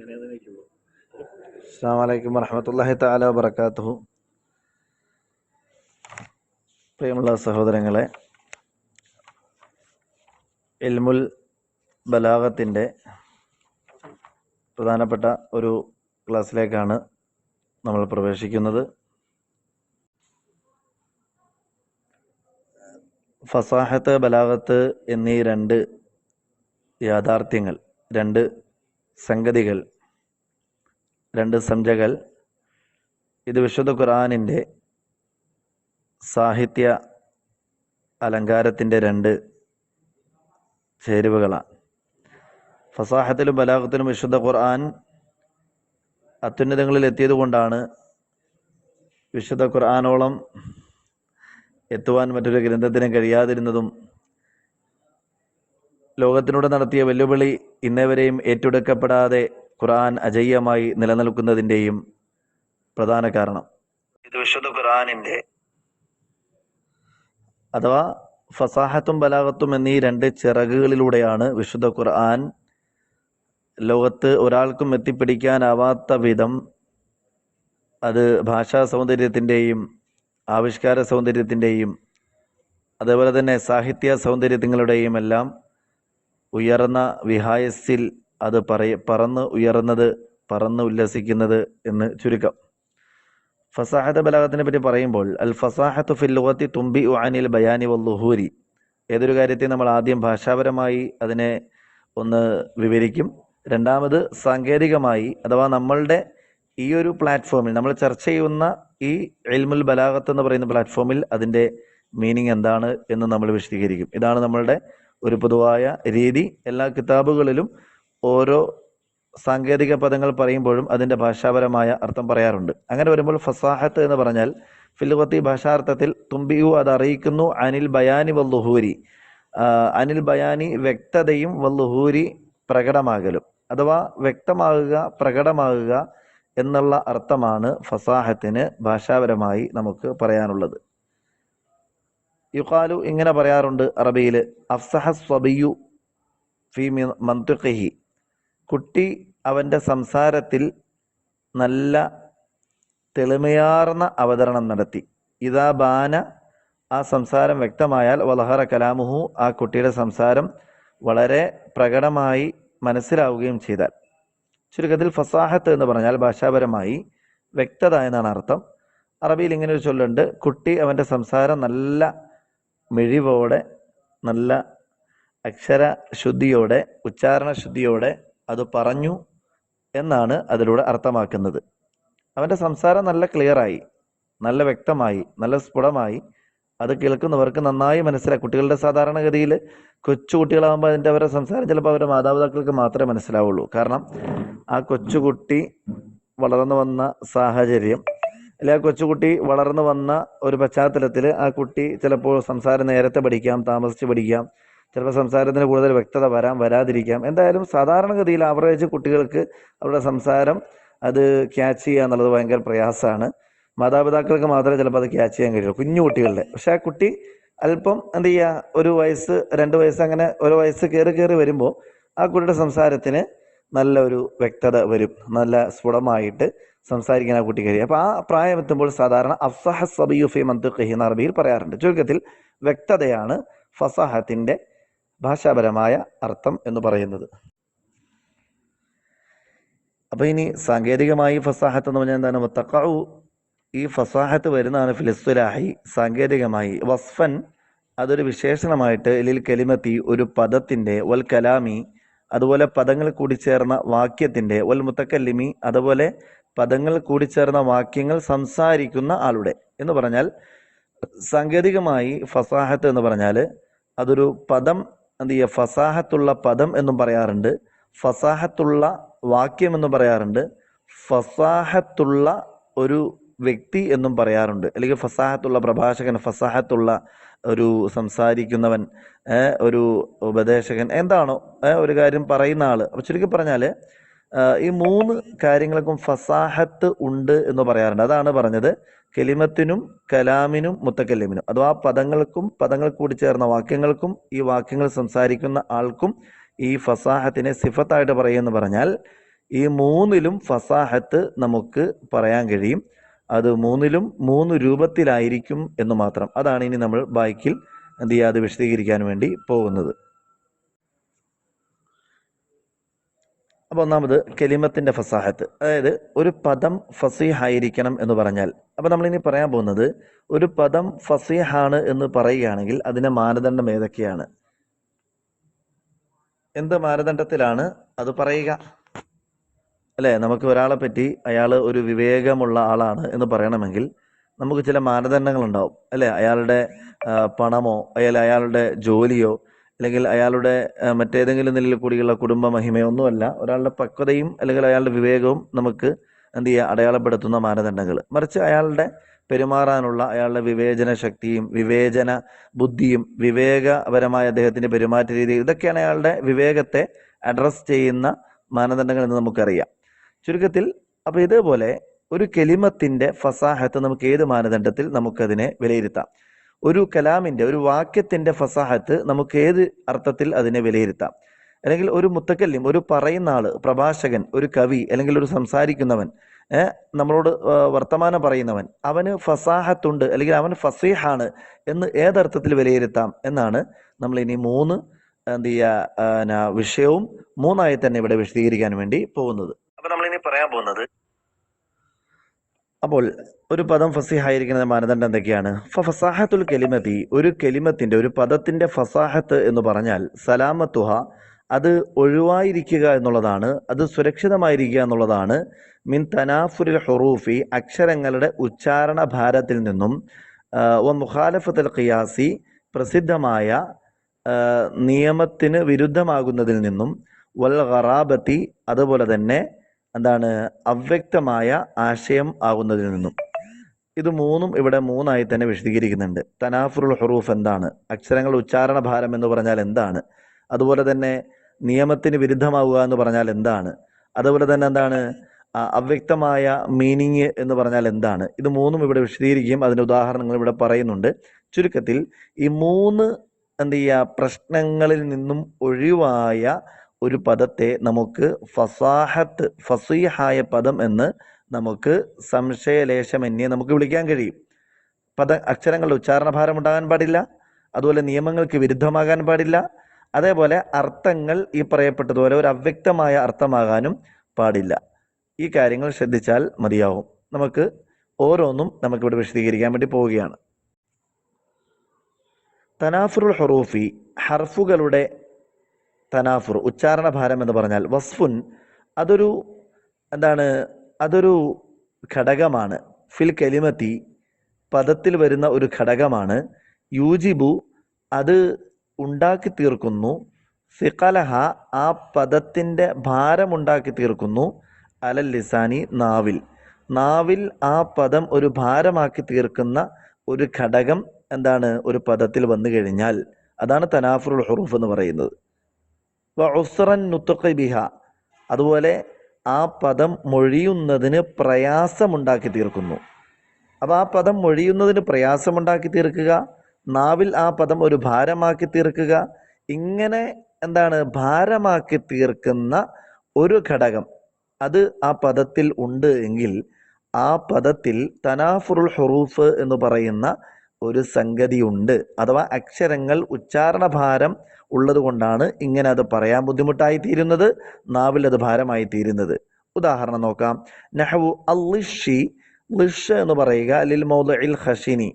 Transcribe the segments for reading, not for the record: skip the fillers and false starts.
അസ്സലാമു അലൈക്കും വറഹ്മത്തുള്ളാഹി തആല വബറകാതുഹു. പ്രിയമുള്ള സഹോദരങ്ങളെ, ഇൽമുൽ ബലാഗത്തിൻ്റെ പ്രധാനപ്പെട്ട ഒരു ക്ലാസ്സിലേക്കാണ് നമ്മൾ പ്രവേശിക്കുന്നത്. ഫസാഹത്ത്, ബലാഗത്ത് എന്നീ രണ്ട് യാഥാർത്ഥ്യങ്ങൾ, രണ്ട് സംഗതികൾ, രണ്ട് സംജ്ഞകൾ, ഇത് വിശുദ്ധ ഖുർആനിൻ്റെ സാഹിത്യ അലങ്കാരത്തിൻ്റെ രണ്ട് ചേരുവകളാണ്. ഫസാഹത്തിലും ബലാഗത്തിലും വിശുദ്ധ ഖുർആൻ അത്യുന്നതങ്ങളിൽ എത്തിയതുകൊണ്ടാണ് വിശുദ്ധ ഖുർആനോളം എത്തുവാൻ മറ്റൊരു ഗ്രന്ഥത്തിന് കഴിയാതിരുന്നതും ലോകത്തിനോട് നടത്തിയ വെല്ലുവിളി ഇന്നേവരെയും ഏറ്റെടുക്കപ്പെടാതെ ഖുർആൻ അജയ്യമായി നിലനിൽക്കുന്നതിൻ്റെയും പ്രധാന കാരണം. ഇത് വിശുദ്ധ ഖുർആനിൻ്റെ അഥവാ ഫസാഹത്തും ബലാഗത്തും എന്നീ രണ്ട് ചിറകുകളിലൂടെയാണ് വിശുദ്ധ ഖുർആൻ ലോകത്ത് ഒരാൾക്കും എത്തിപ്പിടിക്കാനാവാത്ത വിധം അത് ഭാഷാ സൗന്ദര്യത്തിൻ്റെയും ആവിഷ്കാര സൗന്ദര്യത്തിൻ്റെയും അതേപോലെ തന്നെ സാഹിത്യ സൗന്ദര്യങ്ങളുടെയും എല്ലാം ഉയർന്ന വിഹായസിൽ അത് പറന്ന് ഉയർന്നത്, പറന്ന് ഉല്ലസിക്കുന്നത് എന്ന് ചുരുക്കം. ഫസാഹത്ത് ബലാഗത്തിനെ പറ്റി പറയുമ്പോൾ അൽ ഫസാഹത്തു ഫിൽ ലുഗത്തി തുംബിഉ അനിൽ ബയാനി വല്ലുഹൂരി, ഏതൊരു കാര്യത്തെ നമ്മൾ ആദ്യം ഭാഷാപരമായി അതിനെ ഒന്ന് വിവരിക്കും. രണ്ടാമത് സാങ്കേതികമായി, അഥവാ നമ്മളുടെ ഈ ഒരു പ്ലാറ്റ്ഫോമിൽ നമ്മൾ ചർച്ച ചെയ്യുന്ന ഈ ഇൽമുൽ ബലാഗത്ത് എന്ന് പറയുന്ന പ്ലാറ്റ്ഫോമിൽ അതിൻ്റെ മീനിങ് എന്താണ് എന്ന് നമ്മൾ വിശദീകരിക്കും. ഇതാണ് നമ്മളുടെ ഒരു പൊതുവായ രീതി. എല്ലാ കിതാബുകളിലും ഓരോ സാങ്കേതിക പദങ്ങൾ പറയുമ്പോഴും അതിൻ്റെ ഭാഷാപരമായ അർത്ഥം പറയാറുണ്ട്. അങ്ങനെ വരുമ്പോൾ ഫസാഹത്ത് എന്ന് പറഞ്ഞാൽ ഫിൽഗത്തി ഭാഷാർത്ഥത്തിൽ തുംബിയു, അത് അറിയിക്കുന്നു, അനിൽ ബയാനി വല്ലുഹൂരി, അനിൽ ബയാനി വ്യക്തതയും, വല്ലുഹൂരി പ്രകടമാകലും, അഥവാ വ്യക്തമാകുക, പ്രകടമാകുക എന്നുള്ള അർത്ഥമാണ് ഫസാഹത്തിന് ഭാഷാപരമായി നമുക്ക് പറയാനുള്ളത്. യുഖാലു, ഇങ്ങനെ പറയാറുണ്ട് അറബിയിൽ, അഫ്സഹ സ്വബിയു ഫി മന്തിഖിഹി, കുട്ടി അവൻ്റെ സംസാരത്തിൽ നല്ല തെളിമയാർന്ന അവതരണം നടത്തി. ഇദാ ബാന, ആ സംസാരം വ്യക്തമായാൽ, വലഹറ കലാമുഹു, ആ കുട്ടിയുടെ സംസാരം വളരെ പ്രകടമായി മനസ്സിലാവുകയും ചെയ്താൽ. ചുരുക്കത്തിൽ ഫസാഹത്ത് എന്ന് പറഞ്ഞാൽ ഭാഷാപരമായി വ്യക്തത എന്നാണ് അർത്ഥം. അറബിയിൽ ഇങ്ങനെ ഒരു ചൊല്ലുണ്ട്, കുട്ടി അവൻ്റെ സംസാരം നല്ല മിഴിവോടെ, നല്ല അക്ഷരശുദ്ധിയോടെ, ഉച്ചാരണ ശുദ്ധിയോടെ അത് പറഞ്ഞു എന്നാണ് അതിലൂടെ അർത്ഥമാക്കുന്നത്. അവൻ്റെ സംസാരം നല്ല ക്ലിയറായി, നല്ല വ്യക്തമായി, നല്ല സ്ഫുടമായി അത് കേൾക്കുന്നവർക്ക് നന്നായി മനസ്സിലായി. കുട്ടികളുടെ സാധാരണഗതിയിൽ കൊച്ചുകുട്ടികളാകുമ്പോൾ അവരുടെ സംസാരം ചിലപ്പോൾ അവരുടെ മാതാപിതാക്കൾക്ക് മാത്രമേ മനസ്സിലാവുള്ളൂ. കാരണം ആ കൊച്ചുകുട്ടി വളർന്നു വന്ന സാഹചര്യം, അല്ലെങ്കിൽ ആ കൊച്ചുകുട്ടി വളർന്നു വന്ന ഒരു പശ്ചാത്തലത്തിൽ ആ കുട്ടി ചിലപ്പോൾ സംസാരം നേരത്തെ പഠിക്കാം, താമസിച്ച് പഠിക്കാം, ചിലപ്പോൾ സംസാരത്തിന് കൂടുതൽ വ്യക്തത വരാതിരിക്കാം. എന്തായാലും സാധാരണഗതിയിൽ ആവറേജ് കുട്ടികൾക്ക് അവരുടെ സംസാരം അത് ക്യാച്ച് ചെയ്യുക എന്നുള്ളത് ഭയങ്കര പ്രയാസമാണ്. മാതാപിതാക്കൾക്ക് മാത്രമേ ചിലപ്പോൾ അത് ക്യാച്ച് ചെയ്യാൻ കഴിയുള്ളൂ, കുഞ്ഞു കുട്ടികളുടെ. പക്ഷെ ആ കുട്ടി അല്പം എന്ത് ചെയ്യുക, ഒരു വയസ്സ്, 2 വയസ്സ്, അങ്ങനെ ഓരോ വയസ്സ് കയറി വരുമ്പോൾ ആ കുട്ടിയുടെ സംസാരത്തിന് നല്ല ഒരു വ്യക്തത വരും, നല്ല സ്ഫുടമായിട്ട് സംസാരിക്കാൻ ആ കുട്ടി കഴിയും. അപ്പോൾ ആ പ്രായം എത്തുമ്പോൾ സാധാരണ അഫ്സഹ സബിയു ഫി മന്തിഖിഹി എന്ന് അറബിയിൽ പറയാറുണ്ട്. ചുരുക്കത്തിൽ വ്യക്തതയാണ് ഫസാഹത്തിന്റെ ഭാഷാപരമായ അർത്ഥം എന്ന് പറയുന്നത്. അപ്പോൾ ഇനി സാങ്കേതികമായി ഫസാഹത്ത് എന്ന് പറഞ്ഞാൽ എന്താണ്? തഖഉ, ഈ ഫസാഹത്ത് വരുന്നതാണ് ഫിലിസ്തുലാഹി, സാങ്കേതികമായി, വസ്ഫൻ, അതൊരു വിശേഷണമായിട്ട്, ലിൽ കലിമത്തി, ഒരു പദത്തിൻ്റെ, വൽ കലാമി, അതുപോലെ പദങ്ങൾ കൂടിച്ചേർന്ന വാക്യത്തിൻ്റെ, വൽ മുത്തക്കല്ലിമി, അതുപോലെ പദങ്ങൾ കൂടിച്ചേർന്ന വാക്യങ്ങൾ സംസാരിക്കുന്ന ആളുടെ എന്ന് പറഞ്ഞാൽ സാങ്കേതികമായി ഫസാഹത്ത് എന്ന് പറഞ്ഞാൽ അതൊരു പദം, എന്ത് ചെയ്യുക, ഫസാഹത്തുള്ള പദം എന്നും പറയാറുണ്ട്, ഫസാഹത്തുള്ള വാക്യം എന്നും പറയാറുണ്ട്, ഫസാഹത്തുള്ള ഒരു വ്യക്തി എന്നും പറയാറുണ്ട്, അല്ലെങ്കിൽ ഫസാഹത്തുള്ള പ്രഭാഷകൻ, ഫസാഹത്തുള്ള ഒരു സംസാരിക്കുന്നവൻ, ഒരു ഉപദേശകൻ, എന്താണോ ഒരു കാര്യം പറയുന്ന ആള്. അപ്പോൾ ചുരുക്കി പറഞ്ഞാൽ ഈ 3 കാര്യങ്ങൾക്കും ഫസാഹത്ത് ഉണ്ട് എന്ന് പറയാറുണ്ട്. അതാണ് പറഞ്ഞത് കലിമത്തിനും കലാമിനും മുത്തക്കല്ലിമിനും, അഥവാ പദങ്ങൾക്കും പദങ്ങൾ കൂടി ചേർന്ന വാക്യങ്ങൾക്കും ഈ വാക്യങ്ങൾ സംസാരിക്കുന്ന ആൾക്കും ഈ ഫസാഹത്തിനെ സിഫത്തായിട്ട് പറയുമെന്ന് പറഞ്ഞാൽ ഈ മൂന്നിലും ഫസാഹത്ത് നമുക്ക് പറയാൻ കഴിയും. അത് മൂന്നിലും 3 രൂപത്തിലായിരിക്കും എന്ന് മാത്രം. അതാണ് ഇനി നമ്മൾ ബാക്കിൽ എന്ത് ചെയ്യുക, അത് വിശദീകരിക്കാൻ വേണ്ടി പോകുന്നത്. അപ്പോൾ ഒന്നാമത് കെലിമത്തിന്റെ ഫസാഹത്ത്, അതായത് ഒരു പദം ഫസീഹായിരിക്കണം എന്ന് പറഞ്ഞാൽ, അപ്പോൾ നമ്മളിനി പറയാൻ പോകുന്നത് ഒരു പദം ഫസീഹാണ് എന്ന് പറയുകയാണെങ്കിൽ അതിന്റെ മാനദണ്ഡം ഏതൊക്കെയാണ്, എന്ത് മാനദണ്ഡത്തിലാണ് അത് പറയുക, അല്ലേ? നമുക്ക് ഒരാളെ പറ്റി അയാൾ ഒരു വിവേകമുള്ള ആളാണ് എന്ന് പറയണമെങ്കിൽ നമുക്ക് ചില മാനദണ്ഡങ്ങൾ ഉണ്ടാവും, അല്ലേ? അയാളുടെ പണമോ അയാളുടെ ജോലിയോ അല്ലെങ്കിൽ അയാളുടെ മറ്റേതെങ്കിലും നിലയിൽ കൂടിയുള്ള കുടുംബ മഹിമയോ ഒന്നുമല്ല ഒരാളുടെ പക്വതയും അല്ലെങ്കിൽ അയാളുടെ വിവേകവും നമുക്ക് എന്ത് ചെയ്യുക, അടയാളപ്പെടുത്തുന്ന മാനദണ്ഡങ്ങൾ. മറിച്ച് അയാളുടെ പെരുമാറാനുള്ള അയാളുടെ വിവേചന ശക്തിയും വിവേചന ബുദ്ധിയും വിവേകപരമായ അദ്ദേഹത്തിന്റെ പെരുമാറ്റ രീതി, ഇതൊക്കെയാണ് അയാളുടെ വിവേകത്തെ അഡ്രസ് ചെയ്യുന്ന മാനദണ്ഡങ്ങൾ എന്ന് നമുക്കറിയാം. ചുരുക്കത്തിൽ അപ്പോൾ ഇതേപോലെ ഒരു കെലിമത്തിന്റെ ഫസാഹത്ത് നമുക്ക് ഏത് മാനദണ്ഡത്തിൽ നമുക്കതിനെ വിലയിരുത്താം. ഒരു കലാമിന്റെ ഒരു വാക്യത്തിന്റെ ഫസാഹത്ത് നമുക്ക് ഏത് അർത്ഥത്തിൽ അതിനെ വിലയിരുത്താം. അല്ലെങ്കിൽ ഒരു മുത്തക്കല്ലിം, ഒരു പറയുന്ന ആള്, പ്രഭാഷകൻ, ഒരു കവി അല്ലെങ്കിൽ ഒരു സംസാരിക്കുന്നവൻ, നമ്മളോട് വർത്തമാനം പറയുന്നവൻ, അവന് ഫസാഹത്തുണ്ട് അല്ലെങ്കിൽ അവൻ ഫസീഹാണ് എന്ന് ഏതർത്ഥത്തിൽ വിലയിരുത്താം എന്നാണ് നമ്മൾ ഇനി 3 എന്ത് ചെയ്യുക വിഷയവും 3ആയി തന്നെ ഇവിടെ വിശദീകരിക്കാൻ വേണ്ടി പോകുന്നത്. അപ്പൊ നമ്മളിനി പറയാൻ പോകുന്നത്, അപ്പോൾ ഒരു പദം ഫസീഹായിരിക്കുന്ന മാനദണ്ഡം എന്തൊക്കെയാണ്? ഫസാഹത്തുൽ കെലിമത്തി, ഒരു കെലിമത്തിന്റെ ഒരു പദത്തിന്റെ ഫസാഹത്ത് എന്ന് പറഞ്ഞാൽ സലാമത്തുഹ, അത് ഒഴിവായിരിക്കുക എന്നുള്ളതാണ്, അത് സുരക്ഷിതമായിരിക്കുക എന്നുള്ളതാണ്. മിൻ തനാഫുരിൽ ഹുറൂഫി, അക്ഷരങ്ങളുടെ ഉച്ചാരണ ഭാരത്തിൽ നിന്നും, മുഖാലഫത്തുൽ ഖിയാസി, പ്രസിദ്ധമായ നിയമത്തിന് വിരുദ്ധമാകുന്നതിൽ നിന്നും, വൽ ഖറാബത്തി, അതുപോലെ തന്നെ എന്താണ് അവ്യക്തമായ ആശയം ആകുന്നതിൽ നിന്നും. ഇത് 3ഉം ഇവിടെ 3ആയി തന്നെ വിശദീകരിക്കുന്നുണ്ട്. തനാഫുറുൽ ഹുറൂഫ് എന്താണ്, അക്ഷരങ്ങളുടെ ഉച്ചാരണ ഭാരം എന്ന് പറഞ്ഞാൽ എന്താണ്, അതുപോലെ തന്നെ നിയമത്തിന് വിരുദ്ധമാവുക എന്ന് പറഞ്ഞാൽ എന്താണ്, അതുപോലെ തന്നെ എന്താണ് അവ്യക്തമായ മീനിങ് എന്ന് പറഞ്ഞാൽ എന്താണ്. ഇത് 3ഉം ഇവിടെ വിശദീകരിക്കുകയും അതിന്റെ ഉദാഹരണങ്ങൾ ഇവിടെ പറയുന്നുണ്ട്. ചുരുക്കത്തിൽ ഈ 3 എന്ത് ചെയ്യുക, പ്രശ്നങ്ങളിൽ നിന്നും ഒഴിവായ ഒരു പദത്തെ നമുക്ക് ഫസാഹത്ത്, ഫസീഹായ പദം എന്ന് നമുക്ക് സംശയലേശമന്യേ നമുക്ക് വിളിക്കാൻ കഴിയും. അക്ഷരങ്ങളുടെ ഉച്ചാരണഭാരം ഉണ്ടാകാൻ പാടില്ല, അതുപോലെ നിയമങ്ങൾക്ക് വിരുദ്ധമാകാൻ പാടില്ല, അതേപോലെ അർത്ഥങ്ങൾ ഈ പറയപ്പെട്ടതുപോലെ ഒരു അവ്യക്തമായ അർത്ഥമാകാനും പാടില്ല. ഈ കാര്യങ്ങൾ ശ്രദ്ധിച്ചാൽ മതിയാവും. നമുക്ക് ഓരോന്നും നമുക്കിവിടെ വിശദീകരിക്കാൻ വേണ്ടി പോവുകയാണ്. തനാഫുറുൽ ഹുറൂഫി, ഹർഫുകളുടെ തനാഫുർ, ഉച്ചാരണ ഭാരം എന്ന് പറഞ്ഞാൽ വസ്ഫുൻ, അതൊരു എന്താണ്, അതൊരു ഘടകമാണ്. ഫിൽ കലിമത്തി, പദത്തിൽ വരുന്ന ഒരു ഘടകമാണ്. യൂജിബു, അത് ഉണ്ടാക്കി തീർക്കുന്നു. സിഖലഹ, ആ പദത്തിന്റെ ഭാരമുണ്ടാക്കി തീർക്കുന്നു. അലൽ ലിസാനി, നാവിൽ ആ പദം ഒരു ഭാരമാക്കി തീർക്കുന്ന ഒരു ഘടകം എന്താണ്, ഒരു പദത്തിൽ വന്നു കഴിഞ്ഞാൽ അതാണ് തനാഫുറുൽ ഹുറൂഫ് എന്ന് പറയുന്നത്. ഉസ്റൻ നുത്ഖി ബിഹ, അതുപോലെ ആ പദം മൊഴിയുന്നതിന് പ്രയാസമുണ്ടാക്കി തീർക്കുന്നു. അപ്പോൾ ആ പദം മൊഴിയുന്നതിന് പ്രയാസമുണ്ടാക്കി തീർക്കുക, നാവിൽ ആ പദം ഒരു ഭാരമാക്കി തീർക്കുക, ഇങ്ങനെ എന്താണ് ഭാരമാക്കി തീർക്കുന്ന ഒരു ഘടകം അത് ആ പദത്തിൽ ഉണ്ട് എങ്കിൽ ആ പദത്തിൽ തനാഫുറുൽ ഹുറൂഫ് എന്ന് പറയുന്ന ഒരു സംഗതി ഉണ്ട്. അഥവാ അക്ഷരങ്ങൾ ഉച്ചാരണ ഭാരം ഉള്ളത് കൊണ്ടാണ് ഇങ്ങനെ അത് പറയാൻ ബുദ്ധിമുട്ടായി തീരുന്നത്, നാവിൽ അത് ഭാരമായി തീരുന്നത്. ഉദാഹരണം നോക്കാം. നഹ്വു അല്ലിഷി, ലിഷ് എന്ന് പറയുക ലിൽ മൗദിഇൽ ഖശിനി,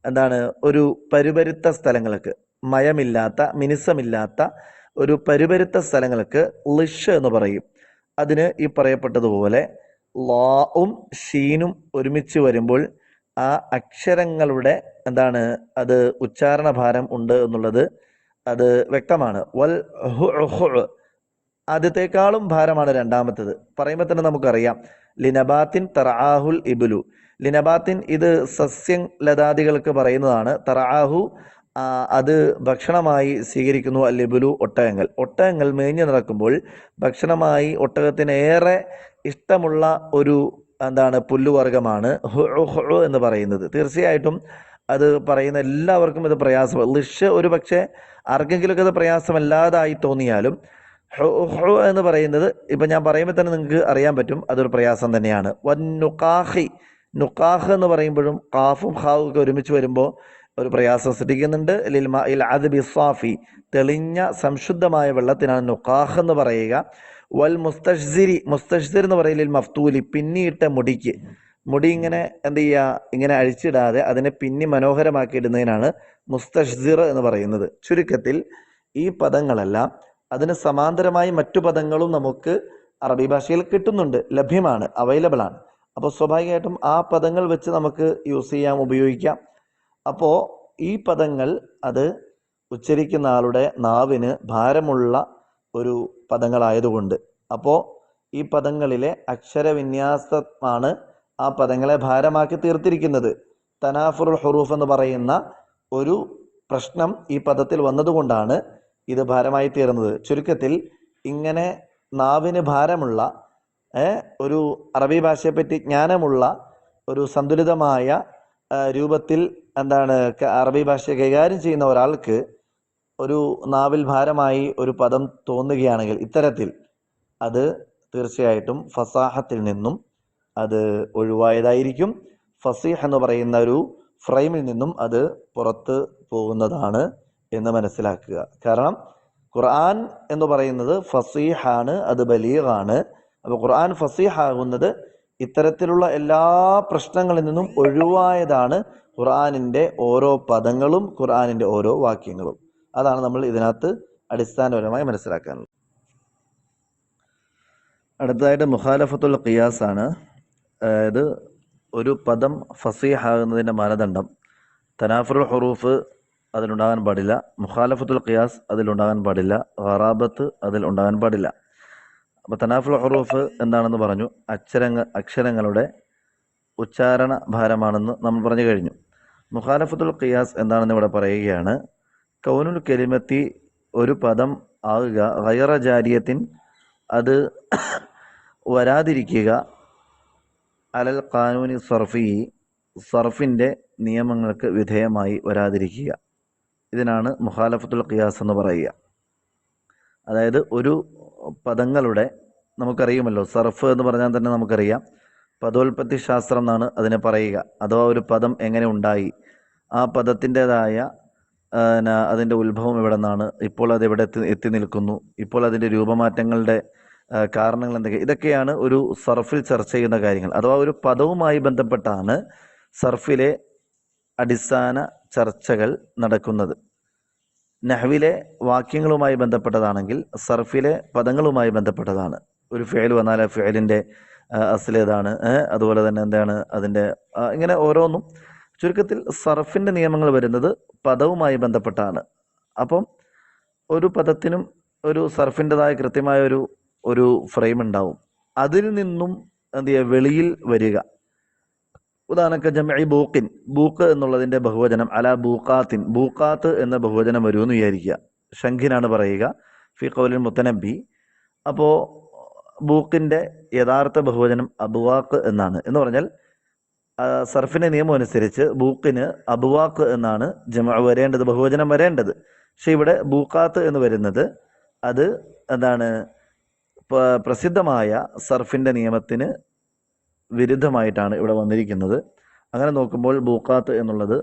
എന്താണ് ഒരു പരുപരുത്ത സ്ഥലങ്ങൾക്ക്, മയമില്ലാത്ത മിനുസമില്ലാത്ത ഒരു പരുപരുത്ത സ്ഥലങ്ങൾക്ക് ലിഷ് എന്ന് പറയും. അതിന് ഈ പറയപ്പെട്ടതുപോലെ ലാഉം ഷീനും ഒരുമിച്ച് വരുമ്പോൾ ആ അക്ഷരങ്ങളുടെ എന്താണ് അത് ഉച്ചാരണ ഭാരം ഉണ്ട് എന്നുള്ളത് അത് വ്യക്തമാണ്. വൽ ഹു, ആദ്യത്തെക്കാളും ഭാരമാണ് രണ്ടാമത്തത്. പറയുമ്പോൾ തന്നെ നമുക്കറിയാം. ലിനബാത്തിൻ തറആഹുൽ ഇബ്ലു, ലിനബാത്തിൻ ഇത് സസ്യ ലതാദികൾക്ക് പറയുന്നതാണ്. തറആഹു അത് ഭക്ഷണമായി സ്വീകരിക്കുന്നു. അൽ ഇബ്ലു, ഒട്ടകങ്ങൾ മേഞ്ഞു നടക്കുമ്പോൾ ഭക്ഷണമായി ഒട്ടകത്തിന് ഏറെ ഇഷ്ടമുള്ള ഒരു എന്താണ് പുല്ലുവർഗമാണ് ഹു എന്ന് പറയുന്നത്. തീർച്ചയായിട്ടും അത് പറയുന്ന എല്ലാവർക്കും ഇത് പ്രയാസം. ലിഷ് ഒരു പക്ഷേ ആർക്കെങ്കിലുമൊക്കെ അത് പ്രയാസമല്ലാതായി തോന്നിയാലും ഹു എന്ന് പറയുന്നത് ഇപ്പം ഞാൻ പറയുമ്പോൾ തന്നെ നിങ്ങൾക്ക് അറിയാൻ പറ്റും, അതൊരു പ്രയാസം തന്നെയാണ്. വന്നുഖാഹി, നുഖാഹ് എന്ന് പറയുമ്പോഴും ഖാഫും ഖാവും ഒക്കെ ഒരുമിച്ച് വരുമ്പോൾ ഒരു പ്രയാസം സൃഷ്ടിക്കുന്നുണ്ട്. ലിൽമാ ഇൽ അദ്ബി സാഫി, തെളിഞ്ഞ സംശുദ്ധമായ വെള്ളത്തിനാണ് നുഖാഹ് എന്ന് പറയുക. വൽ മുസ്തഷ്സിരി, മുസ്തഷ്സിർ എന്ന് പറയലിൽ മഫ്തൂലി, പിന്നിയിട്ട മുടിക്ക്, മുടി ഇങ്ങനെ എന്ത് ചെയ്യുക, ഇങ്ങനെ അഴിച്ചിടാതെ അതിനെ പിന്നി മനോഹരമാക്കി ഇടുന്നതിനാണ് മുസ്തഷ്സിർ എന്ന് പറയുന്നത്. ചുരുക്കത്തിൽ ഈ പദങ്ങളെല്ലാം അതിന് സമാന്തരമായി മറ്റു പദങ്ങളും നമുക്ക് അറബി ഭാഷയിൽ കിട്ടുന്നുണ്ട്, ലഭ്യമാണ്, അവൈലബിൾ ആണ്. അപ്പോൾ സ്വാഭാവികമായിട്ടും ആ പദങ്ങൾ വെച്ച് നമുക്ക് യൂസ് ചെയ്യാം, ഉപയോഗിക്കാം. അപ്പോൾ ഈ പദങ്ങൾ അത് ഉച്ചരിക്കുന്ന ആളുടെ നാവിന് ഭാരമുള്ള ഒരു പദങ്ങളായതുകൊണ്ട്, അപ്പോൾ ഈ പദങ്ങളിലെ അക്ഷരവിന്യാസമാണ് ആ പദങ്ങളെ ഭാരമാക്കി തീർത്തിരിക്കുന്നത്. തനാഫുറുൽ ഹുറൂഫ് എന്ന് പറയുന്ന ഒരു പ്രശ്നം ഈ പദത്തിൽ വന്നതുകൊണ്ടാണ് ഇത് ഭാരമായി തീർന്നത്. ചുരുക്കത്തിൽ ഇങ്ങനെ നാവിന് ഭാരമുള്ള ഒരു അറബി ഭാഷയെപ്പറ്റി ജ്ഞാനമുള്ള ഒരു സന്തുലിതമായ രൂപത്തിൽ അറബി ഭാഷയെ കൈകാര്യം ചെയ്യുന്ന ഒരാൾക്ക് ഒരു നാവിൽ ഭാരമായി ഒരു പദം തോന്നുകയാണെങ്കിൽ ഇത്തരത്തിൽ അത് തീർച്ചയായിട്ടും ഫസാഹത്തിൽ നിന്നും അത് ഒഴിവായതായിരിക്കും. ഫസീഹ് എന്ന് പറയുന്ന ഒരു ഫ്രെയിമിൽ നിന്നും അത് പുറത്ത് പോകുന്നതാണ് എന്ന് മനസ്സിലാക്കുക. കാരണം ഖുർആൻ എന്ന് പറയുന്നത് ഫസീഹാണ്, അത് ബലീഗാണ്. അപ്പോൾ ഖുർആൻ ഫസീഹാകുന്നത് ഇത്തരത്തിലുള്ള എല്ലാ പ്രശ്നങ്ങളിൽ നിന്നും ഒഴിവായതാണ് ഖുർആനിൻ്റെ ഓരോ പദങ്ങളും ഖുർആനിൻ്റെ ഓരോ വാക്യങ്ങളും. അതാണ് നമ്മൾ ഇതിനകത്ത് അടിസ്ഥാനപരമായി മനസ്സിലാക്കാനുള്ളത്. അടുത്തതായിട്ട് മുഖാലഫത്തുൽ ഖിയാസ് ആണ്. അതായത് ഒരു പദം ഫസീഹാകുന്നതിൻ്റെ മാനദണ്ഡം തനാഫുറുൽ ഹുറൂഫ് അതിലുണ്ടാകാൻ പാടില്ല, മുഖാലഫത്തുൽ ഖിയാസ് അതിലുണ്ടാകാൻ പാടില്ല, ഖറാബത്ത് അതിൽ ഉണ്ടാകാൻ പാടില്ല. അപ്പോൾ തനാഫുൽ ഹുറൂഫ് എന്താണെന്ന് പറഞ്ഞു, അക്ഷരങ്ങളുടെ ഉച്ചാരണ ഭാരമാണെന്ന് നമ്മൾ പറഞ്ഞു കഴിഞ്ഞു. മുഖാലഫത്തുൽ ഖിയാസ് എന്താണെന്ന് ഇവിടെ പറയുകയാണ്. കൗനുൽ കലിമത്തി, ഒരു പദം ആകുക, ഗൈറ ജാരിയത്തിൻ, അത് വരാതിരിക്കുക, അലൽ ഖാനൂനി സർഫി, സർഫിൻ്റെ നിയമങ്ങൾക്ക് വിധേയമായി വരാതിരിക്കുക. ഇതിനാണ് മുഖാലഫത്തുൽ ഖിയാസ് എന്ന് പറയുക. അതായത് ഒരു പദങ്ങളുടെ, നമുക്കറിയുമല്ലോ സർഫ് എന്ന് പറഞ്ഞാൽ തന്നെ നമുക്കറിയാം, പദോൽപത്തി ശാസ്ത്രം എന്നാണ് അതിനെ പറയുക. അഥവാ ഒരു പദം എങ്ങനെ ഉണ്ടായി, ആ പദത്തിൻ്റെതായ അതിൻ്റെ ഉത്ഭവം എവിടെ നിന്നാണ്, ഇപ്പോൾ അത് എവിടെ എത്തി നിൽക്കുന്നു, ഇപ്പോൾ അതിൻ്റെ രൂപമാറ്റങ്ങളുടെ കാരണങ്ങൾ എന്തൊക്കെ, ഇതൊക്കെയാണ് ഒരു സർഫിൽ ചർച്ച ചെയ്യുന്ന കാര്യങ്ങൾ. അഥവാ ഒരു പദവുമായി ബന്ധപ്പെട്ടാണ് സർഫിലെ അടിസ്ഥാന ചർച്ചകൾ നടക്കുന്നത്. നഹ്വിലെ വാക്യങ്ങളുമായി ബന്ധപ്പെട്ടതാണെങ്കിൽ സർഫിലെ പദങ്ങളുമായി ബന്ധപ്പെട്ടതാണ്. ഒരു ഫിഅൽ വന്നാൽ ആ ഫിഅലിൻ്റെ അസ്ലേതാണ്, അതുപോലെ തന്നെ എന്താണ് അതിൻ്റെ, ഇങ്ങനെ ഓരോന്നും. ചുരുക്കത്തിൽ സർഫിൻ്റെ നിയമങ്ങൾ വരുന്നത് പദവുമായി ബന്ധപ്പെട്ടാണ്. അപ്പം ഒരു പദത്തിനും ഒരു സർഫിൻ്റെതായ കൃത്യമായ ഒരു ഫ്രെയിം ഉണ്ടാവും. അതിൽ നിന്നും എന്ത് ചെയ്യുക, വെളിയിൽ വരിക. ഉദാഹരണക്ക് ജംഇ ബൂക്കിൻ, ബൂക്ക് എന്നുള്ളതിൻ്റെ ബഹുവചനം അല ബൂക്കാത്തിൻ, ബൂക്കാത്ത് എന്ന ബഹുവചനം വരുമെന്ന് വിചാരിക്കുക. ശംഖിനാണ് പറയുക ഫി ഖൗലിൽ മുത്തനബി. അപ്പോൾ ബൂക്കിൻ്റെ യഥാർത്ഥ ബഹുവചനം അബുവാക്ക് എന്നാണ്. എന്ന് പറഞ്ഞാൽ സർഫിൻ്റെ നിയമം അനുസരിച്ച് ബൂക്കിന് അബുവാക്ക് എന്നാണ് ജമഅ വരേണ്ടത്, ബഹുവചനം വരേണ്ടത്. പക്ഷെ ഇവിടെ ബൂക്കാത്ത് എന്ന് വരുന്നത് അത് എന്താണ്, പ്രസിദ്ധമായ സർഫിൻ്റെ നിയമത്തിന് വിരുദ്ധമായിട്ടാണ് ഇവിടെ വന്നിരിക്കുന്നത്. അങ്ങനെ നോക്കുമ്പോൾ ബൂക്കാത്ത് എന്നുള്ളത്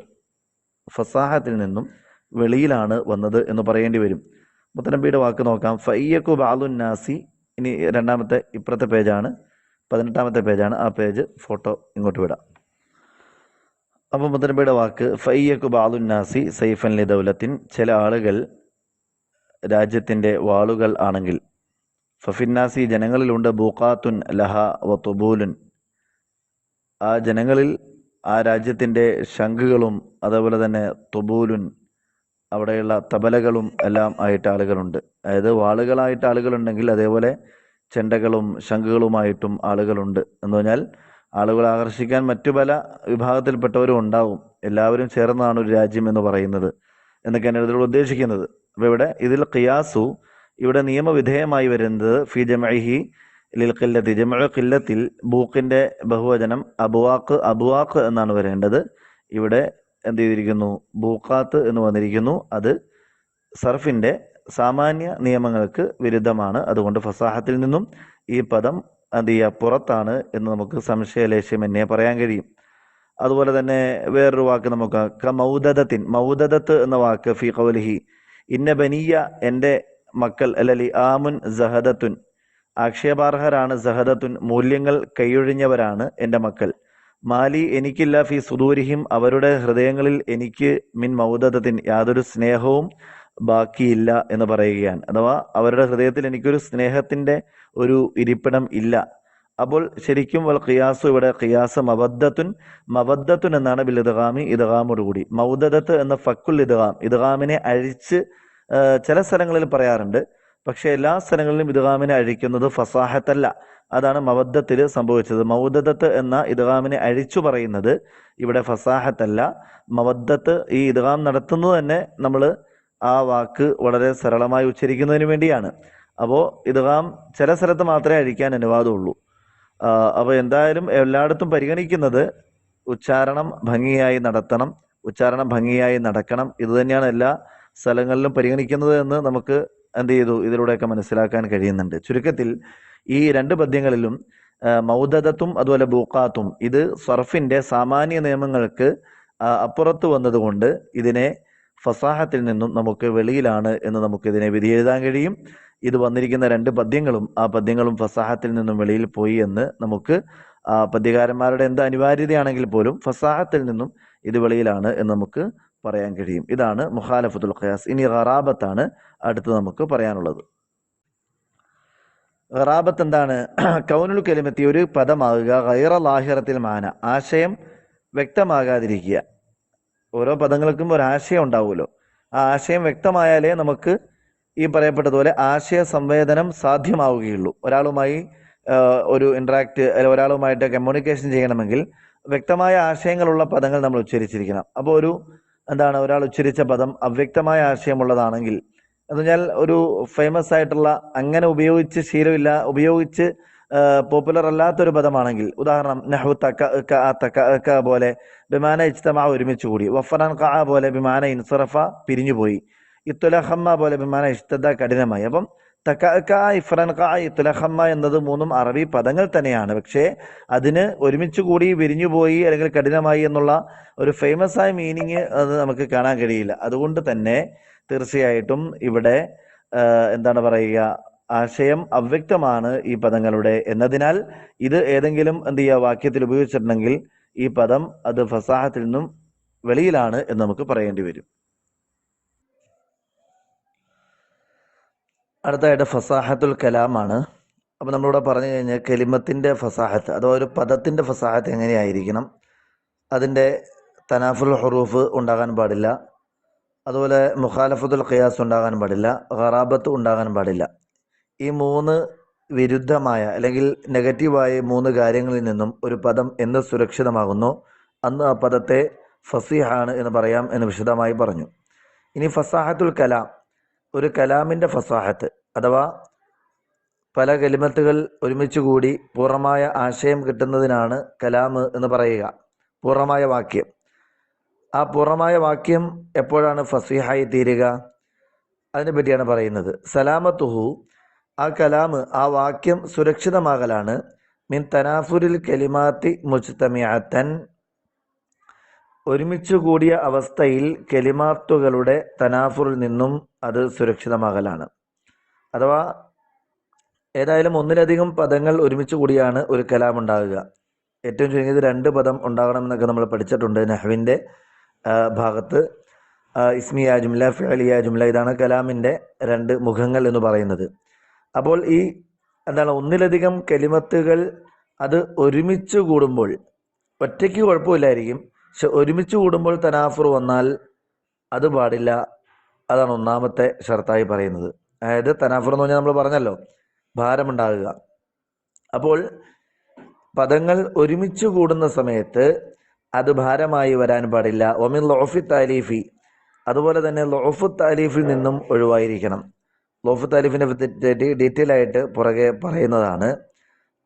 ഫസാഹത്തിൽ നിന്നും വെളിയിലാണ് വന്നത് എന്ന് പറയേണ്ടി വരും. മുത്തനബിയുടെ വാക്ക് നോക്കാം, ഫയ്യക്കു ബാലുൻ നാസി. ഇനി രണ്ടാമത്തെ ഇപ്പുറത്തെ പേജാണ്, 18ാമത്തെ പേജാണ്. ആ പേജ് ഫോട്ടോ ഇങ്ങോട്ട് വിടാം. അപ്പോൾ മുത്തനബിയുടെ വാക്ക്, ഫയ്യക്കു ബാലുൻ നാസി സൈഫൻ ലി ദൗലത്തിൻ, ചില ആളുകൾ രാജ്യത്തിൻ്റെ വാളുകൾ ആണെങ്കിൽ, ഫഫിന്നാസി ജനങ്ങളിലുണ്ട്, ബൂക്കാത്തുൻ ലഹ വ തുബൂലുൻ, ആ ജനങ്ങളിൽ ആ രാജ്യത്തിൻ്റെ ശംഖുകളും അതേപോലെ തന്നെ തുബൂലുൻ, അവിടെയുള്ള തബലകളും എല്ലാം ആയിട്ട് ആളുകളുണ്ട്. അതായത് വാളുകളായിട്ട് ആളുകളുണ്ടെങ്കിൽ അതേപോലെ ചെണ്ടകളും ശംഖുകളുമായിട്ടും ആളുകളുണ്ട്. എന്ന് പറഞ്ഞാൽ ആളുകളെ ആകർഷിക്കാൻ മറ്റു പല വിഭാഗത്തിൽപ്പെട്ടവരും ഉണ്ടാവും. എല്ലാവരും ചേർന്നതാണ് ഒരു രാജ്യം എന്ന് പറയുന്നത് എന്നൊക്കെയാണ് ഇതിലൂടെ ഉദ്ദേശിക്കുന്നത്. അപ്പോൾ ഇവിടെ ഇതിൽ ഖിയാസു, ഇവിടെ നിയമവിധേയമായി വരുന്നത് ഫി ജമഇഹി ലിൽ ഖില്ലത്തി, ജമഉ ഖില്ലത്തിൽ ബൂക്കിൻ്റെ ബഹുവചനം അബുവാക്ക് എന്നാണ് വരേണ്ടത്. ഇവിടെ എന്ത് ചെയ്തിരിക്കുന്നു, ബൂക്കാത്ത് എന്ന് വന്നിരിക്കുന്നു. അത് സർഫിൻ്റെ സാമാന്യ നിയമങ്ങൾക്ക് വിരുദ്ധമാണ്. അതുകൊണ്ട് ഫസാഹത്തിൽ നിന്നും ഈ പദം പുറത്താണ് എന്ന് നമുക്ക് സംശയലേശം എന്നെ പറയാൻ കഴിയും. അതുപോലെ തന്നെ വേറൊരു വാക്ക് നമുക്ക് മൗദദത്തിൻ, മൗദദത്ത് എന്ന വാക്ക് ഫി ഖൗലിഹി ഇന്ന ബനിയ, എൻ്റെ മക്കൾ, അല്ലലി ആമുൻ സഹദത്തുൻ, ആക്ഷേപാർഹരാണ്, സഹദത്തുൻ മൂല്യങ്ങൾ കൈയൊഴിഞ്ഞവരാണ് എൻ്റെ മക്കൾ, മാലി എനിക്കില്ല, ഫി സുദൂരിഹിം അവരുടെ ഹൃദയങ്ങളിൽ എനിക്ക് മിൻ മൗദദത്തിൻ യാതൊരു സ്നേഹവും ബാക്കിയില്ല എന്ന് പറയുകയാണ്. അഥവാ അവരുടെ ഹൃദയത്തിൽ എനിക്കൊരു സ്നേഹത്തിന്റെ ഒരു ഇരിപ്പിടം ഇല്ല. അപ്പോൾ ശരിക്കും വൽ ഖിയാസു, ഇവിടെ ഖിയാസ് മവദ്ദത്തുൻ എന്നാണ് ബിൽ ഇദ്ഗാമി, ഇദ്ഗാമോടുകൂടി. മൗദദത്ത് എന്ന ഫക്കുൽ ഇദ്ഗാം, ഇദ്ഗാമിനെ അഴിച്ച് ചില സ്ഥലങ്ങളിൽ പറയാറുണ്ട്. പക്ഷെ എല്ലാ സ്ഥലങ്ങളിലും ഇദ്ഗാമിനെ അഴിക്കുന്നത് ഫസാഹത്തല്ല. അതാണ് മവദ്ദത്തിൽ സംഭവിച്ചത്. മൗദദത്ത് എന്ന ഇദ്ഗാമിനെ അഴിച്ചു പറയുന്നത് ഇവിടെ ഫസാഹത്തല്ല, മവദ്ദത്ത്. ഈ ഇദ്ഗാം നടത്തുന്നത് തന്നെ നമ്മൾ ആ വാക്ക് വളരെ സരളമായി ഉച്ചരിക്കുന്നതിന് വേണ്ടിയാണ്. അപ്പോൾ ഇദ്ഗാം ചില സ്ഥലത്ത് മാത്രമേ അഴിക്കാൻ അനുവാദമുള്ളൂ. അപ്പോൾ എന്തായാലും എല്ലായിടത്തും പരിഗണിക്കുന്നത് ഉച്ചാരണം ഭംഗിയായി നടത്തണം, ഉച്ചാരണം ഭംഗിയായി നടക്കണം. ഇത് തന്നെയാണ് എല്ലാ സ്ഥലങ്ങളിലും പരിഗണിക്കുന്നത് എന്ന് നമുക്ക് ഇതിലൂടെയൊക്കെ മനസ്സിലാക്കാൻ കഴിയുന്നുണ്ട്. ചുരുക്കത്തിൽ ഈ രണ്ട് പദ്യങ്ങളിലും മൗദദത്തും അതുപോലെ ബൂക്കാത്തും ഇത് സർഫിന്റെ സാമാന്യ നിയമങ്ങൾക്ക് അപ്പുറത്ത് വന്നതുകൊണ്ട് ഇതിനെ ഫസാഹത്തിൽ നിന്നും നമുക്ക് വെളിയിലാണ് എന്ന് നമുക്ക് ഇതിനെ വിധിയെഴുതാൻ കഴിയും. ഇത് വന്നിരിക്കുന്ന രണ്ട് പദ്യങ്ങളും ആ പദ്യങ്ങളും ഫസാഹത്തിൽ നിന്നും വെളിയിൽ പോയി എന്ന് നമുക്ക് പദ്യകാരന്മാരുടെ എന്ത് അനിവാര്യതയാണെങ്കിൽ പോലും ഫസാഹത്തിൽ നിന്നും ഇത് വെളിയിലാണ് എന്ന് നമുക്ക് പറയാൻ കഴിയും. ഇതാണ് മുഖാലഫത്തുൽ ഖിയാസ്. ഇനി ഖറാബത്താണ് അടുത്ത് നമുക്ക് പറയാനുള്ളത്. ഖറാബത്ത് എന്താണ്? കൗനുൽ കലിമത്തി, ഒരു പദമാകുക, ഗൈറ ലാഹിറത്തിൽ മാന, ആശയം വ്യക്തമാകാതിരിക്കുക. ഓരോ പദങ്ങൾക്കും ഒരു ആശയം ഉണ്ടാവുമല്ലോ. ആ ആശയം വ്യക്തമായാലേ നമുക്ക് ഈ പറയപ്പെട്ടതുപോലെ ആശയ സംവേദനം സാധ്യമാവുകയുള്ളൂ. ഒരാളുമായി ഒരു ഇന്ററാക്ട്, ഒരാളുമായിട്ട് കമ്മ്യൂണിക്കേഷൻ ചെയ്യണമെങ്കിൽ വ്യക്തമായ ആശയങ്ങളുള്ള പദങ്ങൾ നമ്മൾ ഉച്ചരിച്ചിരിക്കണം. അപ്പോൾ ഒരാൾ ഉച്ചരിച്ച പദം അവ്യക്തമായ ആശയമുള്ളതാണെങ്കിൽ, എന്ന് പറഞ്ഞാൽ ഒരു ഫേമസ് ആയിട്ടുള്ള, അങ്ങനെ ഉപയോഗിച്ച് ശീലമില്ല, ഉപയോഗിച്ച് പോപ്പുലർ അല്ലാത്തൊരു പദമാണെങ്കിൽ, ഉദാഹരണം നഹു തക പോലെ ബിമാന ഇജ്തമാ ഒരുമിച്ച് കൂടി, വഫറൻ ഖഅ പോലെ ബിമാന ഇൻസറഫ പിരിഞ്ഞുപോയി, ഇത്തുലഹമ്മ പോലെ ബിമാന ഇഷ്തദ കഠിനമായി. അപ്പം തക ഇഫ്രൻ ഖഅ ഇത്തുലഹമ്മ എന്നത് മൂന്നും അറബി പദങ്ങൾ തന്നെയാണ്. പക്ഷേ അതിന് ഒരുമിച്ച് കൂടി വിരിഞ്ഞുപോയി അല്ലെങ്കിൽ കഠിനമായി എന്നുള്ള ഒരു ഫേമസ് ആയ മീനിങ് അത് നമുക്ക് കാണാൻ കഴിയില്ല. അതുകൊണ്ട് തന്നെ തീർച്ചയായിട്ടും ഇവിടെ എന്താണ് പറയുക, ആശയം അവ്യക്തമാണ് ഈ പദങ്ങളുടെ എന്നതിനാൽ ഇത് ഏതെങ്കിലും വാക്യത്തിൽ ഉപയോഗിച്ചിട്ടുണ്ടെങ്കിൽ ഈ പദം അത് ഫസാഹത്തിൽ നിന്നും വെളിയിലാണ് എന്ന് നമുക്ക് പറയേണ്ടി വരും. അടുത്തായിട്ട് ഫസാഹത്തുൽ കലാമാണ്. അപ്പം നമ്മളിവിടെ പറഞ്ഞു കഴിഞ്ഞാൽ കലിമത്തിൻ്റെ ഫസാഹത്ത് അഥവാ ഒരു പദത്തിൻ്റെ ഫസാഹത്ത് എങ്ങനെയായിരിക്കണം, അതിൻ്റെ തനാഫുൽ ഹുറൂഫ് ഉണ്ടാകാൻ പാടില്ല, അതുപോലെ മുഖാലഫത്തുൽ ഖിയാസ് ഉണ്ടാകാൻ പാടില്ല, ഖറാബത്ത് ഉണ്ടാകാൻ പാടില്ല. ഈ മൂന്ന് വിരുദ്ധമായ അല്ലെങ്കിൽ നെഗറ്റീവായ മൂന്ന് കാര്യങ്ങളിൽ നിന്നും ഒരു പദം എന്ന് സുരക്ഷിതമാകുന്നു അന്ന് ആ പദത്തെ ഫസീഹാണ് എന്ന് പറയാം എന്ന് വിശദമായി പറഞ്ഞു. ഇനി ഫസാഹത്തുൽ കലാം, ഒരു കലാമിൻ്റെ ഫസാഹത്ത് അഥവാ പല കലിമത്തുകൾ ഒരുമിച്ച് കൂടി പൂർണ്ണമായ ആശയം കിട്ടുന്നതിനാണ് കലാം എന്ന് പറയുക, പൂർണ്ണമായ വാക്യം. ആ പൂർണ്ണമായ വാക്യം എപ്പോഴാണ് ഫസീഹായി തീരുക? അതിനെ പറ്റിയാണ് പറയുന്നത്. സലാമത്തുഹു, ആ കലാം, ആ വാക്യം സുരക്ഷിതമാകലാണ് മിൻ തനാഫുരിൽ കലിമാത്തി മുജ്തമിഅത്തൻ, ഒരുമിച്ച് കൂടിയ അവസ്ഥയിൽ കലിമാത്തുകളുടെ തനാഫുറിൽ നിന്നും അത് സുരക്ഷിതമാകലാണ്. അഥവാ ഏതായാലും ഒന്നിലധികം പദങ്ങൾ ഒരുമിച്ച് കൂടിയാണ് ഒരു കലാം ഉണ്ടാകുക. ഏറ്റവും ചുരുങ്ങിയത് 2 പദം ഉണ്ടാകണമെന്നൊക്കെ നമ്മൾ പഠിച്ചിട്ടുണ്ട് നഹ്വിൻ്റെ ഭാഗത്ത്. ഇസ്മിയ ജുംല, ഫിഅലിയ ജുംല, ഇതാണ് കലാമിൻ്റെ 2 മുഖങ്ങൾ എന്ന് പറയുന്നത്. അപ്പോൾ ഈ ഒന്നിലധികം കലിമത്തുകൾ അത് ഒരുമിച്ച് കൂടുമ്പോൾ, ഒറ്റയ്ക്ക് കുഴപ്പമില്ലായിരിക്കും, പക്ഷെ ഒരുമിച്ച് കൂടുമ്പോൾ തനാഫുർ വന്നാൽ അത് പാടില്ല. അതാണ് ഒന്നാമത്തെ ഷർത്തായി പറയുന്നത്. അതായത് തനാഫുർ എന്ന് പറഞ്ഞാൽ നമ്മൾ പറഞ്ഞല്ലോ ഭാരമുണ്ടാകുക. അപ്പോൾ പദങ്ങൾ ഒരുമിച്ച് കൂടുന്ന സമയത്ത് അത് ഭാരമായി വരാൻ പാടില്ല. ഒമിൻ ലോഫി താലീഫി, അതുപോലെ തന്നെ ലോഫു താലീഫിൽ നിന്നും ഒഴിവായിരിക്കണം. ലോഫു താലീഫിനെ പറ്റി ഡീറ്റെയിൽ ആയിട്ട് പുറകെ പറയുന്നതാണ്.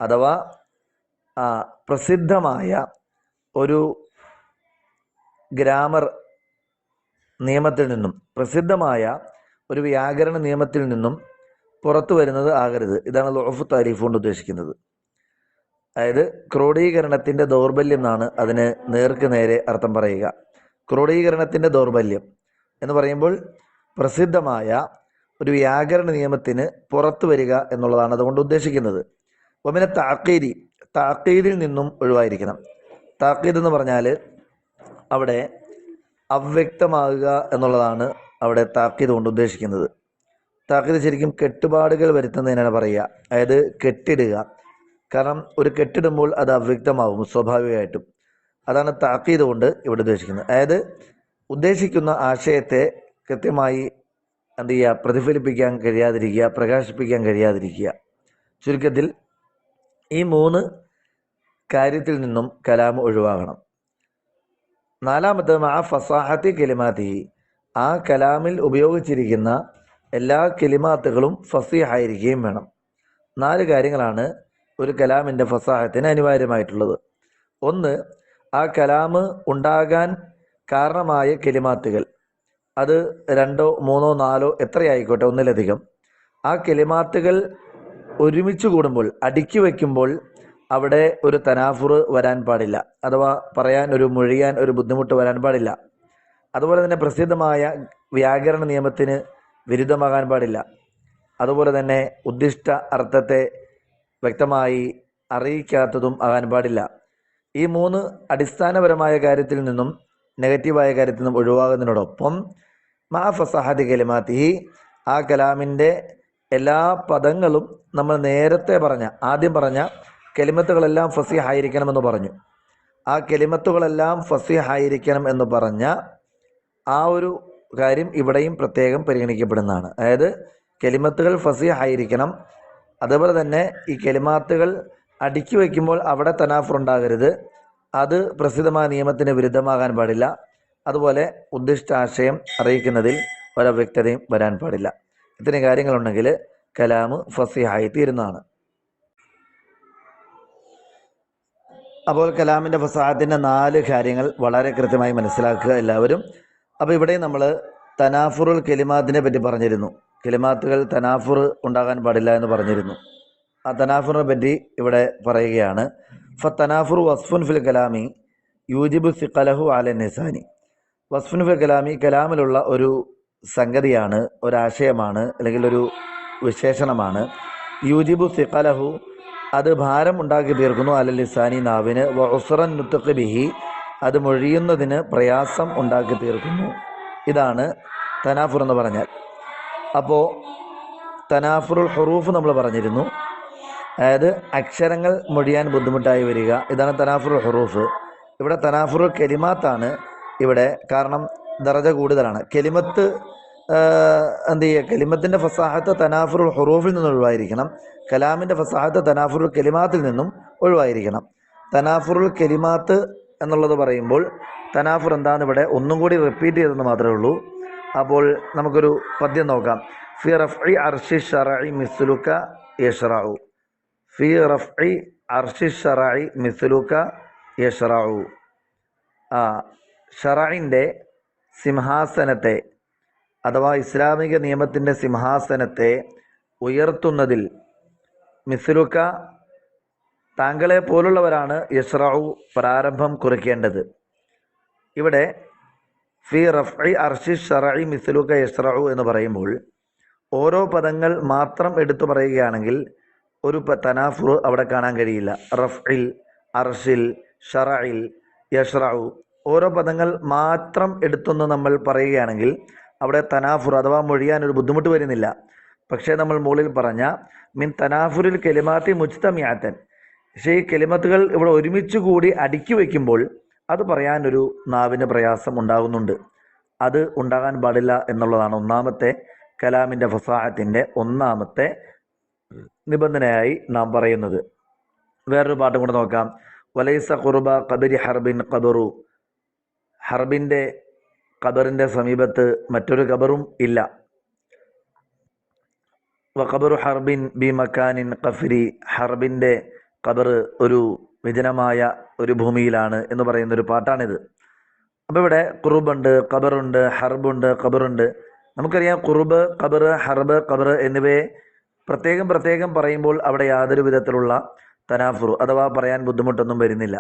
അഥവാ പ്രസിദ്ധമായ ഒരു ഗ്രാമർ നിയമത്തിൽ നിന്നും, പ്രസിദ്ധമായ ഒരു വ്യാകരണ നിയമത്തിൽ നിന്നും പുറത്തു വരുന്നത് ആകരുത്. ഇതാണ് ളുഅഫ് താരീഫ് കൊണ്ട് ഉദ്ദേശിക്കുന്നത്. അതായത് ക്രോഡീകരണത്തിൻ്റെ ദൗർബല്യം എന്നാണ് അതിന് നേർക്ക് നേരെ അർത്ഥം പറയുക. ക്രോഡീകരണത്തിൻ്റെ ദൗർബല്യം എന്ന് പറയുമ്പോൾ പ്രസിദ്ധമായ ഒരു വ്യാകരണ നിയമത്തിന് പുറത്തു വരിക എന്നുള്ളതാണ് അതുകൊണ്ട് ഉദ്ദേശിക്കുന്നത്. ഒമിനെ താക്കീദിൽ നിന്നും ഒഴിവായിരിക്കണം. താക്കീദ് എന്ന് പറഞ്ഞാൽ അവിടെ അവ്യക്തമാകുക എന്നുള്ളതാണ് അവിടെ താക്കീദ് കൊണ്ട് ഉദ്ദേശിക്കുന്നത്. താക്കീദ് ശരിക്കും കെട്ടുപാടുകൾ വരുത്തുന്നതിനാണ് പറയുക, അതായത് കെട്ടിടുക. കാരണം ഒരു കെട്ടിടുമ്പോൾ അത് അവ്യക്തമാവും സ്വാഭാവികമായിട്ടും. അതാണ് താക്കീദ് കൊണ്ട് ഇവിടെ ഉദ്ദേശിക്കുന്നത്. അതായത് ഉദ്ദേശിക്കുന്ന ആശയത്തെ കൃത്യമായി എന്ത് ചെയ്യുക, പ്രതിഫലിപ്പിക്കാൻ കഴിയാതിരിക്കുക, പ്രകാശിപ്പിക്കാൻ കഴിയാതിരിക്കുക. ചുരുക്കത്തിൽ ഈ 3 കാര്യത്തിൽ നിന്നും കലാം ഒഴിവാകണം. നാലാമത്തെ ഫസാഹത്തി കലിമാത്തി, ആ കലാമിൽ ഉപയോഗിച്ചിരിക്കുന്ന എല്ലാ കലിമാത്തുകളും ഫസീഹായിരിക്കുകയും വേണം. 4 കാര്യങ്ങളാണ് ഒരു കലാമിൻ്റെ ഫസാഹത്തിന് അനിവാര്യമായിട്ടുള്ളത്. ഒന്ന്, ആ കലാം ഉണ്ടാകാൻ കാരണമായ കലിമാത്തുകൾ, അത് 2, 3, 4 എത്രയായിക്കോട്ടെ, ഒന്നിലധികം, ആ കലിമാത്തുകൾ ഒരുമിച്ച് കൂടുമ്പോൾ, അടുക്കി വയ്ക്കുമ്പോൾ അവിടെ ഒരു തനാഫുർ വരാൻ പാടില്ല, അഥവാ മൊഴിയാൻ ഒരു ബുദ്ധിമുട്ട് വരാൻ പാടില്ല. അതുപോലെ തന്നെ പ്രസിദ്ധമായ വ്യാകരണ നിയമത്തിന് വിരുദ്ധമാകാൻ പാടില്ല. അതുപോലെ തന്നെ ഉദ്ദിഷ്ട അർത്ഥത്തെ വ്യക്തമായി അറിയിക്കാത്തതും ആകാൻ പാടില്ല. ഈ 3 അടിസ്ഥാനപരമായ കാര്യത്തിൽ നിന്നും നെഗറ്റീവായ കാര്യത്തിൽ നിന്നും ഒഴിവാകുന്നതിനോടൊപ്പം ഫസാഹത്തി കലിമാത്തി, ആ കലാമിൻ്റെ എല്ലാ പദങ്ങളും നമ്മൾ നേരത്തെ ആദ്യം പറഞ്ഞ കലിമത്തുകളെല്ലാം ഫസീഹായിരിക്കണമെന്ന് പറഞ്ഞു. ആ കലിമത്തുകളെല്ലാം ഫസീഹായിരിക്കണം എന്ന് പറഞ്ഞ ആ ഒരു കാര്യം ഇവിടെയും പ്രത്യേകം പരിഗണിക്കപ്പെടുന്നതാണ്. അതായത് കലിമത്തുകൾ ഫസീഹായിരിക്കണം. അതുപോലെ തന്നെ ഈ കലിമാത്തുകൾ അടുക്കി വയ്ക്കുമ്പോൾ അവിടെ തനാഫുർ ഉണ്ടാകരുത്. അത് പ്രസിദ്ധമായ നിയമത്തിന് വിരുദ്ധമാകാൻ പാടില്ല. അതുപോലെ ഉദ്ദിഷ്ട ആശയം അറിയിക്കുന്നതിൽ ഒരവ്യക്തതയും വരാൻ പാടില്ല. ഇത്രയും കാര്യങ്ങളുണ്ടെങ്കിൽ കലാമ് ഫസീഹായി തീരുന്നതാണ്. അപ്പോൾ കലാമിൻ്റെ ഫസാഹത്തിൻ്റെ 4 കാര്യങ്ങൾ വളരെ കൃത്യമായി മനസ്സിലാക്കുക എല്ലാവരും. അപ്പോൾ ഇവിടെ നമ്മൾ തനാഫുറുൽ കലിമാത്തിനെ പറ്റി പറഞ്ഞിരുന്നു. കലിമാത്തുകൾ തനാഫുർ ഉണ്ടാകാൻ പാടില്ല എന്ന് പറഞ്ഞിരുന്നു. ആ തനാഫുറിനെ പറ്റി ഇവിടെ പറയുകയാണ്. തനാഫുർ വസ്ഫുൻ ഫിൽ കലാമി യൂജിബു സിഖലഹു അല നിസാനി. വസ്ഫുൻ ഫിൽ കലാമി, കലാമിലുള്ള ഒരു സംഗതിയാണ്, ഒരാശയമാണ്, അല്ലെങ്കിൽ ഒരു വിശേഷണമാണ്. യൂജിബു സിഖലഹു, അത് ഭാരം ഉണ്ടാക്കി തീർക്കുന്നു, അല ലിസാനി, നാവിന്, വ ഉസ്റൻ നുത്ഖ് ബിഹി, അത് മൊഴിയുന്നതിന് പ്രയാസം ഉണ്ടാക്കി തീർക്കുന്നു. ഇതാണ് തനാഫുർ എന്ന് പറഞ്ഞാൽ. അപ്പോൾ തനാഫുറുൽ ഹുറൂഫ് നമ്മൾ പറഞ്ഞിരുന്നു, അതായത് അക്ഷരങ്ങൾ മൊഴിയാൻ ബുദ്ധിമുട്ടായി വരിക, ഇതാണ് തനാഫുറുൽ ഹുറൂഫ്. ഇവിടെ തനാഫുറുൽ കലിമാത്താണ് ഇവിടെ, കാരണം ദറജ കൂടുതലാണ്. കലിമത്ത് എന്ത് ചെയ്യുക, കലിമത്തിൻ്റെ ഫസാഹത്ത് തനാഫുറുൽ ഹുറൂഫിൽ നിന്നും ഒഴിവായിരിക്കണം. കലാമിൻ്റെ ഫസാഹത്ത് തനാഫുറുൽ കലിമാത്തിൽ നിന്നും ഒഴിവായിരിക്കണം. തനാഫുറുൽ കലിമാത്ത് എന്നുള്ളത് പറയുമ്പോൾ തനാഫുർ എന്താണെന്ന് ഇവിടെ ഒന്നും കൂടി റിപ്പീറ്റ് ചെയ്തെന്ന് മാത്രമേ ഉള്ളൂ. അപ്പോൾ നമുക്കൊരു പദ്യം നോക്കാം. ഫി റഫ്ഇ അർശി ശറഇ മിസ്ലുക യശ്റഉ. ഫി റഫ്ഇ അർശി ശറഇ മിസ്ലുക യശ്റഉ. ഷറഇൻ്റെ സിംഹാസനത്തെ, അഥവാ ഇസ്ലാമിക നിയമത്തിൻ്റെ സിംഹാസനത്തെ ഉയർത്തുന്നതിൽ മിസ്ലുക, താങ്കളെ പോലുള്ളവരാണ് യശ്റഉ, പ്രാരംഭം കുറിക്കേണ്ടത്. ഇവിടെ ഫി റഫ്ഇ അർശി ശറഇ മിസ്ലുക യശ്റഉ എന്ന് പറയുമ്പോൾ ഓരോ പദങ്ങൾ മാത്രം എടുത്തു പറയുകയാണെങ്കിൽ ഒരു തനാഫുർ അവിടെ കാണാൻ കഴിയില്ല. റഫ്ഇൽ, അർഷിൽ, ഷറഇൽ, യശ്റഉ, ഓരോ പദങ്ങൾ മാത്രം എടുത്തൊന്ന് നമ്മൾ പറയുകയാണെങ്കിൽ അവിടെ തനാഫുർ അഥവാ മൊഴിയാൻ ഒരു ബുദ്ധിമുട്ട് വരുന്നില്ല. പക്ഷേ നമ്മൾ മുകളിൽ പറഞ്ഞ മിൻ തനാഫുരിൽ കലിമാത്തി മുജ്തമിഅത്തൻ, പക്ഷേ ഈ കലിമത്തുകൾ ഇവിടെ ഒരുമിച്ച് കൂടി അടുക്കി വയ്ക്കുമ്പോൾ അത് പറയാനൊരു നാവിന് പ്രയാസം ഉണ്ടാകുന്നുണ്ട്. അത് ഉണ്ടാകാൻ പാടില്ല എന്നുള്ളതാണ് ഒന്നാമത്തെ കലാമിൻ്റെ ഫസാഹത്തിൻ്റെ ഒന്നാമത്തെ നിബന്ധനയായി നാം പറയുന്നത്. വേറൊരു പാട്ടും കൂടെ നോക്കാം. വലൈസ ഖുർബ ഖബരി ഹർബിൻ ഖബറു. ഹർബിൻ്റെ ഖബറിൻ്റെ സമീപത്ത് മറ്റൊരു ഖബറും ഇല്ല. വ ഖബറു ഹർബിൻ ബി മക്കാനിൻ ഖഫരി. ഹർബിൻ്റെ ഖബർ ഒരു വിജനമായ ഒരു ഭൂമിയിലാണ് എന്ന് പറയുന്നൊരു പാട്ടാണിത്. അപ്പോൾ ഇവിടെ ഖുർബുണ്ട്, ഖബറുണ്ട്, ഹർബുണ്ട്, ഖബറുണ്ട്. നമുക്കറിയാം ഖുർബ്, ഖബർ, ഹർബ്, ഖബർ എന്നിവയെ പ്രത്യേകം പ്രത്യേകം പറയുമ്പോൾ അവിടെ യാതൊരു വിധത്തിലുള്ള തനാഫുർ അഥവാ പറയാൻ ബുദ്ധിമുട്ടൊന്നും വരുന്നില്ല.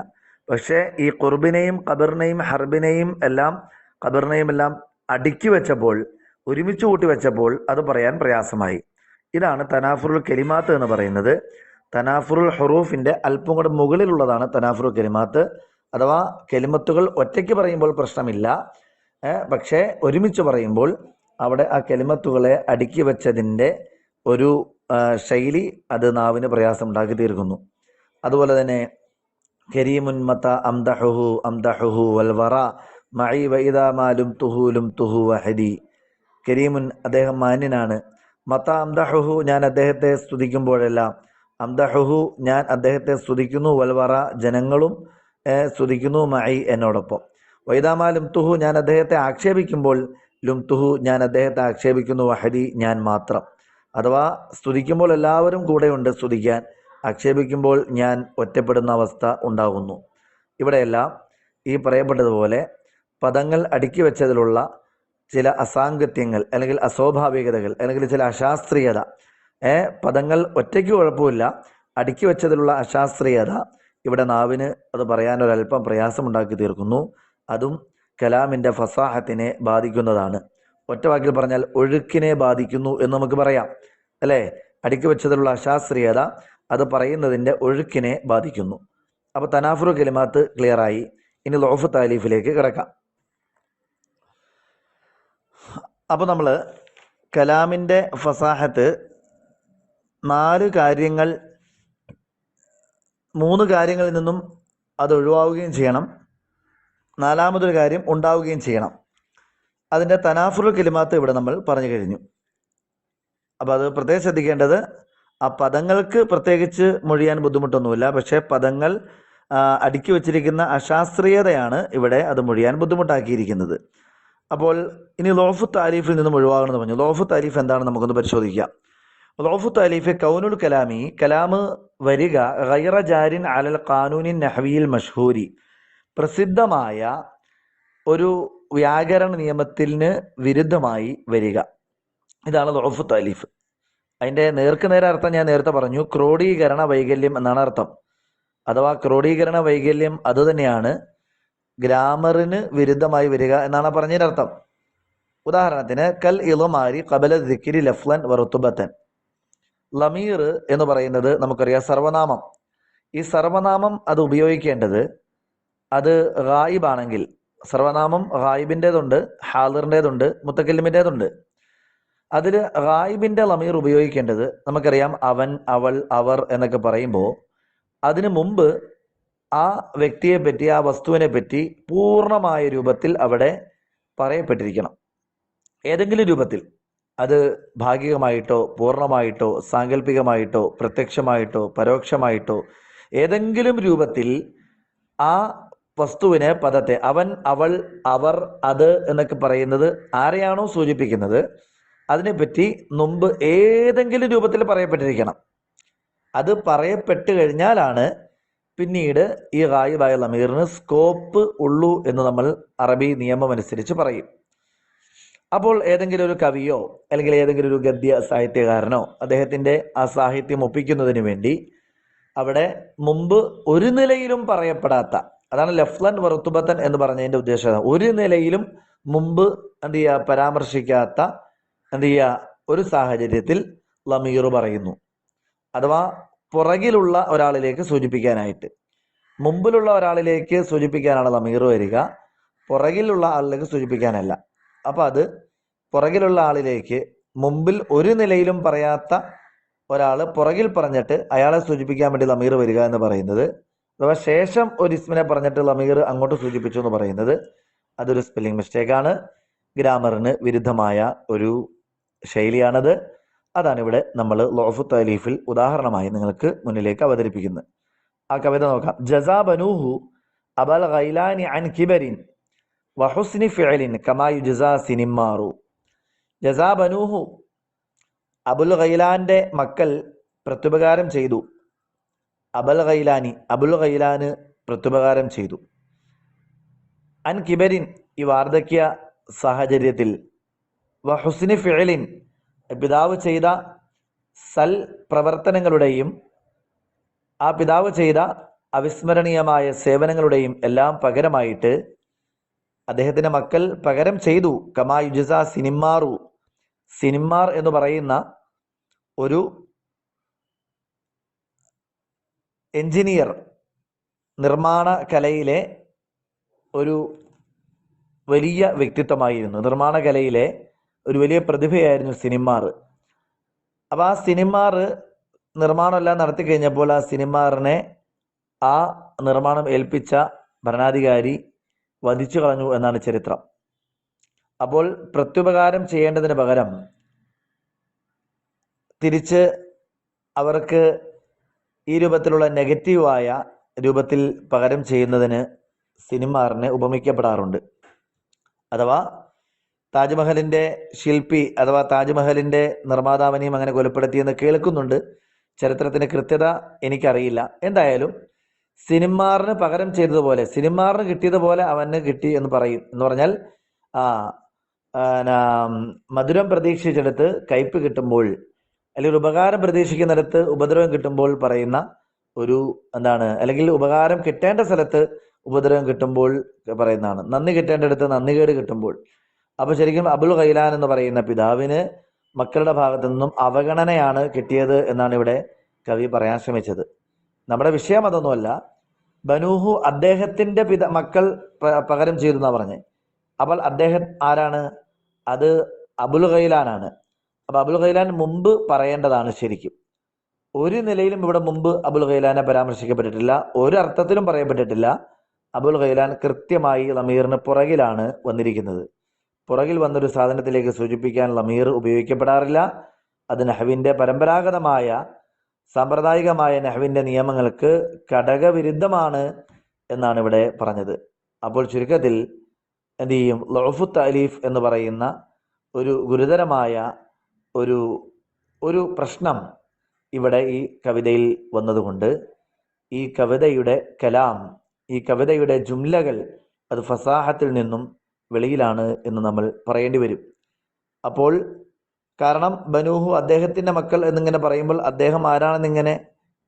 പക്ഷേ ഈ ഖുർബിനെയും ഖബറിനെയും ഹർബിനെയും എല്ലാം ഖബറിനെയും എല്ലാം അടുക്കി വെച്ചപ്പോൾ, ഒരുമിച്ച് കൂട്ടി വെച്ചപ്പോൾ അത് പറയാൻ പ്രയാസമായി. ഇതാണ് തനാഫുറുൽ കലിമാത്ത് എന്ന് പറയുന്നത്. തനാഫുറുൽ ഹുറൂഫിൻ്റെ അല്പം കൂടെ മുകളിലുള്ളതാണ് തനാഫുറുൽ കലിമാത്ത്. അഥവാ കലിമത്തുകൾ ഒറ്റയ്ക്ക് പറയുമ്പോൾ പ്രശ്നമില്ല, പക്ഷേ ഒരുമിച്ച് പറയുമ്പോൾ അവിടെ ആ കലിമത്തുകളെ അടുക്കി വെച്ചതിൻ്റെ ഒരു ശൈലി അത് നാവിന് പ്രയാസം ഉണ്ടാക്കി തീർക്കുന്നു. അതുപോലെ തന്നെ കരീമുൻ മത അംദഹുഹു അംദഹുഹു വൽവറ മഈ വഇദാ മാലും തുഹൂലും തുഹു വഹദി. കരീമുൻ അദ്ദേഹം മാന്യനാണ്, മത അംദഹുഹു ഞാൻ അദ്ദേഹത്തെ സ്തുതിക്കുമ്പോഴെല്ലാം, അംദഹുഹു ഞാൻ അദ്ദേഹത്തെ സ്തുതിക്കുന്നു, വൽവറ ജനങ്ങളും സ്തുതിക്കുന്നു, മഈ എന്നോടൊപ്പം, വഇദാ മാലും തുഹു ഞാൻ അദ്ദേഹത്തെ ആക്ഷേപിക്കുമ്പോൾ, ലും തുഹു ഞാൻ അദ്ദേഹത്തെ ആക്ഷേപിക്കുന്നു, വഹദി ഞാൻ മാത്രം. അഥവാ സ്തുതിക്കുമ്പോൾ എല്ലാവരും കൂടെയുണ്ട് സ്തുതിക്കാൻ, ആക്ഷേപിക്കുമ്പോൾ ഞാൻ ഒറ്റപ്പെടുന്ന അവസ്ഥ ഉണ്ടാകുന്നു. ഇവിടെയെല്ലാം ഈ പറയപ്പെട്ടതുപോലെ പദങ്ങൾ അടുക്കി വെച്ചതിലുള്ള ചില അസാംഗത്യങ്ങൾ അല്ലെങ്കിൽ അസ്വാഭാവികതകൾ അല്ലെങ്കിൽ ചില അശാസ്ത്രീയത, പദങ്ങൾ ഒറ്റയ്ക്ക് കുഴപ്പമില്ല, അടുക്കി വെച്ചതിലുള്ള അശാസ്ത്രീയത ഇവിടെ നാവിന് അത് പറയാനൊരല്പം പ്രയാസമുണ്ടാക്കി തീർക്കുന്നു. അതും കലാമിൻ്റെ ഫസാഹത്തിനെ ബാധിക്കുന്നതാണ്. ഒറ്റ വാക്കിൽ പറഞ്ഞാൽ ഒഴുക്കിനെ ബാധിക്കുന്നു എന്ന് നമുക്ക് പറയാം, അല്ലേ? അടുക്കി വെച്ചതിലുള്ള അശാസ്ത്രീയത അത് പറയുന്നതിൻ്റെ ഒഴുക്കിനെ ബാധിക്കുന്നു. അപ്പോൾ തനാഫുറു കലിമാത്ത് ക്ലിയറായി. ഇനി ലോഫ് താലീഫിലേക്ക് കിടക്കാം. അപ്പോൾ നമ്മൾ കലാമിൻ്റെ ഫസാഹത്ത് 3 കാര്യങ്ങളിൽ നിന്നും അത് ഒഴിവാവുകയും ചെയ്യണം, 4മതൊരു കാര്യം ഉണ്ടാവുകയും ചെയ്യണം. അതിൻ്റെ തനാഫുറുൽ കലിമാത്ത് ഇവിടെ നമ്മൾ പറഞ്ഞു കഴിഞ്ഞു. അപ്പോൾ അത് പ്രത്യേകം ശ്രദ്ധിക്കേണ്ടത്, ആ പദങ്ങൾക്ക് പ്രത്യേകിച്ച് മൊഴിയാൻ ബുദ്ധിമുട്ടൊന്നുമില്ല, പക്ഷേ പദങ്ങൾ അടുക്കി വച്ചിരിക്കുന്ന അശാസ്ത്രീയതയാണ് ഇവിടെ അത് മൊഴിയാൻ ബുദ്ധിമുട്ടാക്കിയിരിക്കുന്നത്. അപ്പോൾ ഇനി ലോഫു താരീഫിൽ നിന്നും ഒഴിവാകണമെന്ന് പറഞ്ഞു. ലോഫു താരീഫ് എന്താണെന്ന് നമുക്കൊന്ന് പരിശോധിക്കാം. ലോഫു താരീഫ് കൗനുൽ കലാമി, കലാമ് വരിക ഗൈറ ജാരിൻ അലൽ ഖാനൂനിൻ നഹ്വിയിൽ മഷ്ഹൂരി, പ്രസിദ്ധമായ ഒരു വ്യാകരണ നിയമത്തിന് വിരുദ്ധമായി വരിക. ഇതാണ് ലോഫു താരീഫ്. അതിൻ്റെ നേരെ അർത്ഥം ഞാൻ നേരത്തെ പറഞ്ഞു, ക്രോഡീകരണ വൈകല്യം എന്നാണ് അർത്ഥം. അഥവാ ക്രോഡീകരണ വൈകല്യം അതുതന്നെയാണ് ഗ്രാമറിന് വിരുദ്ധമായി വരിക എന്നാണ് പറഞ്ഞതിൻ്റെ അർത്ഥം. ഉദാഹരണത്തിന് കൽ ഇളമാരി ഖബല ദിക്രി ലഫ്ലൻ വറുത്തുബത്തൻ. ലമീർ എന്ന് പറയുന്നത് നമുക്കറിയാം സർവനാമം. ഈ സർവനാമം അത് ഉപയോഗിക്കേണ്ടത് അത് ഗായിബാണെങ്കിൽ, സർവനാമം ഗായിബിൻ്റേതുണ്ട്, ഹാളിറിൻ്റേതുണ്ട്, മുത്തക്കല്ലിമിൻ്റേതുണ്ട്. അതിൽ ഗായിബിൻ്റെ ലമീർ ഉപയോഗിക്കേണ്ടത് നമുക്കറിയാം അവൻ, അവൾ, അവർ എന്നൊക്കെ പറയുമ്പോൾ അതിനു മുമ്പ് ആ വ്യക്തിയെ പറ്റി, ആ വസ്തുവിനെ പറ്റി പൂർണ്ണമായ രൂപത്തിൽ അവിടെ പറയപ്പെട്ടിരിക്കണം. ഏതെങ്കിലും രൂപത്തിൽ, അത് ഭാഗികമായിട്ടോ പൂർണ്ണമായിട്ടോ സാങ്കല്പികമായിട്ടോ പ്രത്യക്ഷമായിട്ടോ പരോക്ഷമായിട്ടോ ഏതെങ്കിലും രൂപത്തിൽ ആ വസ്തുവിനെ, പദത്തെ, അവൻ, അവൾ, അവർ, അത് എന്നൊക്കെ പറയുന്നത് ആരെയാണോ സൂചിപ്പിക്കുന്നത് അതിനെപ്പറ്റി മുമ്പ് ഏതെങ്കിലും രൂപത്തിൽ പറയപ്പെട്ടിരിക്കണം. അത് പറയപ്പെട്ട് കഴിഞ്ഞാലാണ് പിന്നീട് ഈ ഗായിബായ ലമീറിന് സ്കോപ്പ് ഉള്ളൂ എന്ന് നമ്മൾ അറബി നിയമം അനുസരിച്ച് പറയും. അപ്പോൾ ഏതെങ്കിലും ഒരു കവിയോ അല്ലെങ്കിൽ ഏതെങ്കിലും ഒരു ഗദ്യ സാഹിത്യകാരനോ അദ്ദേഹത്തിൻ്റെ ആ സാഹിത്യം ഒപ്പിക്കുന്നതിന് വേണ്ടി അവിടെ മുമ്പ് ഒരു നിലയിലും പറയപ്പെടാത്ത, അതാണ് ലഫ്ലൻ വറുത്തുബത്തൻ എന്ന് പറഞ്ഞതിൻ്റെ ഉദ്ദേശം, ഒരു നിലയിലും മുമ്പ് പരാമർശിക്കാത്ത ഒരു സാഹചര്യത്തിൽ ലമീർ പറയുന്നു. അഥവാ പുറകിലുള്ള ഒരാളിലേക്ക് സൂചിപ്പിക്കാനായിട്ട്, മുമ്പിലുള്ള ഒരാളിലേക്ക് സൂചിപ്പിക്കാനാണ് ലമീർ വരിക, പുറകിലുള്ള ആളിലേക്ക് സൂചിപ്പിക്കാനല്ല. അപ്പം അത് പുറകിലുള്ള ആളിലേക്ക് മുമ്പിൽ ഒരു നിലയിലും പറയാത്ത ഒരാൾ പുറകിൽ പറഞ്ഞിട്ട് അയാളെ സൂചിപ്പിക്കാൻ വേണ്ടി ലമീർ വരിക എന്ന് പറയുന്നത്, അഥവാ ശേഷം ഒരു ഇസ്മിനെ പറഞ്ഞിട്ട് ലമീർ അങ്ങോട്ട് സൂചിപ്പിച്ചു എന്ന് പറയുന്നത്, അതൊരു സ്പെല്ലിംഗ് മിസ്റ്റേക്കാണ്, ഗ്രാമറിന് വിരുദ്ധമായ ഒരു ശൈലിയാണത്. അതാണ് ഇവിടെ നമ്മൾ ലോഫു താലീഫിൽ ഉദാഹരണമായി നിങ്ങൾക്ക് മുന്നിലേക്ക് അവതരിപ്പിക്കുന്നത്. ആ കവിത നോക്കാം. ജസാ ബനൂഹു അബൽ ഗൈലാനി അൻ കിബരിൻ വഹുസ്നി ഫിഅലിൻ കമാ യുജസാ സിനിമാറു. ജസാ ബനൂഹു, അബുൽ ഗൈലാന്റെ മക്കൾ പ്രത്യുപകാരം ചെയ്തു. അബൽ ഗൈലാനി, അബുൽ ഗൈലാന് പ്രത്യുപകാരം ചെയ്തു. അൻ കിബരിൻ, ഈ വാർദ്ധക്യ സാഹചര്യത്തിൽ, വഹുസ്നി ഫിഅലിൻ, പിതാവ് ചെയ്ത സൽ പ്രവർത്തനങ്ങളുടെയും ആ പിതാവ് ചെയ്ത അവിസ്മരണീയമായ സേവനങ്ങളുടെയും എല്ലാം പകരമായിട്ട് അദ്ദേഹത്തിന്റെ മക്കൾ പകരം ചെയ്തു. കമാ യുജ്സ സിനിമാറു, സിനിമാർ എന്ന് പറയുന്ന ഒരു എഞ്ചിനീയർ, നിർമ്മാണ കലയിലെ ഒരു വലിയ വ്യക്തിത്വമായിരുന്നു, നിർമ്മാണ കലയിലെ ഒരു വലിയ പ്രതിഭയായിരുന്നു സിനിമാർ. അപ്പോൾ ആ സിനിമാർ നിർമ്മാണമെല്ലാം നടത്തി കഴിഞ്ഞപ്പോൾ ആ സിനിമാറിനെ ആ നിർമ്മാണം ഏൽപ്പിച്ച ഭരണാധികാരി വധിച്ചു കളഞ്ഞു എന്നാണ് ചരിത്രം. അപ്പോൾ പ്രത്യുപകാരം ചെയ്യേണ്ടതിന് പകരം തിരിച്ച് അവർക്ക് ഈ രൂപത്തിലുള്ള നെഗറ്റീവായ രൂപത്തിൽ പകരം ചെയ്യുന്നതിന് സിനിമാറിനെ ഉപമിക്കപ്പെടാറുണ്ട്. അഥവാ താജ്മഹലിന്റെ ശില്പി അഥവാ താജ്മഹലിന്റെ നിർമ്മാതാവിനെയും അങ്ങനെ കൊലപ്പെടുത്തിയെന്ന് കേൾക്കുന്നുണ്ട്. ചരിത്രത്തിന്റെ കൃത്യത എനിക്കറിയില്ല. എന്തായാലും സിനിമാറിന് പകരം ചെയ്തതുപോലെ, സിനിമാറിന് കിട്ടിയതുപോലെ അവന് കിട്ടി എന്ന് പറയും. എന്ന് പറഞ്ഞാൽ മധുരം പ്രതീക്ഷിച്ചെടുത്ത് കയ്പ് കിട്ടുമ്പോൾ, അല്ലെങ്കിൽ ഉപകാരം പ്രതീക്ഷിക്കുന്നിടത്ത് ഉപദ്രവം കിട്ടുമ്പോൾ പറയുന്ന ഒരു അല്ലെങ്കിൽ ഉപകാരം കിട്ടേണ്ട സ്ഥലത്ത് ഉപദ്രവം കിട്ടുമ്പോൾ പറയുന്നതാണ്. നന്ദി കിട്ടേണ്ടടുത്ത് നന്ദികേട് കിട്ടുമ്പോൾ. അപ്പൊ ശരിക്കും അബുൽ ഖൈലാൻ എന്ന് പറയുന്ന പിതാവിന് മക്കളുടെ ഭാഗത്തു നിന്നും അവഗണനയാണ് കിട്ടിയത് എന്നാണ് ഇവിടെ കവി പറയാൻ ശ്രമിച്ചത്. നമ്മുടെ വിഷയം അതൊന്നുമല്ല. ബനൂഹു അദ്ദേഹത്തിന്റെ മക്കൾ പകരം ചെയ്തു എന്നാ പറഞ്ഞത്. അപ്പോൾ അദ്ദേഹം ആരാണ്? അത് അബുൽ ഖൈലാനാണ്. അപ്പൊ അബുൽ ഖൈലാൻ മുമ്പ് പറയേണ്ടതാണ്. ശരിക്കും ഒരു നിലയിലും ഇവിടെ മുമ്പ് അബുൽ ഖൈലാനെ പരാമർശിക്കപ്പെട്ടിട്ടില്ല, ഒരർത്ഥത്തിലും പറയപ്പെട്ടിട്ടില്ല. അബുൽ ഖൈലാൻ കൃത്യമായി ലമീറിന് പുറകിലാണ് വന്നിരിക്കുന്നത്. പുറകിൽ വന്നൊരു സാധനത്തിലേക്ക് സൂചിപ്പിക്കാൻ ലമീർ ഉപയോഗിക്കപ്പെടാറില്ല. അത് നഹ്വിന്റെ പരമ്പരാഗതമായ സാമ്പ്രദായികമായ നഹ്വിന്റെ നിയമങ്ങൾക്ക് ഘടകവിരുദ്ധമാണ് എന്നാണ് ഇവിടെ പറഞ്ഞത്. അപ്പോൾ ചുരുക്കത്തിൽ എന്ത് ചെയ്യും? ലഉഫു തഅലീഫ് എന്ന് പറയുന്ന ഒരു ഗുരുതരമായ ഒരു പ്രശ്നം ഇവിടെ ഈ കവിതയിൽ വന്നതുകൊണ്ട് ഈ കവിതയുടെ കലാം, ഈ കവിതയുടെ ജുംലകൾ അത് ഫസാഹത്തിൽ നിന്നും വെളിയിലാണ് എന്ന് നമ്മൾ പറയേണ്ടി വരും. അപ്പോൾ കാരണം ബനൂഹു അദ്ദേഹത്തിന്റെ മക്കൾ എന്നിങ്ങനെ പറയുമ്പോൾ അദ്ദേഹം ആരാണെന്നിങ്ങനെ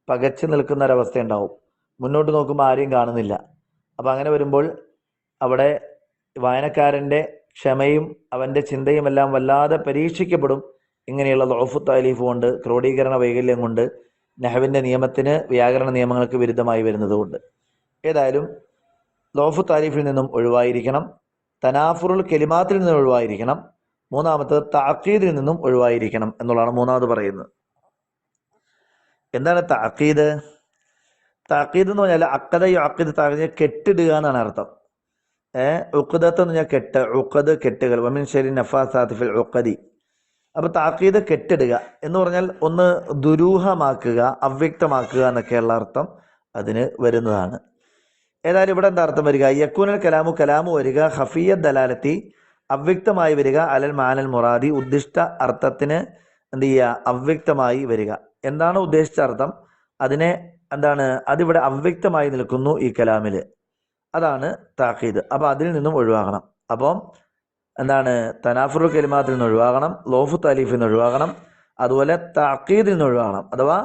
പകച്ചു നിൽക്കുന്ന ഒരവസ്ഥ ഉണ്ടാവും. മുന്നോട്ട് നോക്കുമ്പോൾ ആരെയും കാണുന്നില്ല. അപ്പം അങ്ങനെ വരുമ്പോൾ അവിടെ വായനക്കാരൻ്റെ ക്ഷമയും അവൻ്റെ ചിന്തയും എല്ലാം വല്ലാതെ പരീക്ഷിക്കപ്പെടും. ഇങ്ങനെയുള്ള ലഉഫു തഅലീഫ് കൊണ്ട്, ക്രോഡീകരണ വൈകല്യം കൊണ്ട്, നഹ്വിൻ്റെ നിയമത്തിന് വ്യാകരണ നിയമങ്ങൾക്ക് വിരുദ്ധമായി വരുന്നത് കൊണ്ട്. ഏതായാലും ലഉഫു തഅലീഫിൽ നിന്നും ഒഴിവായിരിക്കണം, തനാഫുറുൽ കെലിമാത്തിൽ നിന്നും ഒഴിവായിരിക്കണം, മൂന്നാമത്തത് തഅഖീദിൽ നിന്നും ഒഴിവായിരിക്കണം എന്നുള്ളതാണ് മൂന്നാമത് പറയുന്നത്. എന്താണ് തഅഖീദ്? തഅഖീദ് എന്ന് പറഞ്ഞാൽ അഖദ യുഅഖിദ്, തഅഖീദ് കെട്ടിടുക എന്നാണ് അർത്ഥം. ഉഖ്ദത്ത് എന്ന് പറഞ്ഞാൽ കെട്ട്, ഉഖദ് കെട്ടുകൾ, വമിൻ ശരി നഫാസാത്തി ഫിൽ ഉഖദി. അപ്പൊ തഅഖീദ് കെട്ടിടുക എന്ന് പറഞ്ഞാൽ ഒന്ന് ദുരൂഹമാക്കുക, അവ്യക്തമാക്കുക എന്നൊക്കെയുള്ള അർത്ഥം അതിന് വരുന്നതാണ്. ഏതായാലും ഇവിടെ എന്താ അർത്ഥം വരിക? യക്കൂനൽ കലാമു വരിക ഖഫിയ ദലാലത്തി, അവ്യക്തമായി വരിക, അലൽ മാനൽ മുറാദി, ഉദ്ദിഷ്ട അർത്ഥത്തിന് എന്ത് ചെയ്യുക? അവ്യക്തമായി വരിക. എന്താണ് ഉദ്ദേശിച്ച അർത്ഥം? അതിനെ അതിവിടെ അവ്യക്തമായി നിൽക്കുന്നു ഈ കലാമില്. അതാണ് താഖീദ്. അപ്പൊ അതിൽ നിന്നും ഒഴിവാകണം. അപ്പം തനാഫുറുൽ കലിമാത്തിൽ നിന്ന് ഒഴിവാകണം, ലൗഫു തഅലീഫിൽ നിന്ന് ഒഴിവാകണം, അതുപോലെ താഖീദിൽ നിന്ന് ഒഴിവാകണം. അഥവാ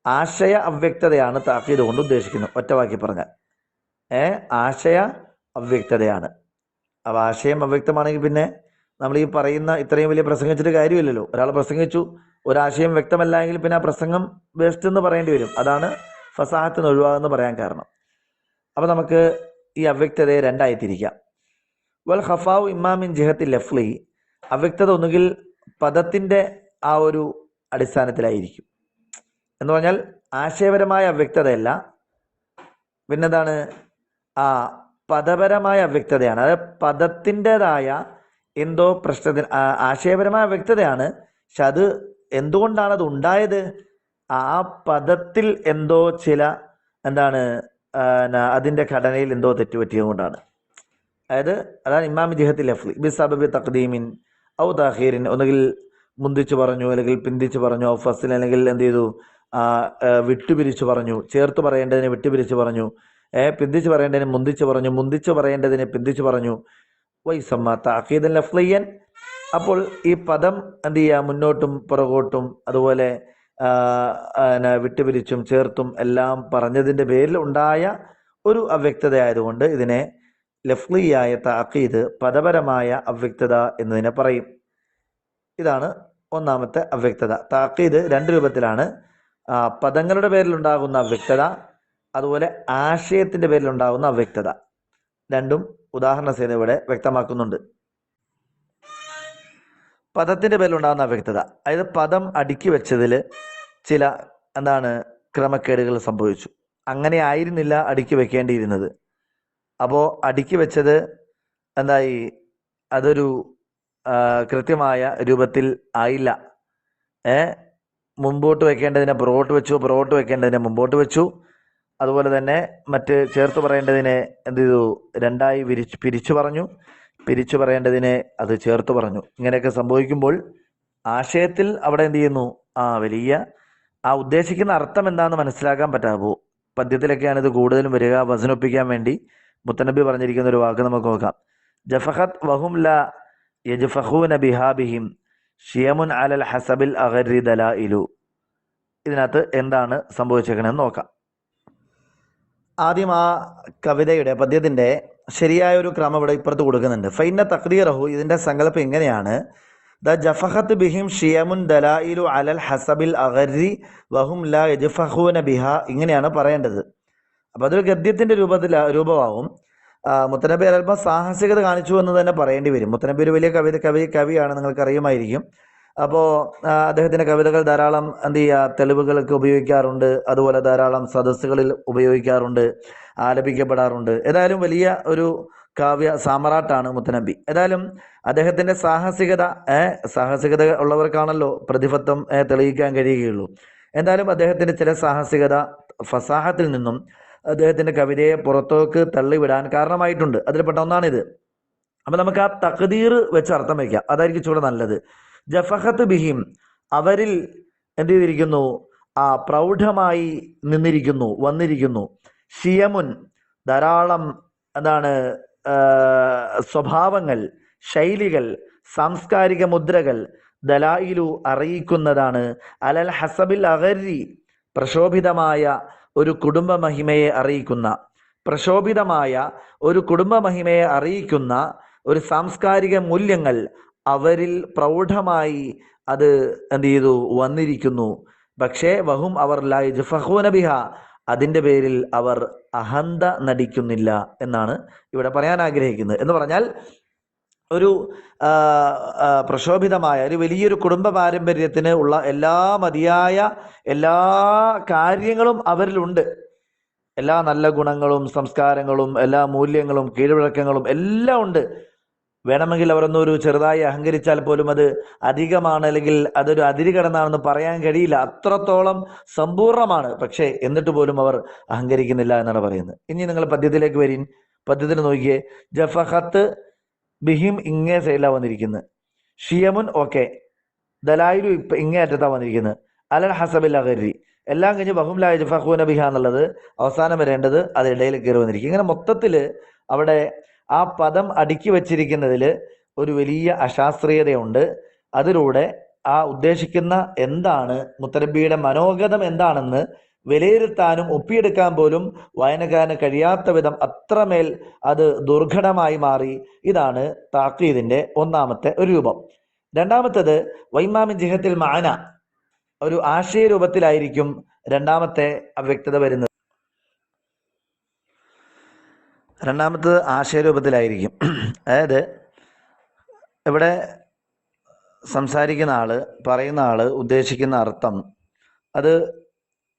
ആശയ അവ്യക്തതയാണ് താഖീദ് കൊണ്ട് ഉദ്ദേശിക്കുന്നത്. ഒറ്റവാക്കി പറഞ്ഞാൽ ആശയ അവ്യക്തതയാണ്. അപ്പോൾ ആശയം അവ്യക്തമാണെങ്കിൽ പിന്നെ നമ്മൾ ഈ പറയുന്ന ഇത്രയും വലിയ പ്രസംഗിച്ചിട്ട് കാര്യമില്ലല്ലോ. ഒരാൾ പ്രസംഗിച്ചു, ഒരാശയം വ്യക്തമല്ല എങ്കിൽ പിന്നെ ആ പ്രസംഗം വേസ്റ്റ് എന്ന് പറയേണ്ടി വരും. അതാണ് ഫസാഹത്തിന് ഒഴിവാകുമെന്ന് പറയാൻ കാരണം. അപ്പോൾ നമുക്ക് ഈ അവ്യക്തതയെ രണ്ടായി തിരിക്കാം. വൽ ഖഫാഉ ഇമാമിൻ ജിഹത്തി ലഫ്ലി, അവ്യക്തത ഒന്നുകിൽ പദത്തിന്റെ ആ ഒരു അടിസ്ഥാനത്തിലായിരിക്കും. എന്ന് പറഞ്ഞാൽ ആശയപരമായ അവ്യക്തതയല്ല, പിന്നെന്താണ്? പദപരമായ അവ്യക്തതയാണ്. അതായത് പദത്തിൻ്റെതായ എന്തോ പ്രശ്നത്തിന് ആശയപരമായ അവ്യക്തതയാണ്. പക്ഷെ അത് എന്തുകൊണ്ടാണ് അത് ഉണ്ടായത്? ആ പദത്തിൽ എന്തോ ചില അതിൻ്റെ ഘടനയിൽ എന്തോ തെറ്റുപറ്റിയത് കൊണ്ടാണ്. അതാണ് ഇമാം ജിഹത്തി ലഫ്ലി ബിസബബി തഖ്ദീമിൻ ഔ തഅഖീറിൻ, ഒന്നുകിൽ മുന്തിച്ചു പറഞ്ഞു അല്ലെങ്കിൽ പിന്തിച്ചു പറഞ്ഞു, ഔ ഫസ്ൽ അല്ലെങ്കിൽ എന്ത് ചെയ്തു? വിട്ടുപിരിച്ചു പറഞ്ഞു, ചേർത്ത് പറയേണ്ടതിനെ വിട്ടുപിരിച്ചു പറഞ്ഞു, പിന്തിച്ചു പറയേണ്ടതിന് മുന്തിച്ചു പറഞ്ഞു, മുന്തിച്ചു പറയേണ്ടതിനെ പിന്തിച്ചു പറഞ്ഞു. വൈസമ്മ തഅഖീദൻ ലഫ്ലിയൻ, അപ്പോൾ ഈ പദം എന്ത് ചെയ്യുക, മുന്നോട്ടും പുറകോട്ടും അതുപോലെ വിട്ടുപിരിച്ചും ചേർത്തും എല്ലാം പറഞ്ഞതിൻ്റെ പേരിൽ ഉണ്ടായ ഒരു അവ്യക്തത ആയതുകൊണ്ട് ഇതിനെ ലഫ്ലിയായ താഖീദ്, പദപരമായ അവ്യക്തത എന്നതിനെ പറയും. ഇതാണ് ഒന്നാമത്തെ അവ്യക്തത. താഖീദ് രണ്ട് രൂപത്തിലാണ്: പദങ്ങളുടെ പേരിലുണ്ടാകുന്ന അവ്യക്തത, അതുപോലെ ആശയത്തിൻ്റെ പേരിലുണ്ടാകുന്ന അവ്യക്തത. രണ്ടും ഉദാഹരണ സഹിതം ഇവിടെ വ്യക്തമാക്കുന്നുണ്ട്. പദത്തിൻ്റെ പേരിലുണ്ടാകുന്ന അവ്യക്തത, അതായത് പദം അടുക്കി വെച്ചതിൽ ചില ക്രമക്കേടുകൾ സംഭവിച്ചു. അങ്ങനെ ആയിരുന്നില്ല അടുക്കി വെക്കേണ്ടിയിരുന്നത്. അപ്പോൾ അടുക്കി വെച്ചത് എന്തായി, അതൊരു കൃത്യമായ രൂപത്തിൽ ആയില്ല. മുമ്പോട്ട് വെക്കേണ്ടതിനെ പുറകോട്ട് വെച്ചു, പുറകോട്ട് വെക്കേണ്ടതിനെ മുമ്പോട്ട് വെച്ചു. അതുപോലെ തന്നെ മറ്റ് ചേർത്ത് പറയേണ്ടതിനെ എന്ത് ചെയ്തു, രണ്ടായി പിരിച്ചു പറഞ്ഞു, പിരിച്ചു പറയേണ്ടതിനെ അത് ചേർത്ത് പറഞ്ഞു. ഇങ്ങനെയൊക്കെ സംഭവിക്കുമ്പോൾ ആശയത്തിൽ അവിടെ എന്ത് ചെയ്യുന്നു, വലിയ ഉദ്ദേശിക്കുന്ന അർത്ഥം എന്താണെന്ന് മനസ്സിലാക്കാൻ പറ്റാവോ. പദ്യത്തിലൊക്കെയാണ് ഇത് കൂടുതലും വരിക. വസനൊപ്പിക്കാൻ വേണ്ടി മുത്തനബി പറഞ്ഞിരിക്കുന്ന ഒരു വാക്ക് നമുക്ക് നോക്കാം. ജഫഖത് വഹും ലാ യജ്ഫഖൂന ബിഹാബിഹിം ഷിയമുൻ അലൽ ഹസബിൽ അഗരി ദലായിലു. ഇതിനകത്ത് എന്താണ് സംഭവിച്ചേക്കണമെന്ന് നോക്കാം. ആദ്യം ആ കവിതയുടെ പദ്യത്തിൻ്റെ ശരിയായ ഒരു ക്രമം ഇവിടെ ഇപ്പുറത്ത് കൊടുക്കുന്നുണ്ട്. ഫൈന തഖ്ദീറഹു, ഇതിൻ്റെ സങ്കല്പം ഇങ്ങനെയാണ്: ദ ജഫഖത്ത് ബിഹിം ഷിയമുൻ ദലായിലു അലൽ ഹസബിൽ അഗരി വഹും ലാ യജ്ഫഖൂന ബിഹ. ഇങ്ങനെയാണ് പറയേണ്ടത്. അപ്പോൾ അതൊരു ഗദ്യത്തിൻ്റെ രൂപമാവും. മുത്തനബി അല്പം സാഹസികത കാണിച്ചു എന്ന് തന്നെ പറയേണ്ടി വരും. മുത്തനബി ഒരു വലിയ കവിയാണ്, നിങ്ങൾക്ക് അറിയുമായിരിക്കും. അപ്പോൾ അദ്ദേഹത്തിൻ്റെ കവിതകൾ ധാരാളം തെളിവുകളൊക്കെ ഉപയോഗിക്കാറുണ്ട്. അതുപോലെ ധാരാളം സദസ്സുകളിൽ ഉപയോഗിക്കാറുണ്ട്, ആലപിക്കപ്പെടാറുണ്ട്. ഏതായാലും വലിയ ഒരു കാവ്യ സാമ്രാട്ടാണ് മുത്തനബി. ഏതായാലും അദ്ദേഹത്തിൻ്റെ സാഹസികത ഉള്ളവർക്കാണല്ലോ പ്രതിഫത്വം തെളിയിക്കാൻ കഴിയുകയുള്ളൂ. എന്തായാലും അദ്ദേഹത്തിൻ്റെ ചില സാഹസികത ഫസാഹത്തിൽ നിന്നും അദ്ദേഹത്തിൻ്റെ കവിതയെ പുറത്തേക്ക് തള്ളിവിടാൻ കാരണമായിട്ടുണ്ട്. അതിൽപ്പെട്ട ഒന്നാണിത്. അപ്പം നമുക്ക് ആ തഖ്ദീർ വെച്ച് അർത്ഥം വയ്ക്കാം, അതായിരിക്കും ചൂടെ നല്ലത്. ജഫഖത്ത് ബിഹിം, അവരിൽ എന്ത് ചെയ്തിരിക്കുന്നു, പ്രൗഢമായി വന്നിരിക്കുന്നു. ഷിയമുൻ, ധാരാളം സ്വഭാവങ്ങൾ, ശൈലികൾ, സാംസ്കാരിക മുദ്രകൾ, ദലായിലു അറിയിക്കുന്നതാണ്. അലൽ ഹസബിൽ അഗരി, പ്രശോഭിതമായ ഒരു കുടുംബ മഹിമയെ അറിയിക്കുന്ന ഒരു സാംസ്കാരിക മൂല്യങ്ങൾ അവരിൽ പ്രൗഢമായി അത് എന്ത് ചെയ്തു, വന്നിരിക്കുന്നു. പക്ഷേ വഹും, അവർ ലാ യജ്ഫഖൂന ബിഹ, അതിൻ്റെ പേരിൽ അവർ അഹന്ത നടിക്കുന്നില്ല എന്നാണ് ഇവിടെ പറയാൻ ആഗ്രഹിക്കുന്നത്. എന്ന് പറഞ്ഞാൽ ഒരു പ്രശോഭിതമായ ഒരു വലിയൊരു കുടുംബ പാരമ്പര്യത്തിന് ഉള്ള മതിയായ എല്ലാ കാര്യങ്ങളും അവരിലുണ്ട്. എല്ലാ നല്ല ഗുണങ്ങളും സംസ്കാരങ്ങളും എല്ലാ മൂല്യങ്ങളും കീഴ്വഴക്കങ്ങളും എല്ലാം ഉണ്ട്. വേണമെങ്കിൽ അവരൊന്നൊരു ചെറുതായി അഹങ്കരിച്ചാൽ പോലും അത് അധികമാണ്, അല്ലെങ്കിൽ അതൊരു അതിര് കടന്നാണെന്ന് പറയാൻ കഴിയില്ല. അത്രത്തോളം സമ്പൂർണ്ണമാണ്. പക്ഷേ എന്നിട്ട് പോലും അവർ അഹങ്കരിക്കുന്നില്ല എന്നാണ് പറയുന്നത്. ഇനി നിങ്ങൾ പദ്യത്തിലേക്ക് വരീൻ. പദ്യത്തിൽ നോക്കിയേ. ജഫഖത്ത് ബിഹിം ഇങ്ങേ സൈഡിലാണ് വന്നിരിക്കുന്നത്. ഷിയമുൻ ഓക്കെ, ദലായിലു ഇങ്ങേ അറ്റത്താണ് വന്നിരിക്കുന്നത്. അലൽ ഹസബിൽ അഗരി എല്ലാം കഴിഞ്ഞ് വഹും ലാ യജ്ഫഖൂന ബിഹ എന്നുള്ളത് അവസാനം വരേണ്ടത് അത് ഇടയിൽ കയറി വന്നിരിക്കും. ഇങ്ങനെ മൊത്തത്തിൽ അവിടെ ആ പദം അടുക്കി വച്ചിരിക്കുന്നതിൽ ഒരു വലിയ അശാസ്ത്രീയതയുണ്ട്. അതിലൂടെ ഉദ്ദേശിക്കുന്ന എന്താണ്, മുത്തനബിയുടെ മനോഗതം എന്താണെന്ന് വിലയിരുത്താനും ഒപ്പിയെടുക്കാൻ പോലും വായനക്കാരന് കഴിയാത്ത വിധം അത്രമേൽ അത് ദുർഘടമായി മാറി. ഇതാണ് താഖീദിന്റെ ഒന്നാമത്തെ ഒരു രൂപം. രണ്ടാമത്തേത് വൈമാമിൻ ജിഹത്തിൽ മാന, ഒരു ആശയ രൂപത്തിലായിരിക്കും രണ്ടാമത്തെ അവ്യക്തത വരുന്നത്. രണ്ടാമത്തത് ആശയരൂപത്തിലായിരിക്കും. അതായത് ഇവിടെ സംസാരിക്കുന്ന ആള്, പറയുന്ന ആള് ഉദ്ദേശിക്കുന്ന അർത്ഥം, അത്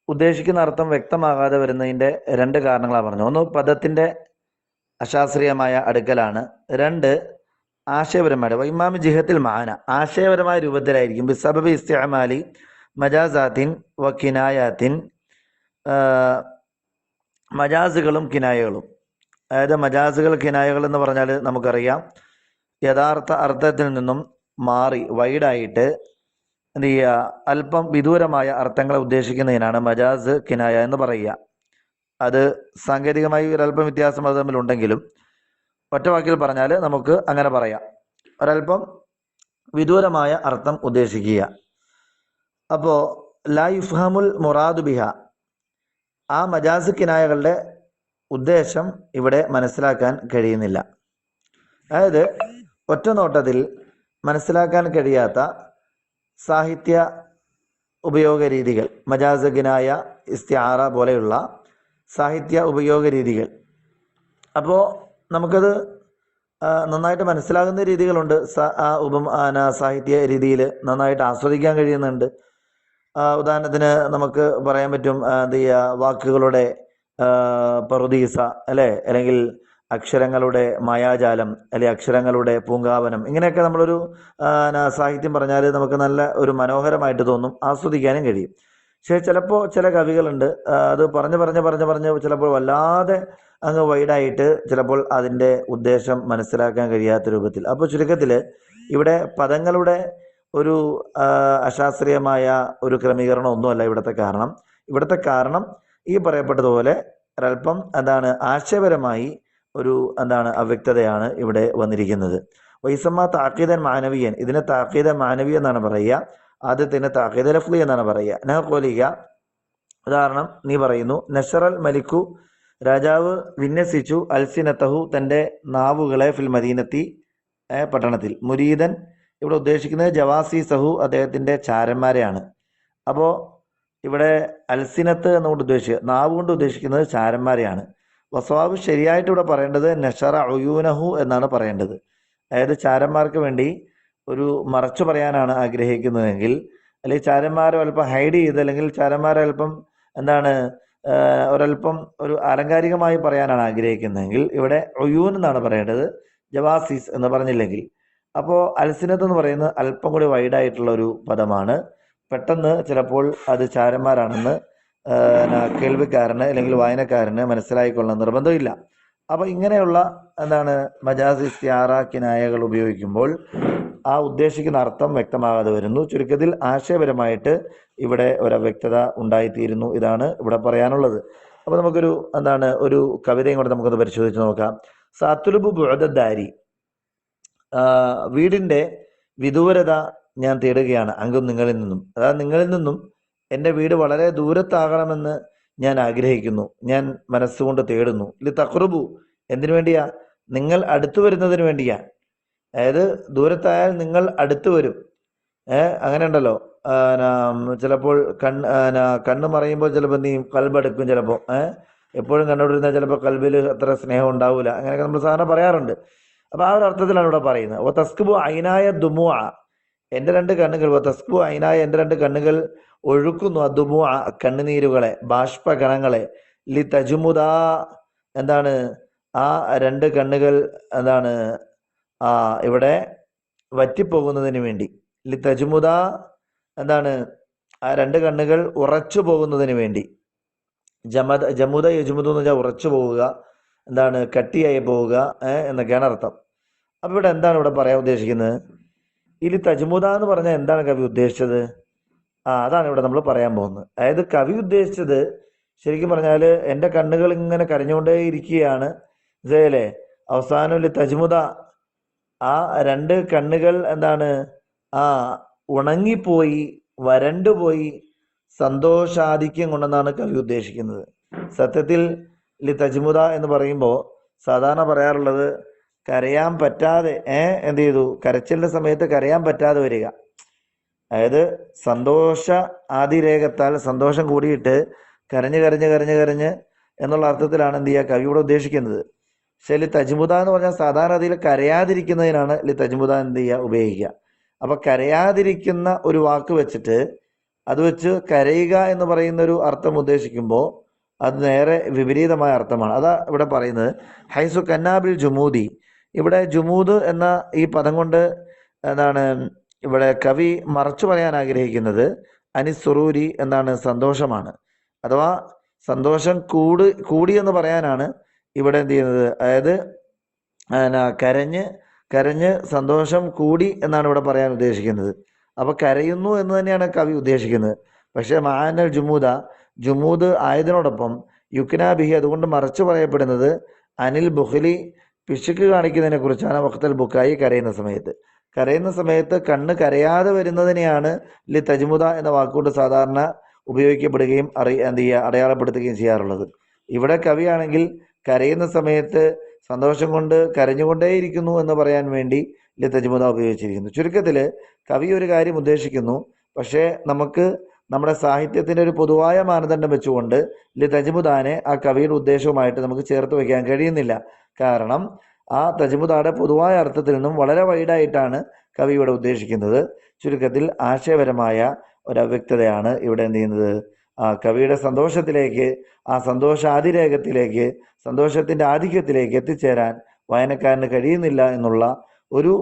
ഉദ്ദേശിക്കുന്ന അർത്ഥം വ്യക്തമാകാതെ വരുന്നതിൻ്റെ രണ്ട് കാരണങ്ങളാണ് പറഞ്ഞു. ഒന്ന്, പദത്തിൻ്റെ അശാസ്ത്രീയമായ അടുക്കലാണ്. രണ്ട്, ആശയപരമായ വൈമാമി ജിഹത്തിൽ മാന, ആശയപരമായ രൂപത്തിലായിരിക്കും. ബിസബബി ഇസ്തിഅമാലി മജാസാത്തിൻ വ കിനായാത്തിൻ, മജാസുകളും കിനായകളും. അതായത് മജാസുകൾ കിനായകൾ എന്ന് പറഞ്ഞാൽ നമുക്കറിയാം, യഥാർത്ഥ അർത്ഥത്തിൽ നിന്നും മാറി വൈഡായിട്ട് എന്ത് ചെയ്യുക, അല്പം വിദൂരമായ അർത്ഥങ്ങളെ ഉദ്ദേശിക്കുന്നതിനാണ് മജാസ് കിനായ എന്ന് പറയുക. അത് സാങ്കേതികമായി ഒരല്പം വ്യത്യാസം അത് തമ്മിലുണ്ടെങ്കിലും ഒറ്റ വാക്കിൽ പറഞ്ഞാൽ നമുക്ക് അങ്ങനെ പറയാം. ഒരല്പം വിദൂരമായ അർത്ഥം ഉദ്ദേശിക്കുക. അപ്പോൾ ലാ യുഫ്ഹമുൽ മുറാദു ബിഹ, ആ മജാസ് കിനായകളുടെ ഉദ്ദേശം ഇവിടെ മനസ്സിലാക്കാൻ കഴിയുന്നില്ല. അതായത് ഒറ്റ നോട്ടത്തിൽ മനസ്സിലാക്കാൻ കഴിയാത്ത സാഹിത്യ ഉപയോഗ രീതികൾ, മജാസ് കിനായ, ഇസ്തിആറ പോലെയുള്ള സാഹിത്യ ഉപയോഗ രീതികൾ. അപ്പോൾ നമുക്കത് നന്നായിട്ട് മനസ്സിലാകുന്ന രീതികളുണ്ട്. സാഹിത്യ രീതിയിൽ നന്നായിട്ട് ആസ്വദിക്കാൻ കഴിയുന്നുണ്ട്. ഉദാഹരണത്തിന് നമുക്ക് പറയാൻ പറ്റും, എന്ത് ചെയ്യുക, വാക്കുകളുടെ പറുദീസ അല്ലേ, അല്ലെങ്കിൽ അക്ഷരങ്ങളുടെ മായാജാലം, അല്ലെങ്കിൽ അക്ഷരങ്ങളുടെ പൂങ്കാവനം, ഇങ്ങനെയൊക്കെ നമ്മളൊരു സാഹിത്യം പറഞ്ഞാൽ നമുക്ക് നല്ല ഒരു മനോഹരമായിട്ട് തോന്നും, ആസ്വദിക്കാനും കഴിയും. പക്ഷേ ചിലപ്പോൾ ചില കവികളുണ്ട്, അത് പറഞ്ഞ് ചിലപ്പോൾ വല്ലാതെ അങ്ങ് വൈഡായിട്ട് ചിലപ്പോൾ അതിൻ്റെ ഉദ്ദേശം മനസ്സിലാക്കാൻ കഴിയാത്ത രൂപത്തിൽ. അപ്പോൾ ചുരുക്കത്തിൽ ഇവിടെ പദങ്ങളുടെ ഒരു അശാസ്ത്രീയമായ ഒരു ക്രമീകരണം ഒന്നുമല്ല ഇവിടുത്തെ കാരണം. ഇവിടുത്തെ കാരണം ഈ പറയപ്പെട്ടതുപോലെ ഒരല്പം ആശയപരമായി ഒരു അവ്യക്തതയാണ് ഇവിടെ വന്നിരിക്കുന്നത്. വൈസമ്മ താക്കീദൻ മാനവിയൻ, ഇതിനെ താക്കീദ മാനവി എന്നാണ് പറയുക. ആദ്യത്തിന് താക്കീദ ലഫ്ലി എന്നാണ് പറയുക. നഹ്ഖോലിക, ഉദാഹരണം നീ പറയുന്നു, നഷറൽ മലിക്കു, രാജാവ് വിന്യസിച്ചു, അൽസിനത്തഹു, തൻ്റെ നാവുകളെ, ഫിൽ മദീനത്തി, പട്ടണത്തിൽ. മുരീദൻ ഇവിടെ ഉദ്ദേശിക്കുന്നത് ജവാസി സഹു, അദ്ദേഹത്തിൻ്റെ ചാരന്മാരെയാണ്. അപ്പോൾ ഇവിടെ അൽസിനത്ത് എന്നുകൊണ്ട് ഉദ്ദേശിക്കുക, നാവ് കൊണ്ട് ഉദ്ദേശിക്കുന്നത് ചാരന്മാരെയാണ്. വസ്വാബ് ശരിയായിട്ട് ഇവിടെ പറയേണ്ടത് നഷറ ഉയൂനഹു എന്നാണ് പറയേണ്ടത്. അതായത് ചാരന്മാർക്ക് വേണ്ടി ഒരു മറച്ചു പറയാനാണ് ആഗ്രഹിക്കുന്നതെങ്കിൽ, അല്ലെങ്കിൽ ചാരന്മാരെ അല്പം ഹൈഡ് ചെയ്ത്, അല്ലെങ്കിൽ ചാരന്മാരെ അല്പം ഒരല്പം ഒരു ആലങ്കാരികമായി പറയാനാണ് ആഗ്രഹിക്കുന്നതെങ്കിൽ ഇവിടെ ഉയൂൻ എന്നാണ് പറയേണ്ടത്, ജവാസീസ് എന്ന് പറഞ്ഞില്ലെങ്കിൽ. അപ്പോൾ അൽസിനത്ത് എന്ന് പറയുന്നത് അല്പം കൂടി വൈഡായിട്ടുള്ള ഒരു പദമാണ്. പെട്ടെന്ന് ചിലപ്പോൾ അത് ചാരന്മാരാണെന്ന് കേൾവിക്കാരന് അല്ലെങ്കിൽ വായനക്കാരന് മനസ്സിലായിക്കൊള്ളാൻ നിർബന്ധമില്ല. അപ്പോൾ ഇങ്ങനെയുള്ള മജാസ്, ഇസ്തിആറ, കിനായകൾ ഉപയോഗിക്കുമ്പോൾ ആ ഉദ്ദേശിക്കുന്ന അർത്ഥം വ്യക്തമാകാതെ വരുന്നു. ചുരുക്കത്തിൽ ആശയപരമായിട്ട് ഇവിടെ ഒരവ്യക്തത ഉണ്ടായിത്തീരുന്നു. ഇതാണ് ഇവിടെ പറയാനുള്ളത്. അപ്പോൾ നമുക്കൊരു ഒരു കവിതയും കൂടെ നമുക്കൊന്ന് പരിശോധിച്ച് നോക്കാം. സാത്തുലുബു ബുഅദദ്ദാരി, വീടിൻ്റെ വിദൂരത ഞാൻ തേടുകയാണ്, അങ്കും നിങ്ങളിൽ നിന്നും. അതായത് നിങ്ങളിൽ നിന്നും എൻ്റെ വീട് വളരെ ദൂരത്താകണമെന്ന് ഞാൻ ആഗ്രഹിക്കുന്നു, ഞാൻ മനസ്സുകൊണ്ട് തേടുന്നു. ലി തഖ്റുബു, എന്തിനു വേണ്ടിയാ? നിങ്ങൾ അടുത്തു വരുന്നതിന് വേണ്ടിയാ. അതായത് ദൂരത്തായാൽ നിങ്ങൾ അടുത്ത് വരും. അങ്ങനെ ഉണ്ടല്ലോ, ചിലപ്പോൾ കണ്ണ് മറയുമ്പോൾ ചിലപ്പോൾ നീ കൽബെടുക്കും, ചിലപ്പോൾ എപ്പോഴും കണ്ടുകൊണ്ടിരുന്നാൽ ചിലപ്പോൾ കൽബിൽ അത്ര സ്നേഹം ഉണ്ടാവില്ല, അങ്ങനെയൊക്കെ നമ്മൾ സാധാരണ പറയാറുണ്ട്. അപ്പോൾ ആ ഒരു അർത്ഥത്തിലാണ് ഇവിടെ പറയുന്നത്. ഓ തസ്കുബു ഐനായ ദുമുഅ, എൻ്റെ രണ്ട് കണ്ണുകൾ, ഓ തസ്കുബു ഐനായ, എൻ്റെ രണ്ട് കണ്ണുകൾ ഒഴുക്കുന്നു, ദുമുഅ, കണ്ണുനീരുകളെ, ബാഷ്പകണങ്ങളെ, ലി തജുമുദ, ആ രണ്ട് കണ്ണുകൾ ഇവിടെ വറ്റിപ്പോകുന്നതിന് വേണ്ടി. ലി തജുമുദ, ആ രണ്ട് കണ്ണുകൾ ഉറച്ചു പോകുന്നതിന് വേണ്ടി. ജമുദ യജുമുദ് എന്ന് വെച്ചാൽ ഉറച്ചു പോവുക, കട്ടിയായി പോവുക എന്നൊക്കെയാണ് അർത്ഥം. അപ്പോൾ ഇവിടെ എന്താണ് ഇവിടെ പറയാൻ ഉദ്ദേശിക്കുന്നത്? ഇലി തജുമുദ എന്ന് പറഞ്ഞാൽ എന്താണ് കവി ഉദ്ദേശിച്ചത്? അതാണ് ഇവിടെ നമ്മൾ പറയാൻ പോകുന്നത്. അതായത് കവി ഉദ്ദേശിച്ചത് ശരിക്കും പറഞ്ഞാൽ എൻ്റെ കണ്ണുകൾ ഇങ്ങനെ കരഞ്ഞുകൊണ്ടേ ഇരിക്കുകയാണ്, ഇതേലെ അവസാനം ലി തജുമുദ, ആ രണ്ട് കണ്ണുകൾ ഉണങ്ങിപ്പോയി, വരണ്ടുപോയി, സന്തോഷാധിക്യം കൊണ്ടെന്നാണ് കവി ഉദ്ദേശിക്കുന്നത്. സത്യത്തിൽ ലി തജ്മുദ എന്ന് പറയുമ്പോൾ സാധാരണ പറയാറുള്ളത് കരയാൻ പറ്റാതെ എന്ത് ചെയ്തു, കരച്ചിലിന്റെ സമയത്ത് കരയാൻ പറ്റാതെ വരിക. അതായത് സന്തോഷ ആദിരേഖത്താൽ സന്തോഷം കൂടിയിട്ട് കരഞ്ഞ് കരഞ്ഞ് കരഞ്ഞ് കരഞ്ഞ് എന്നുള്ള അർത്ഥത്തിലാണ് എന്ത് ചെയ്യുക കവിയോട് ഉദ്ദേശിക്കുന്നത്. പക്ഷെ ലി തജ്മുദ എന്ന് പറഞ്ഞാൽ സാധാരണ അതിൽ കരയാതിരിക്കുന്നതിനാണ് ലി തജ്മുദ എന്ത് ചെയ്യുക ഉപയോഗിക്കുക. അപ്പൊ കരയാതിരിക്കുന്ന ഒരു വാക്ക് വെച്ചിട്ട് അത് വെച്ച് കരയുക എന്ന് പറയുന്ന ഒരു അർത്ഥം ഉദ്ദേശിക്കുമ്പോൾ അത് നേരെ വിപരീതമായ അർത്ഥമാണ്. അതാ ഇവിടെ പറയുന്നത്. ഹൈസു കന്നാബിൽ ജുമൂദി, ഇവിടെ ജുമൂദ് എന്ന ഈ പദം കൊണ്ട് ഇവിടെ കവി മറച്ചു പറയാൻ ആഗ്രഹിക്കുന്നത് അനിസുറൂരി സന്തോഷമാണ്. അഥവാ സന്തോഷം കൂടി എന്ന് പറയാനാണ് ഇവിടെ എന്ത് ചെയ്യുന്നത്. അതായത് കരഞ്ഞ് സന്തോഷം കൂടി എന്നാണ് ഇവിടെ പറയാൻ ഉദ്ദേശിക്കുന്നത്. അപ്പൊ കരയുന്നു എന്ന് തന്നെയാണ് കവി ഉദ്ദേശിക്കുന്നത്. പക്ഷെ മഹാനൽ ജുമൂദ് ആയതിനോടൊപ്പം യുക്നാബിഹി, അതുകൊണ്ട് മറച്ചു പറയപ്പെടുന്നത് അനിൽ ബുഖ്ലി, പിശുക്ക് കാണിക്കുന്നതിനെ കുറിച്ചാണ്. വഖ്തൽ ബുക്കായി, കരയുന്ന സമയത്ത്. കരയുന്ന സമയത്ത് കണ്ണ് കരയാതെ വരുന്നതിനെയാണ് ലി തജ്മുദ എന്ന വാക്കുകൊണ്ട് സാധാരണ ഉപയോഗിക്കപ്പെടുകയും എന്ത് ചെയ്യുക, അടയാളപ്പെടുത്തുകയും ചെയ്യാറുള്ളത്. ഇവിടെ കവിയാണെങ്കിൽ കരയുന്ന സമയത്ത് സന്തോഷം കൊണ്ട് കരഞ്ഞുകൊണ്ടേയിരിക്കുന്നു എന്ന് പറയാൻ വേണ്ടി ലി തജ്മുദ ഉപയോഗിച്ചിരിക്കുന്നു. ചുരുക്കത്തിൽ കവി ഒരു കാര്യം ഉദ്ദേശിക്കുന്നു, പക്ഷേ നമുക്ക് നമ്മുടെ സാഹിത്യത്തിൻ്റെ ഒരു പൊതുവായ മാനദണ്ഡം വെച്ചുകൊണ്ട് ലി തജ്മുദാനെ ആ കവിയുടെ ഉദ്ദേശവുമായിട്ട് നമുക്ക് ചേർത്ത് വയ്ക്കാൻ കഴിയുന്നില്ല. കാരണം ആ തജ്മുദയുടെ പൊതുവായ അർത്ഥത്തിൽ നിന്നും വളരെ വൈഡായിട്ടാണ് കവി ഇവിടെ ഉദ്ദേശിക്കുന്നത്. ചുരുക്കത്തിൽ ആശയപരമായ ഒരു അവ്യക്തതയാണ് ഇവിടെ എന്ത് ചെയ്യുന്നത്, ആ കവിയുടെ സന്തോഷത്തിലേക്ക്, ആ സന്തോഷാതിരേകത്തിലേക്ക്, സന്തോഷത്തിൻ്റെ ആധിക്യത്തിലേക്ക് എത്തിച്ചേരാൻ വായനക്കാരന് കഴിയുന്നില്ല എന്നുള്ള ഒരു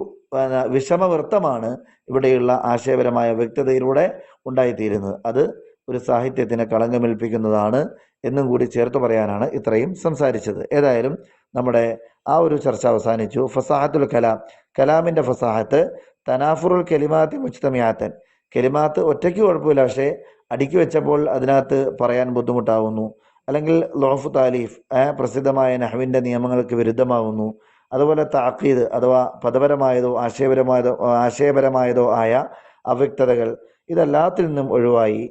വിഷമവൃത്തമാണ് ഇവിടെയുള്ള ആശയപരമായ വ്യക്തതയിലൂടെ ഉണ്ടായിത്തീരുന്നത്. അത് ഒരു സാഹിത്യത്തിന് കളങ്കമേൽപ്പിക്കുന്നതാണ് എന്നും കൂടി ചേർത്ത് പറയാനാണ് ഇത്രയും സംസാരിച്ചത്. ഏതായാലും നമ്മുടെ ആ ഒരു ചർച്ച അവസാനിച്ചു. ഫസാഹത്തുൽ കലാം, കലാമിൻ്റെ ഫസാഹത്ത്. തനാഫുറുൽ കലിമാത്തി മുജ്തമിയാത്തൻ, കലിമാത്ത് ഒറ്റയ്ക്ക് കുഴപ്പമില്ല, പക്ഷേ അടുക്കി വെച്ചപ്പോൾ അതിനകത്ത് പറയാൻ ബുദ്ധിമുട്ടാവുന്നു. അല്ലെങ്കിൽ ലോഫ് താലീഫ്, പ്രസിദ്ധമായ നഹ്വിൻ്റെ നിയമങ്ങൾക്ക് വിരുദ്ധമാവുന്നു. അതുപോലെ താക്കീദ് അഥവാ പദപരമായതോ ആശയപരമായതോ ആയ അവ്യക്തതകൾ, ഇതെല്ലാത്തിൽ നിന്നും ഒഴിവായി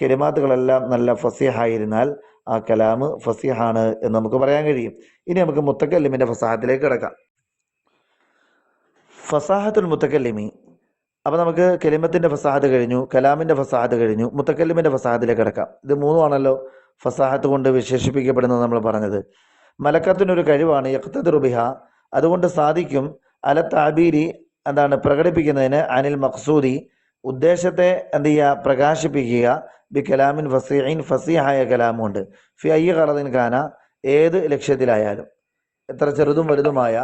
കലിമാത്തുകളെല്ലാം നല്ല ഫസീഹായിരുന്നാൽ ആ കലാമ് ഫസീഹാണ് എന്ന് നമുക്ക് പറയാൻ കഴിയും. ഇനി നമുക്ക് മുത്തക്കല്ലിമിൻ്റെ ഫസാഹത്തിലേക്ക് കിടക്കാം. ഫസാഹത്തുൽ മുത്തക്കല്ലിമി. അപ്പോൾ നമുക്ക് കലിമത്തിൻ്റെ ഫസാഹത്ത് കഴിഞ്ഞു, കലാമിൻ്റെ ഫസാഹത്ത് കഴിഞ്ഞു, മുത്തക്കല്ലിമിൻ്റെ ഫസാഹത്തിലേക്ക് കിടക്കാം. ഇത് മൂന്നുമാണല്ലോ ഫസാഹത്ത് കൊണ്ട് വിശേഷിപ്പിക്കപ്പെടുന്നത് നമ്മൾ പറഞ്ഞത്. മലക്കത്തിനൊരു കഴിവാണ് യഖ്തദിറു ബിഹ, അതുകൊണ്ട് സാധിക്കും അല താബീരി, പ്രകടിപ്പിക്കുന്നതിന്, അനിൽ മഖ്സൂദി, ഉദ്ദേശത്തെ എന്ത് ചെയ്യുക, പ്രകാശിപ്പിക്കുക, ബി കലാമിൻ ഫസീഹിൻ, ഫസീഹായ കലാമുണ്ട്, ഫി അയ്യ ഖറദിൻ ഖാന, ഏത് ലക്ഷ്യത്തിലായാലും, എത്ര ചെറുതും വലുതുമായ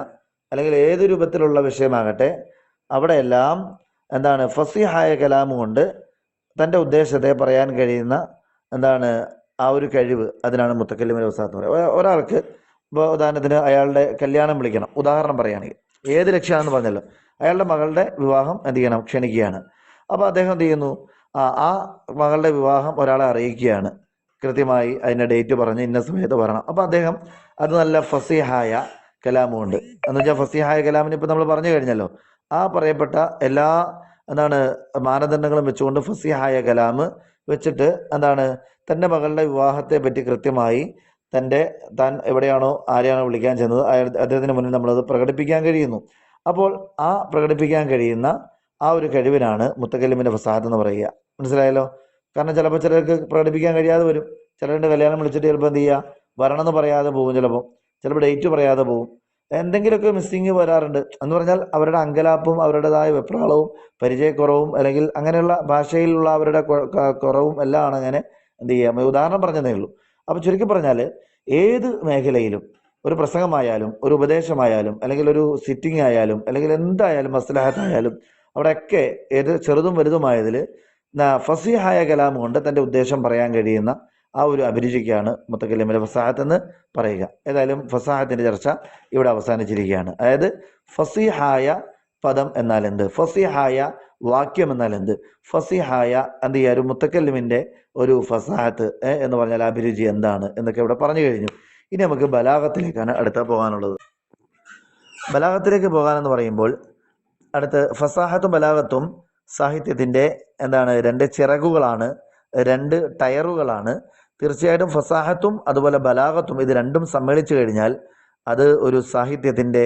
അല്ലെങ്കിൽ ഏത് രൂപത്തിലുള്ള വിഷയമാകട്ടെ അവിടെയെല്ലാം ഫസീഹായ കലാമുകൊണ്ട് തൻ്റെ ഉദ്ദേശത്തെ പറയാൻ കഴിയുന്ന ആ ഒരു കഴിവ്, അതിനാണ് മുത്തക്കല്ലിമിൻ്റെ ഫസാഹത്ത് എന്ന് പറയുന്നത്. ഒരാൾക്ക് ഇപ്പോൾ ഉദാഹരണത്തിന് അയാളുടെ കല്യാണം വിളിക്കണം, ഉദാഹരണം പറയുകയാണെങ്കിൽ, ഏത് ലക്ഷ്യമാണെന്ന് പറഞ്ഞല്ലോ, അയാളുടെ മകളുടെ വിവാഹം എന്ത് ചെയ്യണം, ക്ഷണിക്കുകയാണ്. അപ്പോൾ അദ്ദേഹം എന്ത് ചെയ്യുന്നു, ആ മകളുടെ വിവാഹം ഒരാളെ അറിയിക്കുകയാണ്, കൃത്യമായി അതിൻ്റെ ഡേറ്റ് പറഞ്ഞ് ഇന്ന സമയത്ത് പറയണം. അപ്പോൾ അദ്ദേഹം അത് നല്ല ഫസീഹായ കലാമുണ്ട്. എന്ന് വെച്ചാൽ ഫസീഹായ കലാമിന് ഇപ്പോൾ നമ്മൾ പറഞ്ഞു കഴിഞ്ഞല്ലോ, ആ പറയപ്പെട്ട എല്ലാ മാനദണ്ഡങ്ങളും വെച്ചുകൊണ്ട് ഫസീഹായ കലാമ് വെച്ചിട്ട് തൻ്റെ മകളുടെ വിവാഹത്തെ പറ്റി കൃത്യമായി താൻ എവിടെയാണോ ആരെയാണോ വിളിക്കാൻ ചെന്നത് അദ്ദേഹത്തിന് മുന്നിൽ നമ്മളത് പ്രകടിപ്പിക്കാൻ കഴിയുന്നു. അപ്പോൾ ആ പ്രകടിപ്പിക്കാൻ കഴിയുന്ന ആ ഒരു കഴിവിനാണ് മുത്തക്കല്ലിമിൻ്റെ ഫസാഹത്ത് എന്ന് പറയുക. മനസ്സിലായല്ലോ? കാരണം ചിലപ്പോൾ ചിലർക്ക് പ്രകടിപ്പിക്കാൻ കഴിയാതെ വരും. ചിലരുടെ കല്യാണം വിളിച്ചിട്ട് ചിലപ്പോൾ എന്ത് ചെയ്യുക, വരണമെന്ന് പറയാതെ പോകും, ചിലപ്പോൾ ഡേറ്റ് പറയാതെ പോകും, എന്തെങ്കിലുമൊക്കെ മിസ്സിങ് വരാറുണ്ട്. എന്ന് പറഞ്ഞാൽ അവരുടെ അങ്കലാപ്പും അവരുടേതായ വെപ്രാളവും പരിചയക്കുറവും അല്ലെങ്കിൽ അങ്ങനെയുള്ള ഭാഷയിലുള്ള അവരുടെ കുറവും എല്ലാം ആണ് അങ്ങനെ എന്ത് ചെയ്യുക, ഉദാഹരണം പറഞ്ഞതേ ഉള്ളൂ. അപ്പോൾ ചുരുക്കി പറഞ്ഞാൽ ഏത് മേഖലയിലും, ഒരു പ്രസംഗമായാലും ഒരു ഉപദേശമായാലും അല്ലെങ്കിൽ ഒരു സിറ്റിംഗ് ആയാലും അല്ലെങ്കിൽ എന്തായാലും മസ്ലഹത്തായാലും, അവിടെയൊക്കെ ഏത് ചെറുതും വലുതുമായതിൽ ഫസീഹായ കലാം കൊണ്ട് തൻ്റെ ഉദ്ദേശം പറയാൻ കഴിയുന്ന ആ ഒരു അഭിരുചിക്കാണ് മുത്തക്കല്ലിമിൻ്റെ ഫസാഹത്ത് എന്ന് പറയുക. ഏതായാലും ഫസാഹത്തിൻ്റെ ചർച്ച ഇവിടെ അവസാനിച്ചിരിക്കുകയാണ്. അതായത് ഫസീഹായ പദം എന്നാൽ എന്ത്, ഫസീഹായ വാക്യം എന്നാൽ എന്ത്, ഫസീഹായ എന്ത് ചെയ്യുക, ഒരു മുത്തക്കല്ലിമിൻ്റെ ഒരു ഫസാഹത്ത് എന്ന് പറഞ്ഞാൽ അഭിരുചി എന്താണ് എന്നൊക്കെ ഇവിടെ പറഞ്ഞു കഴിഞ്ഞു. ഇനി നമുക്ക് ബലാഗത്തിലേക്കാണ് അടുത്ത പോകാനുള്ളത്. ബലാഗത്തിലേക്ക് പോകാനെന്ന് പറയുമ്പോൾ അടുത്ത് ഫസാഹത്തും ബലാഗത്തും സാഹിത്യത്തിൻ്റെ രണ്ട് ചിറകുകളാണ്, രണ്ട് ടയറുകളാണ്. തീർച്ചയായിട്ടും ഫസാഹത്തും അതുപോലെ ബലാഗത്തും ഇത് രണ്ടും സമ്മേളിച്ചു കഴിഞ്ഞാൽ അത് ഒരു സാഹിത്യത്തിൻ്റെ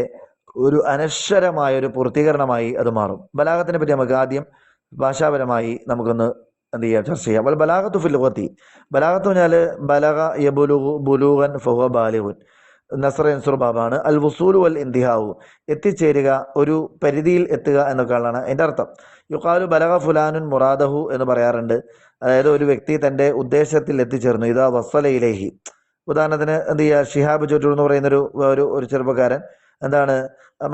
ഒരു അനശ്വരമായ ഒരു പൂർത്തീകരണമായി അത് മാറും. ബലാഗത്തിനെ പറ്റി നമുക്ക് ആദ്യം ഭാഷാപരമായി നമുക്കൊന്ന് എന്ത് ചെയ്യാം, ചർച്ച ചെയ്യാം. അപ്പോൾ ബലാഗത്തു ഫിൽ ലുഗത്തി, ബലാഗത്ത് പറഞ്ഞാൽ ബലഗ യബുലുഗു ബുലൂഗൻ ഫഹുവ ബാലിഗുൻ, നസ്ര യൻസുർ ബാബാണ്. അൽ വുസൂലു വൽ ഇന്തിഹാവു, എത്തിച്ചേരുക, ഒരു പരിധിയിൽ എത്തുക എന്നൊക്കെയാണ് അതിൻ്റെ അർത്ഥം. യുഖാലു ബലഗ ഫുലാനുൻ മുറാദഹു എന്ന് പറയാറുണ്ട്. അതായത് ഒരു വ്യക്തി തൻ്റെ ഉദ്ദേശത്തിൽ എത്തിച്ചേർന്നു. ഇതാ വസ്സല ഇലൈഹി. ഉദാഹരണത്തിന് എന്ത് ചെയ്യുക, ഷിഹാബ് ചോറ്റൂർ എന്ന് പറയുന്നൊരു ഒരു ചെറുപ്പക്കാരൻ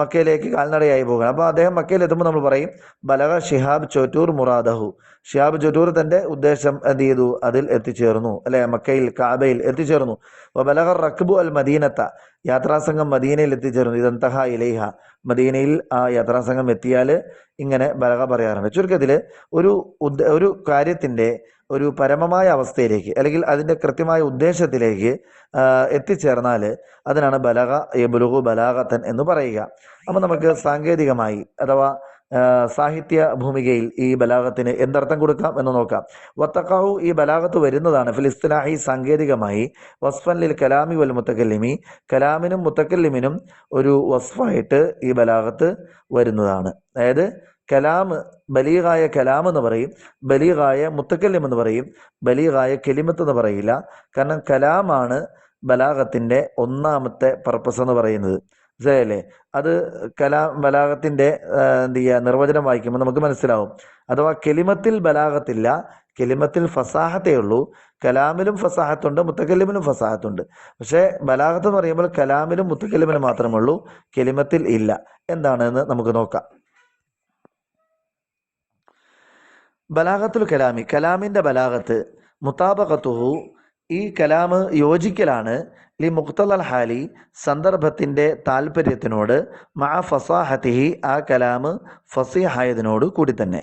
മക്കയിലേക്ക് കാൽനടയായി പോകണം. അപ്പോൾ അദ്ദേഹം മക്കയിൽ എത്തുമ്പോൾ നമ്മൾ പറയും ബലഗ ഷിഹാബ് ചോറ്റൂർ മുറാദഹു, ഷിഹാബ് ചോറ്റൂർ തൻ്റെ ഉദ്ദേശം എന്ത് ചെയ്തു, അതിൽ എത്തിച്ചേർന്നു, അല്ലെ, മക്കയിൽ കാബയിൽ എത്തിച്ചേർന്നു. ബലഗ റക്ബു അൽ മദീനത്ത, യാത്രാസംഘം മദീനയിൽ എത്തിച്ചേർന്നു. ഇദന്തഹ ഇലൈഹ, മദീനയിൽ ആ യാത്രാസംഘം എത്തിയാൽ ഇങ്ങനെ ബലഗ പറയാറുണ്ട്. ചുരുക്കത്തിൽ ഒരു കാര്യത്തിൻ്റെ ഒരു പരമമായ അവസ്ഥയിലേക്ക് അല്ലെങ്കിൽ അതിൻ്റെ കൃത്യമായ ഉദ്ദേശത്തിലേക്ക് എത്തിച്ചേർന്നാൽ അതിനാണ് ബലഗ യബ്ലുഗു ബലാഗത്തൻ എന്ന് പറയുക. അപ്പോൾ നമുക്ക് സാങ്കേതികമായി അഥവാ സാഹിത്യ ഭൂമികയിൽ ഈ ബലാഗത്തിന് എന്തർത്ഥം കൊടുക്കാം എന്ന് നോക്കാം. വത്തഖാഹു, ഈ ബലാഗത്ത് വരുന്നതാണ് ഫിൽ ഇസ്തിലാഹി, സാങ്കേതികമായി, വസ്ഫൻ ലിൽ കലാമി വൽ മുത്തക്കല്ലിമി, കലാമിനും മുത്തക്കല്ലിമിനും ഒരു വസ്ഫായിട്ട് ഈ ബലാഗത്ത് വരുന്നതാണ്. അതായത് കലാം, ബലീഗായ കലാം എന്ന് പറയും, ബലീഗായ മുത്തക്കല്ലിം എന്ന് പറയും, ബലീഗായ കെലിമത്ത് എന്ന് പറയില്ല. കാരണം കലാമാണ് ബലാഗത്തിന്റെ ഒന്നാമത്തെ പർപ്പസ് എന്ന് പറയുന്നത്. മനസ്സിലായല്ലേ? അത് ബലാഗത്തിന്റെ എന്ത് ചെയ്യുക, നിർവചനം വായിക്കുമ്പോൾ നമുക്ക് മനസ്സിലാവും. അഥവാ കെലിമത്തിൽ ബലാഗത്തില്ല, കെലിമത്തിൽ ഫസാഹത്തേ ഉള്ളൂ. കലാമിലും ഫസാഹത്തുണ്ട്, മുത്തക്കല്ലിമിനും ഫസാഹത്തുണ്ട്. പക്ഷേ ബലാഗത്ത് എന്ന് പറയുമ്പോൾ കലാമിലും മുത്തക്കല്ലിമിനും മാത്രമേ ഉള്ളൂ, കെലിമത്തിൽ ഇല്ല. എന്താണെന്ന് നമുക്ക് നോക്കാം. ബലാഗത്തുൽ കലാമി, കലാമിന്റെ ബലാഗത്ത്, മുതാബഖത്തുഹു, ഈ കലാമ് യോജിക്കലാണ്, ലി മുഖ്തലൽ ഹാലി, സന്ദർഭത്തിന്റെ താല്പര്യത്തിനോട്, മഅ ഫസാഹത്തിഹി, ആ കലാമ് ഫസീഹായതിനോട് കൂടി തന്നെ.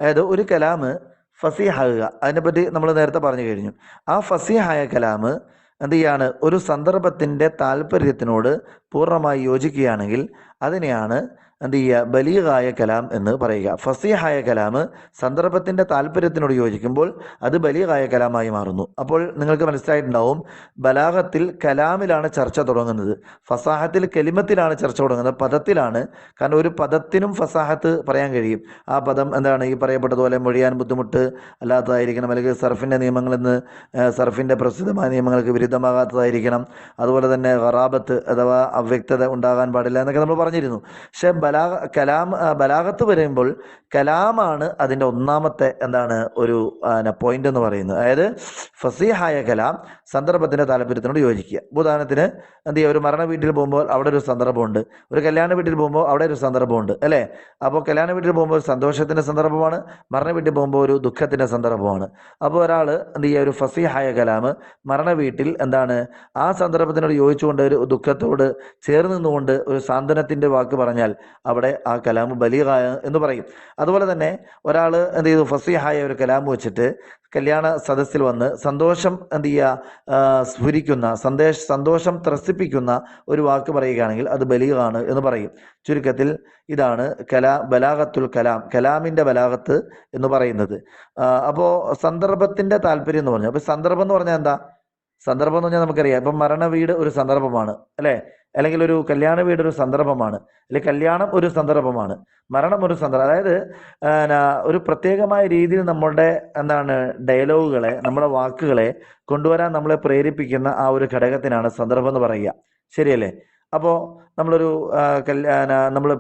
അതായത് ഒരു കലാമ് ഫസീഹാകുക, അതിനെപ്പറ്റി നമ്മൾ നേരത്തെ പറഞ്ഞു കഴിഞ്ഞു. ആ ഫസീഹായ കലാമ് എന്ത് ചെയ്യാണ്, ഒരു സന്ദർഭത്തിന്റെ താല്പര്യത്തിനോട് പൂർണ്ണമായി യോജിക്കുകയാണെങ്കിൽ അതിനെയാണ് എന്ത് ചെയ്യുക, ബലീഗായ കലാം എന്ന് പറയുക. ഫസീഹായ കലാം സന്ദർഭത്തിന്റെ താല്പര്യത്തിനോട് യോജിക്കുമ്പോൾ അത് ബലീഗായ കലാമായി മാറുന്നു. അപ്പോൾ നിങ്ങൾക്ക് മനസ്സിലായിട്ടുണ്ടാവും, ബലാഗത്തിൽ കലാമിലാണ് ചർച്ച തുടങ്ങുന്നത്, ഫസാഹത്തിൽ കെലിമത്തിലാണ് ചർച്ച തുടങ്ങുന്നത്, പദത്തിലാണ്. കാരണം ഒരു പദത്തിനും ഫസാഹത്ത് പറയാൻ കഴിയും. ആ പദം എന്താണ്, ഈ പറയപ്പെട്ടതുപോലെ മൊഴിയാൻ ബുദ്ധിമുട്ട് അല്ലാത്തതായിരിക്കണം, അല്ലെങ്കിൽ സർഫിന്റെ നിയമങ്ങളെന്ന് സർഫിന്റെ പ്രസിദ്ധമായ നിയമങ്ങൾക്ക് വിരുദ്ധമാകാത്തതായിരിക്കണം. അതുപോലെ തന്നെ ഖറാബത്ത് അഥവാ അവ്യക്തത ഉണ്ടാകാൻ പാടില്ല എന്നൊക്കെ നമ്മൾ പറഞ്ഞിരുന്നു. പക്ഷെ ബലാഗത്ത് വരുമ്പോൾ കലാമാണ് അതിൻ്റെ ഒന്നാമത്തെ എന്താണ് ഒരു പോയിന്റ് എന്ന് പറയുന്നത്. അതായത് ഫസീഹായ കലാം സന്ദർഭത്തിന്റെ താല്പര്യത്തിനോട് യോജിക്കുക. ഉദാഹരണത്തിന് എന്ത് ചെയ്യുക, ഒരു മരണ വീട്ടിൽ പോകുമ്പോൾ അവിടെ ഒരു സന്ദർഭമുണ്ട്, ഒരു കല്യാണ വീട്ടിൽ പോകുമ്പോൾ അവിടെ ഒരു സന്ദർഭമുണ്ട്, അല്ലേ? അപ്പോൾ കല്യാണ വീട്ടിൽ പോകുമ്പോൾ ഒരു സന്തോഷത്തിന്റെ സന്ദർഭമാണ്, മരണ വീട്ടിൽ പോകുമ്പോൾ ഒരു ദുഃഖത്തിന്റെ സന്ദർഭമാണ്. അപ്പോൾ ഒരാൾ എന്ത് ചെയ്യുക, ഒരു ഫസീഹായ കലാം മരണ വീട്ടിൽ എന്താണ് ആ സന്ദർഭത്തിനോട് യോജിച്ചുകൊണ്ട്, ഒരു ദുഃഖത്തോട് ചേർന്ന് നിന്നുകൊണ്ട് ഒരു സാന്ത്വനത്തിന്റെ വാക്ക് പറഞ്ഞാൽ അവിടെ ആ കലാമ് ബലീഗായ എന്ന് പറയും. അതുപോലെ തന്നെ ഒരാൾ എന്ത് ചെയ്തു, ഫസീഹായ ഒരു കലാമ് വെച്ചിട്ട് കല്യാണ സദസ്സിൽ വന്ന് സന്തോഷം എന്ത് ചെയ്യുക, സ്ഫുരിക്കുന്ന സന്തോഷം ത്രസിപ്പിക്കുന്ന ഒരു വാക്ക് പറയുകയാണെങ്കിൽ അത് ബലീഗാണ് എന്ന് പറയും. ചുരുക്കത്തിൽ ഇതാണ് ബലാഗത്തുൽ കലാം, കലാമിന്റെ ബലാഗത്ത് എന്ന് പറയുന്നത്. അപ്പോൾ സന്ദർഭത്തിന്റെ താല്പര്യം എന്ന് പറഞ്ഞു. അപ്പൊ സന്ദർഭം എന്ന് പറഞ്ഞാൽ എന്താ? സന്ദർഭം എന്ന് പറഞ്ഞാൽ നമുക്കറിയാം, ഇപ്പം മരണ വീട് ഒരു സന്ദർഭമാണ്, അല്ലേ? അല്ലെങ്കിൽ ഒരു കല്യാണ വീട് ഒരു സന്ദർഭമാണ്, അല്ലെങ്കിൽ കല്യാണം ഒരു സന്ദർഭമാണ്, മരണം ഒരു സന്ദർഭം. അതായത് ഒരു പ്രത്യേകമായ രീതിയിൽ നമ്മളുടെ എന്താണ് ഡയലോഗുകളെ, നമ്മുടെ വാക്കുകളെ കൊണ്ടുവരാൻ നമ്മളെ പ്രേരിപ്പിക്കുന്ന ആ ഒരു ഘടകത്തിനാണ് സന്ദർഭം എന്ന് പറയുക. ശരിയല്ലേ? അപ്പോൾ നമ്മളൊരു നമ്മൾ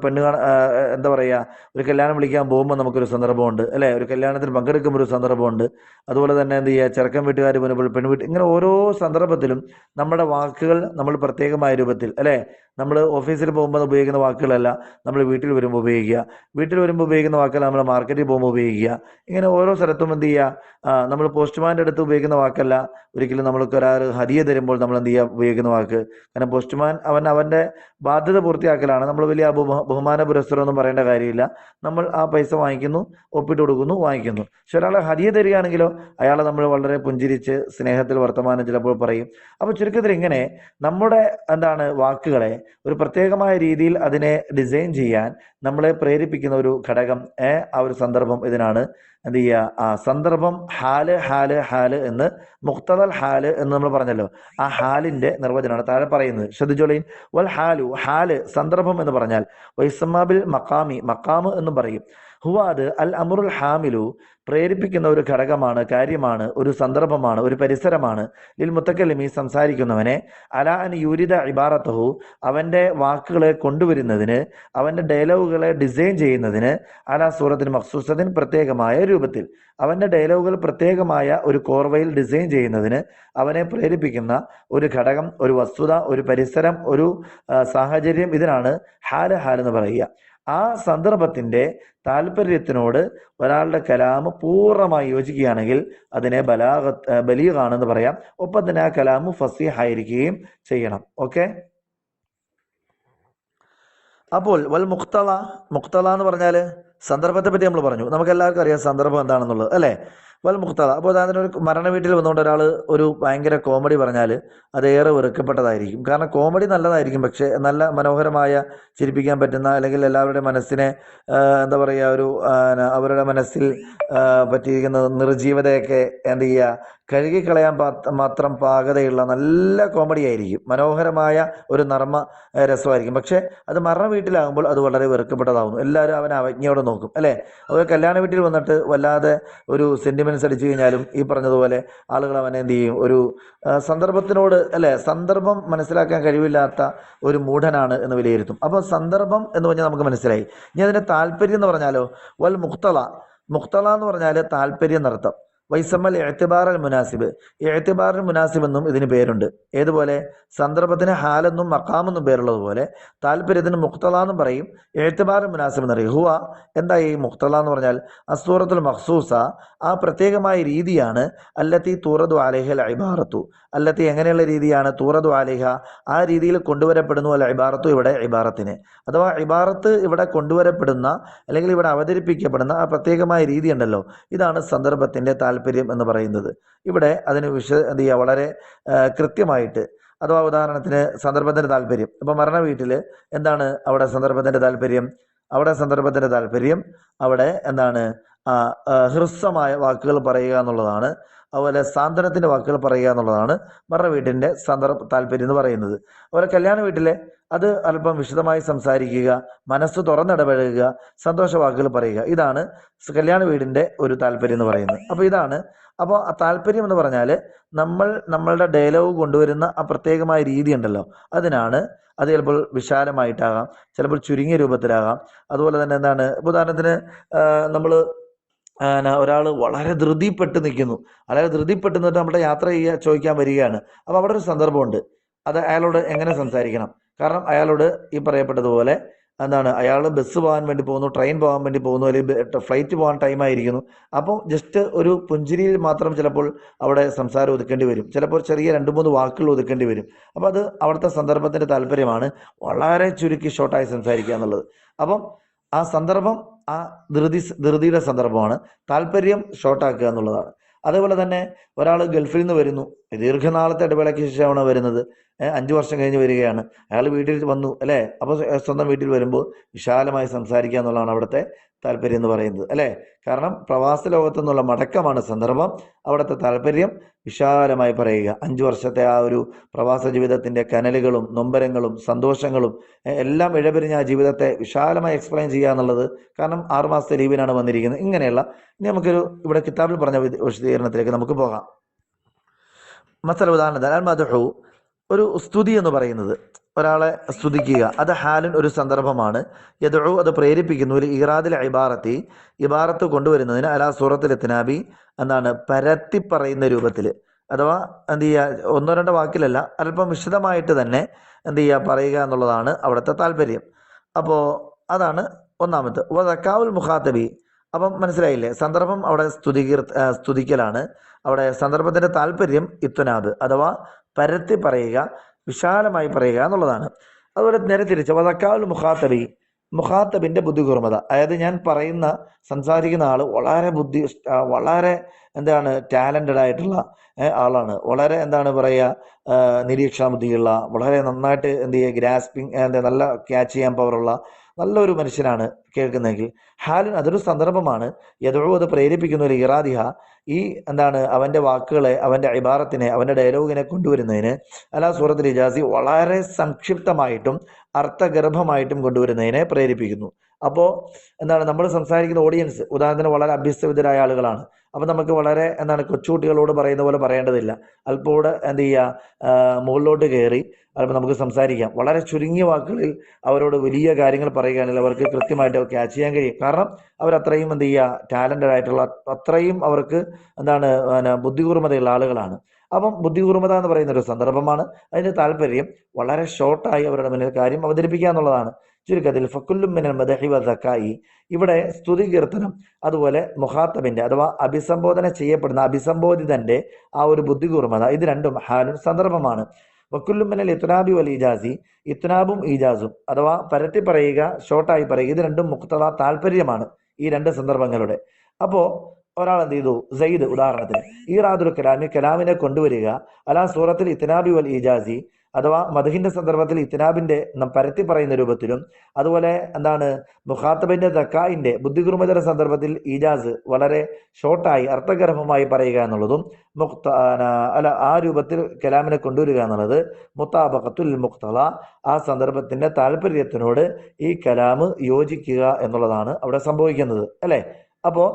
എന്താ പറയുക, ഒരു കല്യാണം വിളിക്കാൻ പോകുമ്പോൾ നമുക്കൊരു സന്ദർഭമുണ്ട്, അല്ലേ? ഒരു കല്യാണത്തിന് പങ്കെടുക്കുമ്പോൾ ഒരു സന്ദർഭമുണ്ട്. അതുപോലെ തന്നെ എന്ത് ചെയ്യുക, ചെറുക്കൻ വീട്ടുകാർ മുൻപിൽ പെൺവീട്ട്, ഇങ്ങനെ ഓരോ സന്ദർഭത്തിലും നമ്മുടെ വാക്കുകൾ നമ്മൾ പ്രത്യേകമായ രൂപത്തിൽ, അല്ലേ? നമ്മൾ ഓഫീസിൽ പോകുമ്പോൾ ഉപയോഗിക്കുന്ന വാക്കുകളല്ല നമ്മൾ വീട്ടിൽ വരുമ്പോൾ ഉപയോഗിക്കുക, വീട്ടിൽ വരുമ്പോൾ ഉപയോഗിക്കുന്ന വാക്കുകൾ നമ്മൾ മാർക്കറ്റിൽ പോകുമ്പോൾ ഉപയോഗിക്കുക. ഇങ്ങനെ ഓരോ സ്ഥലത്തും എന്ത് ചെയ്യുക, നമ്മൾ പോസ്റ്റ്മാൻ്റെ അടുത്ത് ഉപയോഗിക്കുന്ന വാക്കല്ല ഒരിക്കലും നമ്മൾക്ക് ഒരാൾ ഹദിയ തരുമ്പോൾ നമ്മൾ എന്ത് ചെയ്യുക ഉപയോഗിക്കുന്ന വാക്ക്. കാരണം പോസ്റ്റ്മാൻ അവൻ്റെ ബാധ്യത പൂർത്തിയാക്കലാണ്. നമ്മൾ വലിയ ബഹുമാന പുരസ്സരമൊന്നും പറയേണ്ട കാര്യമില്ല. നമ്മൾ ആ പൈസ വാങ്ങിക്കുന്നു, ഒപ്പിട്ട് കൊടുക്കുന്നു, വാങ്ങിക്കുന്നു. പക്ഷെ ഒരാളെ ഹദിയ തരികയാണെങ്കിലോ അയാളെ നമ്മൾ വളരെ പുഞ്ചിരിച്ച് സ്നേഹത്തിൽ വർത്തമാനം ചിലപ്പോൾ പറയും. അപ്പോൾ ചുരുക്കത്തിൽ ഇങ്ങനെ നമ്മുടെ എന്താണ് വാക്കുകളെ ഒരു പ്രത്യേകമായ രീതിയിൽ അതിനെ ഡിസൈൻ ചെയ്യാൻ നമ്മളെ പ്രേരിപ്പിക്കുന്ന ഒരു ഘടകം, ആ ഒരു സന്ദർഭം, ഇതിനാണ് എന്ത് ചെയ്യുക, ആ സന്ദർഭം ഹാല് ഹാല് ഹാല് എന്ന്, മുഖ്തദൽ ഹാല് എന്ന് നമ്മൾ പറഞ്ഞല്ലോ. ആ ഹാലിന്റെ നിർവചനമാണ് താഴെ പറയുന്നത്. ശ്രദ്ധിച്ചോളീൻ. വൽ ഹാലു, ഹാല് സന്ദർഭം എന്ന് പറഞ്ഞാൽ, വൈസമാബിൽ മക്കാമി, മക്കാമ് എന്ന് പറയും. ഹുവ, അത് അൽ അമുറുൽ ഹാമിലു, പ്രേരിപ്പിക്കുന്ന ഒരു ഘടകമാണ്, കാര്യമാണ്, ഒരു സന്ദർഭമാണ്, ഒരു പരിസരമാണ്. ലിൽ മുത്തക്കല്ലിമി, സംസാരിക്കുന്നവനെ, അലാ അൻ യൂരിദ ഇബാറത്തഹു, അവന്റെ വാക്കുകളെ കൊണ്ടുവരുന്നതിന്, അവന്റെ ഡയലോഗുകളെ ഡിസൈൻ ചെയ്യുന്നതിന്, അലാ സൂറത്തിന് മഖ്സൂസത്തിൻ, പ്രത്യേകമായ രൂപത്തിൽ, അവന്റെ ഡയലോഗുകൾ പ്രത്യേകമായ ഒരു കോർവയിൽ ഡിസൈൻ ചെയ്യുന്നതിന് അവനെ പ്രേരിപ്പിക്കുന്ന ഒരു ഘടകം, ഒരു വസ്തുത, ഒരു പരിസരം, ഒരു സാഹചര്യം, ഇതിനാണ് ഹാല് ഹാൽ എന്ന് പറയുക. ആ സന്ദർഭത്തിന്റെ താല്പര്യത്തിനോട് ഒരാളുടെ കലാമ് പൂർണ്ണമായി യോജിക്കുകയാണെങ്കിൽ അതിനെ ബലീഗാണെന്ന് പറയാം. ഒപ്പം തന്നെ ആ കലാമ് ഫസീഹായിരിക്കുകയും ചെയ്യണം. ഓക്കെ. അപ്പോൾ വൽ മുഖ്തള എന്ന് പറഞ്ഞാൽ സന്ദർഭത്തെ പറ്റി നമ്മൾ പറഞ്ഞു. നമുക്ക് എല്ലാവർക്കും അറിയാം സന്ദർഭം എന്താണെന്നുള്ളത്, അല്ലേ? വൽ മുഖ്തദ. അപ്പോൾ ഉദാഹരണത്തിന് ഒരു മരണ വീട്ടിൽ വന്നുകൊണ്ട് ഒരാൾ ഒരു ഭയങ്കര കോമഡി പറഞ്ഞാൽ അതേറെ വെറുക്കപ്പെട്ടതായിരിക്കും. കാരണം കോമഡി നല്ലതായിരിക്കും, പക്ഷേ നല്ല മനോഹരമായ ചിരിപ്പിക്കാൻ പറ്റുന്ന, അല്ലെങ്കിൽ എല്ലാവരുടെ മനസ്സിനെ എന്താ പറയുക, ഒരു അവരുടെ മനസ്സിൽ പറ്റിയിരിക്കുന്ന നിർജീവതയൊക്കെ എന്ത് ചെയ്യുക, കഴുകിക്കളയാൻ മാത്രം പാകതയുള്ള നല്ല കോമഡി ആയിരിക്കും, മനോഹരമായ ഒരു നർമ്മ രസമായിരിക്കും. പക്ഷേ അത് മരണ വീട്ടിലാകുമ്പോൾ അത് വളരെ വെറുക്കപ്പെട്ടതാകുന്നു. എല്ലാവരും അവനെ അവജ്ഞയോടെ നോക്കും, അല്ലേ? അതുപോലെ കല്യാണ വീട്ടിൽ വന്നിട്ട് വല്ലാതെ ഒരു സെന്റിമെന്റ്സ് അടിച്ചു കഴിഞ്ഞാലും ഈ പറഞ്ഞതുപോലെ ആളുകൾ അവനെ എന്ത് ചെയ്യും, ഒരു സന്ദർഭത്തിനോട്, അല്ലേ, സന്ദർഭം മനസ്സിലാക്കാൻ കഴിവില്ലാത്ത ഒരു മൂഢനാണ് എന്ന് വിലയിരുത്തും. അപ്പോൾ സന്ദർഭം എന്ന് പറഞ്ഞാൽ നമുക്ക് മനസ്സിലായി. ഇനി അതിന്റെ താല്പര്യം എന്ന് പറഞ്ഞാലോ, വൽ മുഖ്തള. മുഖ്തള എന്ന് പറഞ്ഞാൽ താല്പര്യം എന്നർത്ഥം. വൈസമ്മൽ എഅ്തിബാർ അൽ മുനാസിബ്. എഅ്തിബാർ അൽ മുനാസിബ് എന്നും ഇതിന് പേരുണ്ട്. ഏതുപോലെ സന്ദർഭത്തിന് ഹാലെന്നും മഖാമെന്നും പേരുള്ളതുപോലെ താല്പര്യത്തിന് മുഖ്തള എന്നും പറയും, എഅ്തിബാർ അൽ മുനാസിബ് എന്ന് പറയും. ഹുവ, എന്താ ഈ മുഖ്തള എന്ന് പറഞ്ഞാൽ അസ്സൂറത്തുൽ മഖ്സൂസ, ആ പ്രത്യേകമായ രീതിയാണ്. അല്ലത്തി തൂറദു അലൈഹൽ ഇബാറത്തു. അല്ലത്തി എങ്ങനെയുള്ള രീതിയാണ്? തൂറദു അലൈഹ, ആ രീതിയിൽ കൊണ്ടുവരപ്പെടുന്നു. അല്ല ഇബാറത്തു, ഇവിടെ ഇബാറത്തിന്, അഥവാ ഇബാറത്ത് ഇവിടെ കൊണ്ടുവരപ്പെടുന്ന അല്ലെങ്കിൽ ഇവിടെ അവതരിപ്പിക്കപ്പെടുന്ന ആ പ്രത്യേകമായ രീതി ഉണ്ടല്ലോ, ഇതാണ് സന്ദർഭത്തിന്റെ താല്പര്യം എന്ന് പറയുന്നത്. ഇവിടെ അതിന് എന്ത് ചെയ്യുക, വളരെ കൃത്യമായിട്ട്, അഥവാ ഉദാഹരണത്തിന് സന്ദർഭത്തിന്റെ താല്പര്യം. ഇപ്പൊ മരണ വീട്ടിൽ എന്താണ് അവിടെ സന്ദർഭത്തിന്റെ താല്പര്യം? അവിടെ സന്ദർഭത്തിന്റെ താല്പര്യം അവിടെ എന്താണ്? ഹ്രസ്വമായ വാക്കുകൾ പറയുക എന്നുള്ളതാണ്. അതുപോലെ സാന്ത്വനത്തിന്റെ വാക്കുകൾ പറയുക എന്നുള്ളതാണ് മരണ വീട്ടിന്റെ താല്പര്യം എന്ന് പറയുന്നത്. അതുപോലെ കല്യാണ വീട്ടിലെ അത് അല്പം വിശദമായി സംസാരിക്കുക, മനസ്സ് തുറന്നിടപഴകുക, സന്തോഷ വാക്കുകൾ പറയുക, ഇതാണ് കല്യാണ വീടിന്റെ ഒരു താല്പര്യം എന്ന് പറയുന്നത്. അപ്പോൾ ഇതാണ്. അപ്പോൾ ആ താല്പര്യം എന്ന് പറഞ്ഞാൽ നമ്മളുടെ ഡയലോഗ് കൊണ്ടുവരുന്ന ആ പ്രത്യേകമായ രീതി ഉണ്ടല്ലോ, അതിനാണ്. അത് ചിലപ്പോൾ വിശാലമായിട്ടാകാം, ചിലപ്പോൾ ചുരുങ്ങിയ രൂപത്തിലാകാം. അതുപോലെ തന്നെ എന്താണ്, ഉദാഹരണത്തിന് നമ്മൾ ഒരാൾ വളരെ ധൃതിപ്പെട്ട് നിൽക്കുന്നു, അതായത് ധൃതിപ്പെട്ട് നിന്നിട്ട് നമ്മുടെ യാത്ര ചോദിക്കാൻ വരികയാണ്. അപ്പോൾ അവിടെ ഒരു സന്ദർഭമുണ്ട്. അത് അയാളോട് എങ്ങനെ സംസാരിക്കണം? കാരണം അയാളോട് ഈ പറയപ്പെട്ടതുപോലെ എന്താണ്, അയാൾ ബസ് പോകാൻ വേണ്ടി പോകുന്നു, ട്രെയിൻ പോകാൻ വേണ്ടി പോകുന്നു, അല്ലെങ്കിൽ ഫ്ലൈറ്റ് പോകാൻ ടൈമായിരിക്കുന്നു. അപ്പോൾ ജസ്റ്റ് ഒരു പുഞ്ചിരിയിൽ മാത്രം ചിലപ്പോൾ അവിടെ സംസാരം ഒതുക്കേണ്ടി വരും, ചിലപ്പോൾ ചെറിയ 2-3 വാക്കുകൾ ഒതുക്കേണ്ടി വരും. അപ്പോൾ അത് അവിടുത്തെ സന്ദർഭത്തിന്റെ താല്പര്യമാണ്, വളരെ ചുരുക്കി ഷോർട്ടായി സംസാരിക്കുക എന്നുള്ളത്. അപ്പം ആ സന്ദർഭം ആ ധൃതിയുടെ സന്ദർഭമാണ്, താല്പര്യം ഷോർട്ടാക്കുക എന്നുള്ളതാണ്. അതേപോലെ തന്നെ ഒരാൾ ഗൾഫിൽ നിന്ന് വരുന്നു, ദീർഘനാളത്തെ ഇടവേളയ്ക്ക് ശേഷമാണ് വരുന്നത്, 5 വർഷം കഴിഞ്ഞ് വരികയാണ്, അയാൾ വീട്ടിൽ വന്നു, അല്ലേ? അപ്പോൾ സ്വന്തം വീട്ടിൽ വരുമ്പോൾ വിശാലമായി സംസാരിക്കുക എന്നുള്ളതാണ് അവിടുത്തെ താല്പര്യം എന്ന് പറയുന്നത്, അല്ലേ? കാരണം പ്രവാസ ലോകത്തു നിന്നുള്ള മടക്കമാണ് സന്ദർഭം. അവിടുത്തെ താല്പര്യം വിശാലമായി പറയുക. 5 വർഷത്തെ ആ ഒരു പ്രവാസ ജീവിതത്തിന്റെ കനലുകളും നൊമ്പരങ്ങളും സന്തോഷങ്ങളും എല്ലാം ഇഴപിരിഞ്ഞ ആ ജീവിതത്തെ വിശാലമായി എക്സ്പ്ലെയിൻ ചെയ്യുക എന്നുള്ളത്. കാരണം 6 മാസത്തെ ലീവിനാണ് വന്നിരിക്കുന്നത്. ഇങ്ങനെയുള്ള ഇനി നമുക്കൊരു ഇവിടെ കിതാബിൽ പറഞ്ഞ വിശദീകരണത്തിലേക്ക് നമുക്ക് പോകാം. മസല ഉദാഹരണത്തിന് മദ്ഹു, ഒരു സ്തുതി എന്ന് പറയുന്നത്, ഒരാളെ സ്തുതിക്കുക, അത് ഹാലുൻ ഒരു സന്ദർഭമാണ്. യദ്ഉ, അത് പ്രേരിപ്പിക്കുന്നു. ഇറാദിൽ ഇബാറത്തി, ഇബാറത്ത് കൊണ്ടുവരുന്നതിന് അലാ സൂറത്തിൽ ഇത്നാബി, എന്താണ്, പരത്തി പറയുന്ന രൂപത്തിൽ, അഥവാ എന്ത് ചെയ്യുക, 1-2 വാക്കിലല്ല, അല്പം വിശദമായിട്ട് തന്നെ എന്ത് ചെയ്യുക, പറയുക എന്നുള്ളതാണ് അവിടുത്തെ താല്പര്യം. അപ്പോൾ അതാണ് ഒന്നാമത്തെ. വദക്കാവുൽ മുഖാത്തബി, അപ്പം മനസ്സിലായില്ലേ, സന്ദർഭം അവിടെ സ്തുതിക്കലാണ്. അവിടെ സന്ദർഭത്തിന്റെ താല്പര്യം ഇത്നാബ്, അഥവാ പരത്തി പറയുക, വിശാലമായി പറയുക എന്നുള്ളതാണ്. അതുപോലെ നേരെ തിരിച്ച് വദക്കാവുൽ മുഖാത്തബി, മുഖാത്തബിന്റെ ബുദ്ധികൂർമ്മത, അതായത് ഞാൻ സംസാരിക്കുന്ന ആള് വളരെ എന്താണ് ടാലന്റഡ് ആയിട്ടുള്ള ആളാണ്, വളരെ എന്താണ് പറയുക, നിരീക്ഷണ ബുദ്ധിയുള്ള, വളരെ നന്നായിട്ട് എന്ത് ചെയ്യുക, ഗ്രാസ്പിംഗ്, നല്ല ക്യാച്ച് ചെയ്യാൻ പവറുള്ള നല്ലൊരു മനുഷ്യനാണ് കേൾക്കുന്നതെങ്കിൽ ഹാലിൻ അതൊരു സന്ദർഭമാണ്. യദഉ, അത് പ്രേരിപ്പിക്കുന്ന ഒരു ഇറാദിഹ, ഈ എന്താണ് അവന്റെ വാക്കുകളെ, അവന്റെ ഇബാറത്തിനെ, അവന്റെ ഡയലോഗിനെ കൊണ്ടുവരുന്നതിന് അലാ സൂറത്തുൽ ഇജാസി, വളരെ സംക്ഷിപ്തമായിട്ടും അർത്ഥഗർഭമായിട്ടും കൊണ്ടുവരുന്നതിനെ പ്രേരിപ്പിക്കുന്നു. അപ്പോൾ എന്താണ്, നമ്മൾ സംസാരിക്കുന്ന ഓഡിയൻസ് ഉദാഹരണത്തിന് വളരെ അഭ്യസ്തവിദ്യരായ ആളുകളാണ്. അപ്പം നമുക്ക് വളരെ എന്താണ്, കൊച്ചുകുട്ടികളോട് പറയുന്ന പോലെ പറയേണ്ടതില്ല, അല്പോടെ എന്ത് ചെയ്യുക, മുകളിലോട്ട് കയറി അല്പം നമുക്ക് സംസാരിക്കാം. വളരെ ചുരുങ്ങിയ വാക്കുകളിൽ അവരോട് വലിയ കാര്യങ്ങൾ പറയുകയാണെങ്കിൽ അവർക്ക് കൃത്യമായിട്ട് ക്യാച്ച് ചെയ്യാൻ കഴിയും. കാരണം അവരത്രയും എന്ത് ചെയ്യുക, ടാലന്റഡ് ആയിട്ടുള്ള, അത്രയും അവർക്ക് എന്താണ്, ബുദ്ധികൂർമ്മതയുള്ള ആളുകളാണ്. അപ്പം ബുദ്ധികൂർമ്മത എന്ന് പറയുന്ന ഒരു സന്ദർഭമാണ്. അതിന്റെ താല്പര്യം വളരെ ഷോർട്ടായി അവരുടെ മുന്നിൽ കാര്യം അവതരിപ്പിക്കുക എന്നുള്ളതാണ്. ചുരുക്കത്തിൽ ഫക്കുല്ലും മിനൽ മദഹി വ സക്കായി, ഇവിടെ സ്തുതി കീർത്തനം, അതുപോലെ മുഖാത്തബിന്റെ അഥവാ അഭിസംബോധന ചെയ്യപ്പെടുന്ന അഭിസംബോധിതന്റെ ആ ഒരു ബുദ്ധികൂർമ്മത, ഇത് രണ്ടും ഹാലും സന്ദർഭമാണ്. വക്കുല്ലും മിനൽ ഇത്നാബി വൽ ഇജാസി, ഇത്നാബും ഈജാസും, അഥവാ പരത്തി പറയുക, ഷോർട്ടായി പറയുക, ഇത് രണ്ടും മുഖ്തദ താല്പര്യമാണ് ഈ 2 സന്ദർഭങ്ങളുടെ. അപ്പോൾ ഒരാൾ എന്ത് ചെയ്തു, സയ്യിദ് ഉദാഹരണത്തിന്, ഈറാദുൽ കലാമി കലാമിനെ കൊണ്ടുവരിക, അലാ സൂറത്തിൽ ഇത്നാബി വൽ ഈജാസി അഥവാ മദ്ഹിന്റെ സന്ദർഭത്തിൽ ഇത്നാബിന്റെ പരത്തി പറയുന്ന രൂപത്തിലും, അതുപോലെ എന്താണ് മുഖാത്തബിന്റെ ദക്കായിന്റെ ബുദ്ധികുർമ്മതയുടെ സന്ദർഭത്തിൽ ഈജാസ് വളരെ ഷോർട്ടായി അർത്ഥഗർഭമായി പറയുക എന്നുള്ളതും ആ രൂപത്തിൽ കലാമിനെ കൊണ്ടുവരിക എന്നുള്ളത് മുത്താബഖത്തുൽ മുഖ്തള, ആ സന്ദർഭത്തിന്റെ താല്പര്യത്തിനോട് ഈ കലാം യോജിക്കുക എന്നുള്ളതാണ് അവിടെ സംഭവിക്കുന്നത് അല്ലെ. അപ്പോ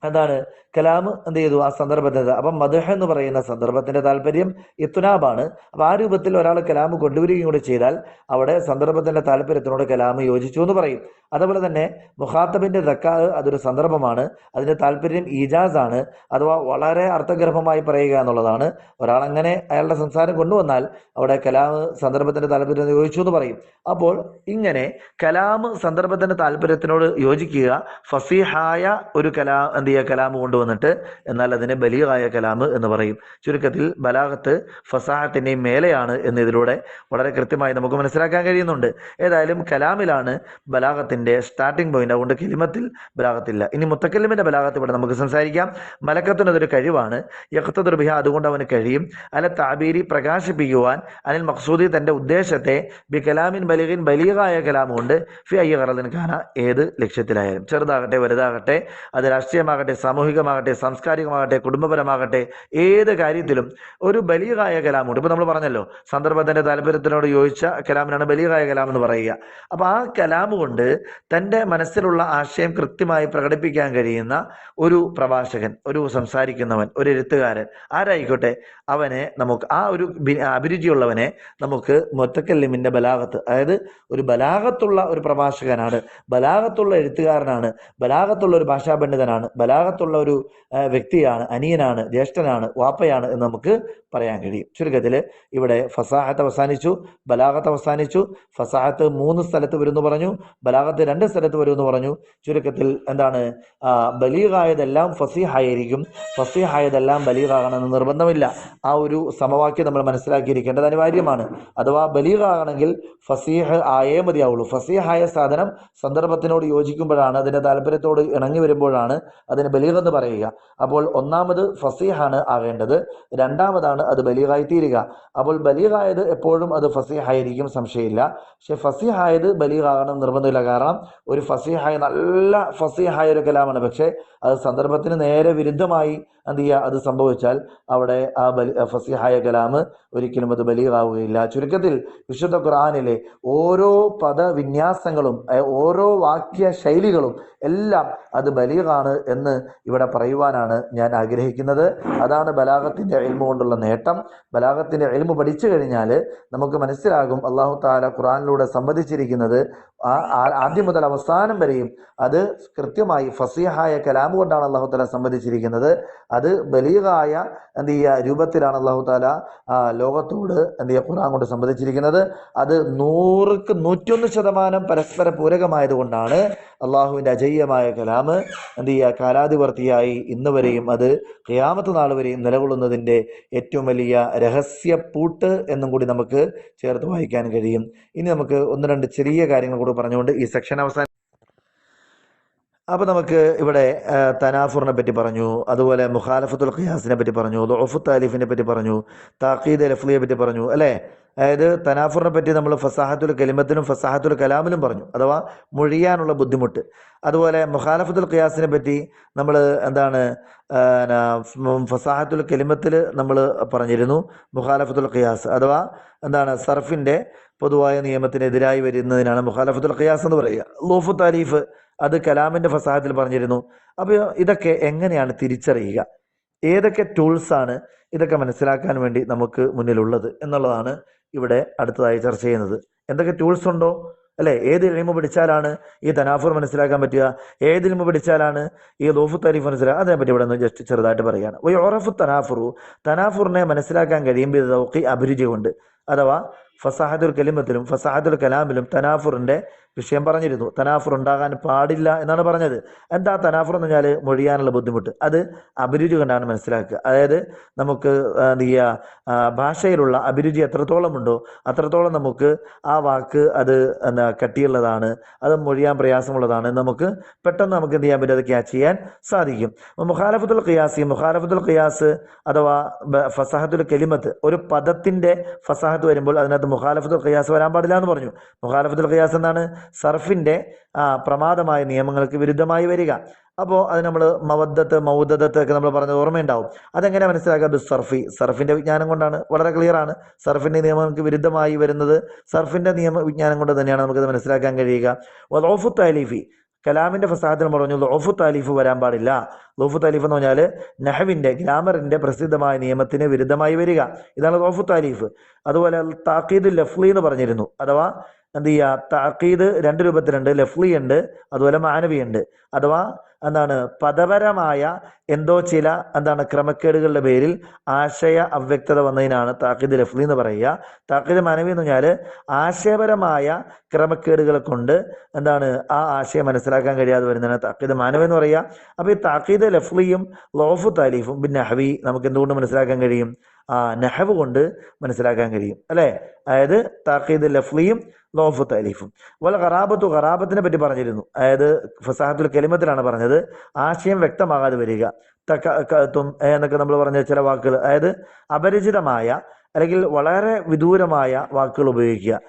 എന്താണ് കലാം എന്ത് ചെയ്തു ആ സന്ദർഭത്തിൽ. അപ്പം മദ്ഹ് എന്ന് പറയുന്ന സന്ദർഭത്തിന്റെ താല്പര്യം ഇത്നാബാണ്. അപ്പൊ ആ രൂപത്തിൽ ഒരാൾ കലാം കൊണ്ടുവരികയും കൂടെ ചെയ്താൽ അവിടെ സന്ദർഭത്തിന്റെ താല്പര്യത്തിനോട് കലാം യോജിച്ചു എന്ന് പറയും. അതുപോലെ തന്നെ മുഖാത്തബിന്റെ ദക്കാ അതൊരു സന്ദർഭമാണ്, അതിന്റെ താല്പര്യം ഈജാസ് ആണ്, അഥവാ വളരെ അർത്ഥഗർഭമായി പറയുക എന്നുള്ളതാണ്. ഒരാളങ്ങനെ അയാളുടെ സംസാരം കൊണ്ടുവന്നാൽ അവിടെ കലാം സന്ദർഭത്തിന്റെ താല്പര്യത്തിന് യോജിച്ചു എന്ന് പറയും. അപ്പോൾ ഇങ്ങനെ കലാം സന്ദർഭത്തിന്റെ താല്പര്യത്തിനോട് യോജിക്കുക, ഫസീഹായ ഒരു കലാം കൊണ്ടുവന്നിട്ട് എന്നാൽ അതിനെ ബലീഗായ കലാം എന്ന് പറയും. ചുരുക്കത്തിൽ ബലാഗത്ത് ഫസാഹത്തിന്റെയും മേലെയാണ് എന്ന് ഇതിലൂടെ വളരെ കൃത്യമായി നമുക്ക് മനസ്സിലാക്കാൻ കഴിയുന്നുണ്ട്. ഏതായാലും കലാമിലാണ് ബലാഗത്തിന്റെ സ്റ്റാർട്ടിംഗ് പോയിന്റ്, അതുകൊണ്ട് കിലിമത്തിൽ ബലാഗത്തില്ല. ഇനി മുത്തക്കല്ലിമിന്റെ ബലാഗത്ത് ഇവിടെ നമുക്ക് സംസാരിക്കാം. മലക്കത്തിന് അതൊരു കഴിവാണ്, യഖ്തദുർ ബിഹ, അതുകൊണ്ട് അവന് കഴിയും, അല താബീരി പ്രകാശിപ്പിക്കുവാൻ, അനിൽ മഖ്സൂദി തന്റെ ഉദ്ദേശത്തെ, ബി കലാമിൻ ബലീഗിൻ ബലീഗായ കലാം കൊണ്ട്, ഫി അയ്യ ഖറദിൻ കാന, ഏത് ലക്ഷ്യത്തിലായാലും, ചെറുതാകട്ടെ വലുതാകട്ടെ, അത് രാഷ്ട്രീയമാകട്ടെ സാമൂഹികമാകട്ടെ സാംസ്കാരികമാകട്ടെ കുടുംബപരമാകട്ടെ, ഏത് കാര്യത്തിലും ഒരു ബലീഗായ കലാമുണ്ട്. ഇപ്പൊ നമ്മൾ പറഞ്ഞല്ലോ സന്ദർഭത്തിന്റെ താല്പര്യത്തിനോട് യോജിച്ച കലാമിനാണ് ബലീഗായ കലാം എന്ന് പറയുക. അപ്പൊ ആ കലാം കൊണ്ട് തന്റെ മനസ്സിലുള്ള ആശയം കൃത്യമായി പ്രകടിപ്പിക്കാൻ കഴിയുന്ന ഒരു പ്രഭാഷകൻ, ഒരു സംസാരിക്കുന്നവൻ, ഒരു എഴുത്തുകാരൻ ആരായിക്കോട്ടെ, അവനെ നമുക്ക് ആ ഒരു അഭിരുചിയുള്ളവനെ നമുക്ക് മുത്തക്കല്ലിമിന്റെ ബലാഗത്ത്, അതായത് ഒരു ബലാഗത്തുള്ള ഒരു പ്രഭാഷകനാണ്, ബലാഗത്തുള്ള എഴുത്തുകാരനാണ്, ബലാഗത്തുള്ള ഒരു ഭാഷാ പണ്ഡിതനാണ്, ബലാഗത്തുള്ള ഒരു വ്യക്തിയാണ്, അനിയനാണ്, ജ്യേഷ്ഠനാണ്, വാപ്പയാണ് എന്ന് നമുക്ക് പറയാൻ കഴിയും. ചുരുക്കത്തിൽ ഇവിടെ ഫസാഹത്ത് അവസാനിച്ചു, ബലാഗത്ത് അവസാനിച്ചു. ഫസാഹത്ത് 3 സ്ഥലത്ത് വരുമെന്ന് പറഞ്ഞു, ബലാഗത്ത് 2 സ്ഥലത്ത് വരുമെന്ന് പറഞ്ഞു. ചുരുക്കത്തിൽ എന്താണ്, ബലീഗായതെല്ലാം ഫസീഹായിരിക്കും, ഫസീഹായതെല്ലാം ബലീഗാകണമെന്ന് നിർബന്ധമില്ല. ആ ഒരു സമവാക്യം നമ്മൾ മനസ്സിലാക്കിയിരിക്കേണ്ടത് അനിവാര്യമാണ്. അഥവാ ബലീഗാകണമെങ്കിൽ ഫസീഹ് ആയേ മതിയാവുള്ളൂ. ഫസീഹായ സാധനം സന്ദർഭത്തിനോട് യോജിക്കുമ്പോഴാണ്, അതിന്റെ താല്പര്യത്തോട് ഇണങ്ങി വരുമ്പോഴാണ് അതിന് ബലീഗ് എന്ന് പറയുക. അപ്പോൾ ഒന്നാമത് ഫസീഹാണ് ആകേണ്ടത്, രണ്ടാമതാണ് അത് ബലീഗായി തീരുക. അപ്പോൾ ബലീഗായത് എപ്പോഴും അത് ഫസീഹായിരിക്കും, സംശയമില്ല. പക്ഷെ ഫസീഹായത് ബലീഗാകണം നിർബന്ധമില്ല. കാരണം ഒരു ഫസീഹായ നല്ല ഫസീഹായ ഒരു കലാമാണ്, പക്ഷെ അത് സന്ദർഭത്തിന് നേരെ വിരുദ്ധമായി എന്ത് ചെയ്യുക, അത് സംഭവിച്ചാൽ അവിടെ ആ ഫസീഹായ കലാം ഒരിക്കലും അത് ബലീഗാവുകയില്ല. ചുരുക്കത്തിൽ വിശുദ്ധ ഖുർആനിലെ ഓരോ പദവിന്യാസങ്ങളും ഓരോ വാക്യ ശൈലികളും എല്ലാം അത് ബലീഗാണ് എന്ന് ഇവിടെ പറയുവാനാണ് ഞാൻ ആഗ്രഹിക്കുന്നത്. അതാണ് ബലാഗത്തിന്റെ ഇൽമു കൊണ്ടുള്ള നേട്ടം. ബലാഗത്തിന്റെ ഇൽമു പഠിച്ചു കഴിഞ്ഞാൽ നമുക്ക് മനസ്സിലാകും അല്ലാഹു തആല ഖുർആനിലൂടെ സംവദിച്ചിരിക്കുന്നത് ആദ്യം മുതൽ അവസാനം വരെയും അത് കൃത്യമായി ഫസീഹായ കലാം കൊണ്ടാണ് അല്ലാഹു തആല സംവദിച്ചിരിക്കുന്നത്. അത് ബലീഗായ എന്ത് ചെയ്യുക രൂപത്തിലാണ് അല്ലാഹു തആല ലോകത്തോട് എന്ത് ചെയ്യുക ഖുർആൻ കൊണ്ട് സംവദിച്ചിരിക്കുന്നത്. അത് 100ക്ക് 101% പരസ്പര പൂരകമായതുകൊണ്ടാണ് അള്ളാഹുവിന്റെ അജയ്യമായ കലാം എന്ത് ചെയ്യുക കാലാതിവർത്തിയായി ഇന്ന് വരെയും അത് ഖിയാമത്ത് നാൾ വരെയും നിലകൊള്ളുന്നതിന്റെ ഏറ്റവും വലിയ രഹസ്യപ്പൂട്ട് എന്നും കൂടി നമുക്ക് ചേർത്ത് വായിക്കാൻ കഴിയും. ഇനി നമുക്ക് 1-2 ചെറിയ കാര്യങ്ങൾ കൂടി പറഞ്ഞുകൊണ്ട് ഈ സെക്ഷൻ അവസാനം. അപ്പൊ നമുക്ക് ഇവിടെ തനാഫുറിനെ പറ്റി പറഞ്ഞു, അതുപോലെ മുഖാലഫത്തുൽ ഖിയാസിനെ പറ്റി പറഞ്ഞു, ദുഅഫു താലിഫിനെ പറ്റി പറഞ്ഞു, താഖീദ് ലഫ്ലിയെ പറ്റി പറഞ്ഞു അല്ലേ. അതായത് തനാഫുറിനെ പറ്റി നമ്മൾ ഫസാഹത്തുൽ കലിമത്തിനും ഫസാഹത്തുൽ കലാമിലും പറഞ്ഞു, അഥവാ മൊഴിയാനുള്ള ബുദ്ധിമുട്ട്. അതുപോലെ മുഖാലഫത്തുൽ ഖിയാസിനെ പറ്റി നമ്മൾ എന്താണ് ഫസാഹത്തുൽ കലിമത്തിൽ നമ്മൾ പറഞ്ഞിരുന്നു. മുഖാലഫത്തുൽ ഖിയാസ് അഥവാ എന്താണ് സർഫിന്റെ പൊതുവായ നിയമത്തിനെതിരായി വരുന്നതിനാണ് മുഖാലഫത്തുൽ ഖിയാസ് എന്ന് പറയുക. ദുഅഫു താലിഫ് അത് കലാമിന്റെ ഫസാഹത്തിൽ പറഞ്ഞിരുന്നു. അപ്പോൾ ഇതൊക്കെ എങ്ങനെയാണ് തിരിച്ചറിയുക, ഏതൊക്കെ ടൂൾസാണ് ഇതൊക്കെ മനസ്സിലാക്കാൻ വേണ്ടി നമുക്ക് മുന്നിലുള്ളത് എന്നുള്ളതാണ് ഇവിടെ അടുത്തതായി ചർച്ച ചെയ്യുന്നത്. എന്തൊക്കെ ടൂൾസ് ഉണ്ടോ അല്ലെ, ഏത് ഇൽമു പഠിച്ചാലാണ് ഈ തനാഫുർ മനസ്സിലാക്കാൻ പറ്റുക, ഏത് ഇൽമു പഠിച്ചാലാണ് ഈ ദുഅഫു താലിഫ് മനസ്സിലാക്കുക, അതിനെപ്പറ്റി ഇവിടെ നിന്ന് ജസ്റ്റ് ചെറുതായിട്ട് പറയുകയാണ്. വയുറഫു തനാഫുറു, തനാഫുറിനെ മനസ്സിലാക്കാൻ കഴിയും ബിദൗഖി, അഭിരുചി കൊണ്ട്. അഥവാ ഫസാഹത്തുൽ കലിമത്തിലും ഫസാഹത്തുൽ കലാമിലും തനാഫുറിൻ്റെ വിഷയം പറഞ്ഞിരുന്നു. തനാഫുർ ഉണ്ടാകാൻ പാടില്ല എന്നാണ് പറഞ്ഞത്. എന്താ തനാഫുർ എന്ന് പറഞ്ഞാൽ മൊഴിയാനുള്ള ബുദ്ധിമുട്ട്, അത് അഭിരുചി കൊണ്ടാണ് മനസ്സിലാക്കുക. അതായത് നമുക്ക് എന്ത് ചെയ്യുക, ഭാഷയിലുള്ള അഭിരുചി എത്രത്തോളം ഉണ്ടോ അത്രത്തോളം നമുക്ക് ആ വാക്ക് അത് എന്താ കട്ടിയുള്ളതാണ്, അത് മൊഴിയാൻ പ്രയാസമുള്ളതാണ്, നമുക്ക് പെട്ടെന്ന് നമുക്ക് എന്ത് ചെയ്യാൻ പറ്റും, അത് ക്യാച്ച് ചെയ്യാൻ സാധിക്കും. മുഖാലഫത്തുൽ ഖിയാസ് അഥവാ ഫസാഹത്തുൽ കലിമത്ത്, ഒരു പദത്തിന്റെ ഫസാഹത്ത് വരുമ്പോൾ അതിനകത്ത് മുഖാലഫത്തുൽ ഖിയാസ് വരാൻ പാടില്ല എന്ന് പറഞ്ഞു. മുഖാലഫത്തുൽ ഖിയാസ് എന്താണ്? സർഫിന്റെ പ്രമാദമായ നിയമങ്ങൾക്ക് വിരുദ്ധമായി വരിക. അപ്പോൾ അത് നമ്മൾ മൗദത്ത് ഒക്കെ നമ്മൾ പറഞ്ഞത് ഓർമ്മയുണ്ടാവും. അതെങ്ങനെ മനസ്സിലാക്കുക? സർഫിന്റെ വിജ്ഞാനം കൊണ്ടാണ്. വളരെ ക്ലിയർ ആണ്. സർഫിന്റെ നിയമങ്ങൾക്ക് വിരുദ്ധമായി വരുന്നത് സർഫിന്റെ നിയമ വിജ്ഞാനം കൊണ്ട് തന്നെയാണ് നമുക്കത് മനസ്സിലാക്കാൻ കഴിയുക. ലൗഫു താലീഫി, കലാമിന്റെ ഫസാഹത്തിൽ പറഞ്ഞു ലൗഫു താലീഫ് വരാൻ പാടില്ല. ലൗഫു താലീഫ് എന്ന് പറഞ്ഞാൽ നഹവിന്റെ ഗ്രാമറിന്റെ പ്രസിദ്ധമായ നിയമത്തിന് വിരുദ്ധമായി വരിക, ഇതാണ് ലൗഫു താലീഫ്. അതുപോലെ താക്കീദ് ലഫ്ലി എന്ന് പറഞ്ഞിരുന്നു. അഥവാ എന്ത് ചെയ്യുക, താക്കീദ് രണ്ട് രൂപത്തിലുണ്ട്, ലഫ്ലി ഉണ്ട്, അതുപോലെ മാനവി ഉണ്ട്. അഥവാ എന്താണ്, പദപരമായ എന്തോ ചില ക്രമക്കേടുകളുടെ പേരിൽ ആശയ അവ്യക്തത വന്നതിനാണ് താക്കീദ് ലഫ്ലി എന്ന് പറയുക. താക്കീദ് മാനവി എന്ന് പറഞ്ഞാൽ ആശയപരമായ ക്രമക്കേടുകളെ കൊണ്ട് ആ ആശയം മനസ്സിലാക്കാൻ കഴിയാതെ വരുന്നതാണ് താക്കീദ് മാനവി എന്ന് പറയുക. അപ്പോൾ ഈ താക്കീദ് ലഫ്ലിയും ലൗഫു താലീഫും പിന്നെ നഹവി നമുക്ക് എന്തുകൊണ്ട് മനസ്സിലാക്കാൻ കഴിയും? നഹവ് കൊണ്ട് മനസ്സിലാക്കാൻ കഴിയും, അല്ലേ? അതായത് താക്കീദ് ലഫ്ലിയും ലൗഫു താലീഫും. അതുപോലെ ഖറാബത്തിനെ പറ്റി പറഞ്ഞിരുന്നു. അതായത് ഫസാഹത്തുൽ കലിമത്തിലാണ് പറഞ്ഞത്, ആശയം വ്യക്തമാകാതെ വരിക. എന്നൊക്കെ നമ്മൾ പറഞ്ഞ ചില വാക്കുകൾ, അതായത് അപരിചിതമായ അല്ലെങ്കിൽ വളരെ വിദൂരമായ വാക്കുകൾ ഉപയോഗിക്കുക.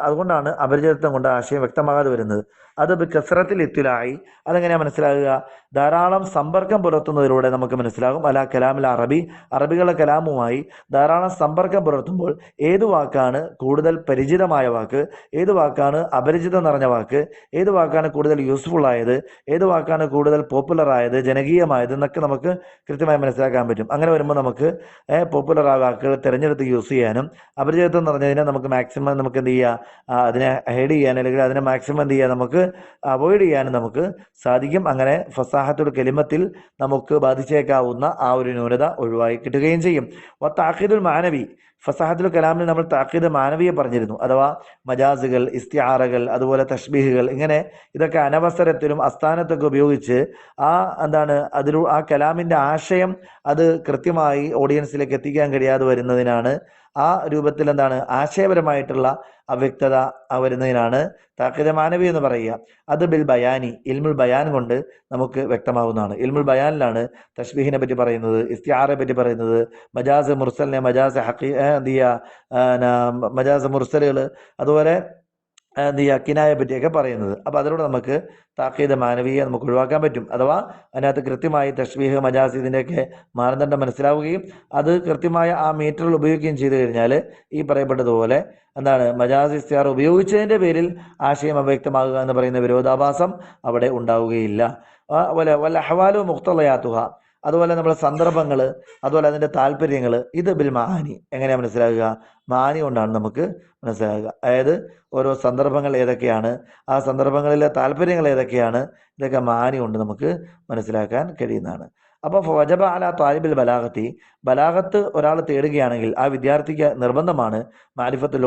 അതുകൊണ്ടാണ് അപരിചിതത്വം കൊണ്ട് ആശയം വ്യക്തമാകാതെ വരുന്നത്. അത് കസ്റത്തിൽ ഇത്തിലായി, അതെങ്ങനെയാണ് മനസ്സിലാകുക? ധാരാളം സമ്പർക്കം പുലർത്തുന്നതിലൂടെ നമുക്ക് മനസ്സിലാകും. അല കലാമിൽ അറബികളുടെ കലാമുമായി ധാരാളം സമ്പർക്കം പുലർത്തുമ്പോൾ ഏത് വാക്കാണ് കൂടുതൽ പരിചിതമായ വാക്ക്, ഏത് വാക്കാണ് അപരിചിതം നിറഞ്ഞ വാക്ക്, ഏത് വാക്കാണ് കൂടുതൽ യൂസ്ഫുൾ ആയത്, ഏത് വാക്കാണ് കൂടുതൽ പോപ്പുലർ ആയത്, ജനകീയമായത് എന്നൊക്കെ നമുക്ക് കൃത്യമായി മനസ്സിലാക്കാൻ പറ്റും. അങ്ങനെ വരുമ്പോൾ നമുക്ക് പോപ്പുലർ ആയ വാക്കുകൾ തിരഞ്ഞെടുത്ത് യൂസ് ചെയ്യാനും അപരിചിതത്വം നിറഞ്ഞതിനെ നമുക്ക് മാക്സിമം നമുക്ക് എന്ത് ചെയ്യുക, അതിനെ ഹൈഡ് ചെയ്യാൻ അല്ലെങ്കിൽ അതിനെ മാക്സിമം എന്ത് ചെയ്യുക, നമുക്ക് അവോയ്ഡ് ചെയ്യാനും നമുക്ക് സാധിക്കും. അങ്ങനെ ഫസാഹത്തുൽ കലിമത്തിൽ നമുക്ക് ബാധിച്ചേക്കാവുന്ന ആ ഒരു ന്യൂനത ഒഴിവായി കിട്ടുകയും ചെയ്യും. താക്കീദുൽ മാനവി, ഫസാഹത്തുൽ കലാമിൽ നമ്മൾ താക്കീദ് മാനവിയെ പറഞ്ഞിരുന്നു. അഥവാ മജാസുകൾ, ഇസ്തിആറകൾ, അതുപോലെ തഷ്ബീഹുകൾ, ഇങ്ങനെ ഇതൊക്കെ അനവസരത്തിലും അസ്ഥാനത്തൊക്കെ ഉപയോഗിച്ച് ആ കലാമിന്റെ ആശയം അത് കൃത്യമായി ഓഡിയൻസിലേക്ക് എത്തിക്കാൻ കഴിയാതെ വരുന്നതിനാണ്, ആ രൂപത്തിൽ ആശയപരമായിട്ടുള്ള അവ്യക്തത വരുന്നതിനാണ് താക്കീദ് മാനവി എന്ന് പറയുക. അത് ബിൽ ബയാനി, ഇൽമുൽ ബയാൻ കൊണ്ട് നമുക്ക് വ്യക്തമാവുന്നതാണ്. ഇൽമുൽ ബയാനിലാണ് തഷ്ബീഹിനെ പറ്റി പറയുന്നത്, ഇസ്തിആറയെ പറ്റി പറയുന്നത്, മജാസ് മുർസലിനെ, മജാസ് മുർസലുകൾ, അതുപോലെ കിനായെ പറ്റിയൊക്കെ പറയുന്നത്. അപ്പോൾ അതിലൂടെ നമുക്ക് താക്കീദ് മാനവിയെ നമുക്ക് ഒഴിവാക്കാൻ പറ്റും. അഥവാ അതിനകത്ത് കൃത്യമായി തഷ്ബീഹ്, മജാസ് ഇതിൻ്റെയൊക്കെ മാനദണ്ഡം മനസ്സിലാവുകയും അത് കൃത്യമായ ആ മീറ്ററിൽ ഉപയോഗിക്കുകയും ചെയ്തു കഴിഞ്ഞാൽ ഈ പറയപ്പെട്ടതുപോലെ മജാസ് ഇസ്തിആറ ഉപയോഗിച്ചതിൻ്റെ പേരിൽ ആശയം അവ്യക്തമാകുക എന്ന് പറയുന്ന വിരോധാഭാസം അവിടെ ഉണ്ടാവുകയില്ല. വല്ല അഹ്വാലു മുഖ്തളയാത്തുക, അതുപോലെ നമ്മുടെ സന്ദർഭങ്ങൾ, അതുപോലെ അതിൻ്റെ താല്പര്യങ്ങൾ, ഇത് ബിൽ മാനി, എങ്ങനെയാണ് മനസ്സിലാകുക? മാനി കൊണ്ടാണ് നമുക്ക് മനസ്സിലാകുക. അതായത് ഓരോ സന്ദർഭങ്ങൾ ഏതൊക്കെയാണ്, ആ സന്ദർഭങ്ങളിലെ താല്പര്യങ്ങൾ ഏതൊക്കെയാണ്, ഇതൊക്കെ മാനി കൊണ്ട് നമുക്ക് മനസ്സിലാക്കാൻ കഴിയുന്നതാണ്. അപ്പോൾ വജബ അല താലിബിൽ ബലാഗത്ത് ഒരാൾ തേടുകയാണെങ്കിൽ ആ വിദ്യാർത്ഥിക്ക് നിർബന്ധമാണ് മാരിഫത്ത്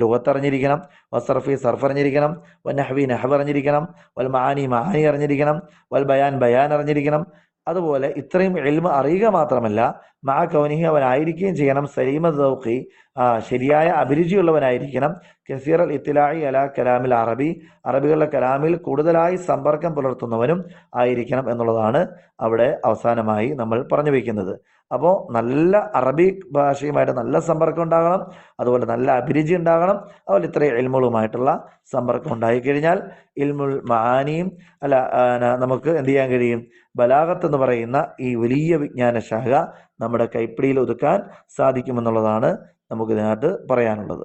ലുഗത്ത് അറിഞ്ഞിരിക്കണം, സർഫ് അറിഞ്ഞിരിക്കണം, നഹ്വി നഹ്വ് അറിഞ്ഞിരിക്കണം, വൽ മാനി അറിഞ്ഞിരിക്കണം, വൽ ബയാൻ അറിഞ്ഞിരിക്കണം. അതുപോലെ ഇത്രയും ഇൽമ അറിയുക മാത്രമല്ല, മാ കൗനിഹി അവനായിരിക്കുകയും ചെയ്യണം സലീമ ദൗഖി, ശരിയായ അഭിരുചിയുള്ളവനായിരിക്കണം, കസീറൽ ഇത്തിലായി അല കലാമിൽ അറബികളുടെ കലാമിൽ കൂടുതലായി സമ്പർക്കം പുലർത്തുന്നവനും ആയിരിക്കണം എന്നുള്ളതാണ് അവിടെ അവസാനമായി നമ്മൾ പറഞ്ഞു വയ്ക്കുന്നത്. അപ്പോൾ നല്ല അറബി ഭാഷയുമായിട്ട് നല്ല സമ്പർക്കം ഉണ്ടാകണം, അതുപോലെ നല്ല അഭിരുചി ഉണ്ടാകണം, അതുപോലെ ഇത്രയും ഇൽമുകളുമായിട്ടുള്ള സമ്പർക്കം ഉണ്ടായിക്കഴിഞ്ഞാൽ ഇൽമുൽ മആനിയും നമുക്ക് എന്ത് ചെയ്യാൻ കഴിയും? ബലാഗത്ത് എന്ന് പറയുന്ന ഈ വലിയ വിജ്ഞാനശാഖ നമ്മുടെ കൈപ്പിടിയിൽ ഒതുക്കാൻ സാധിക്കുമെന്നുള്ളതാണ് നമുക്കിതിനകത്ത് പറയാനുള്ളത്.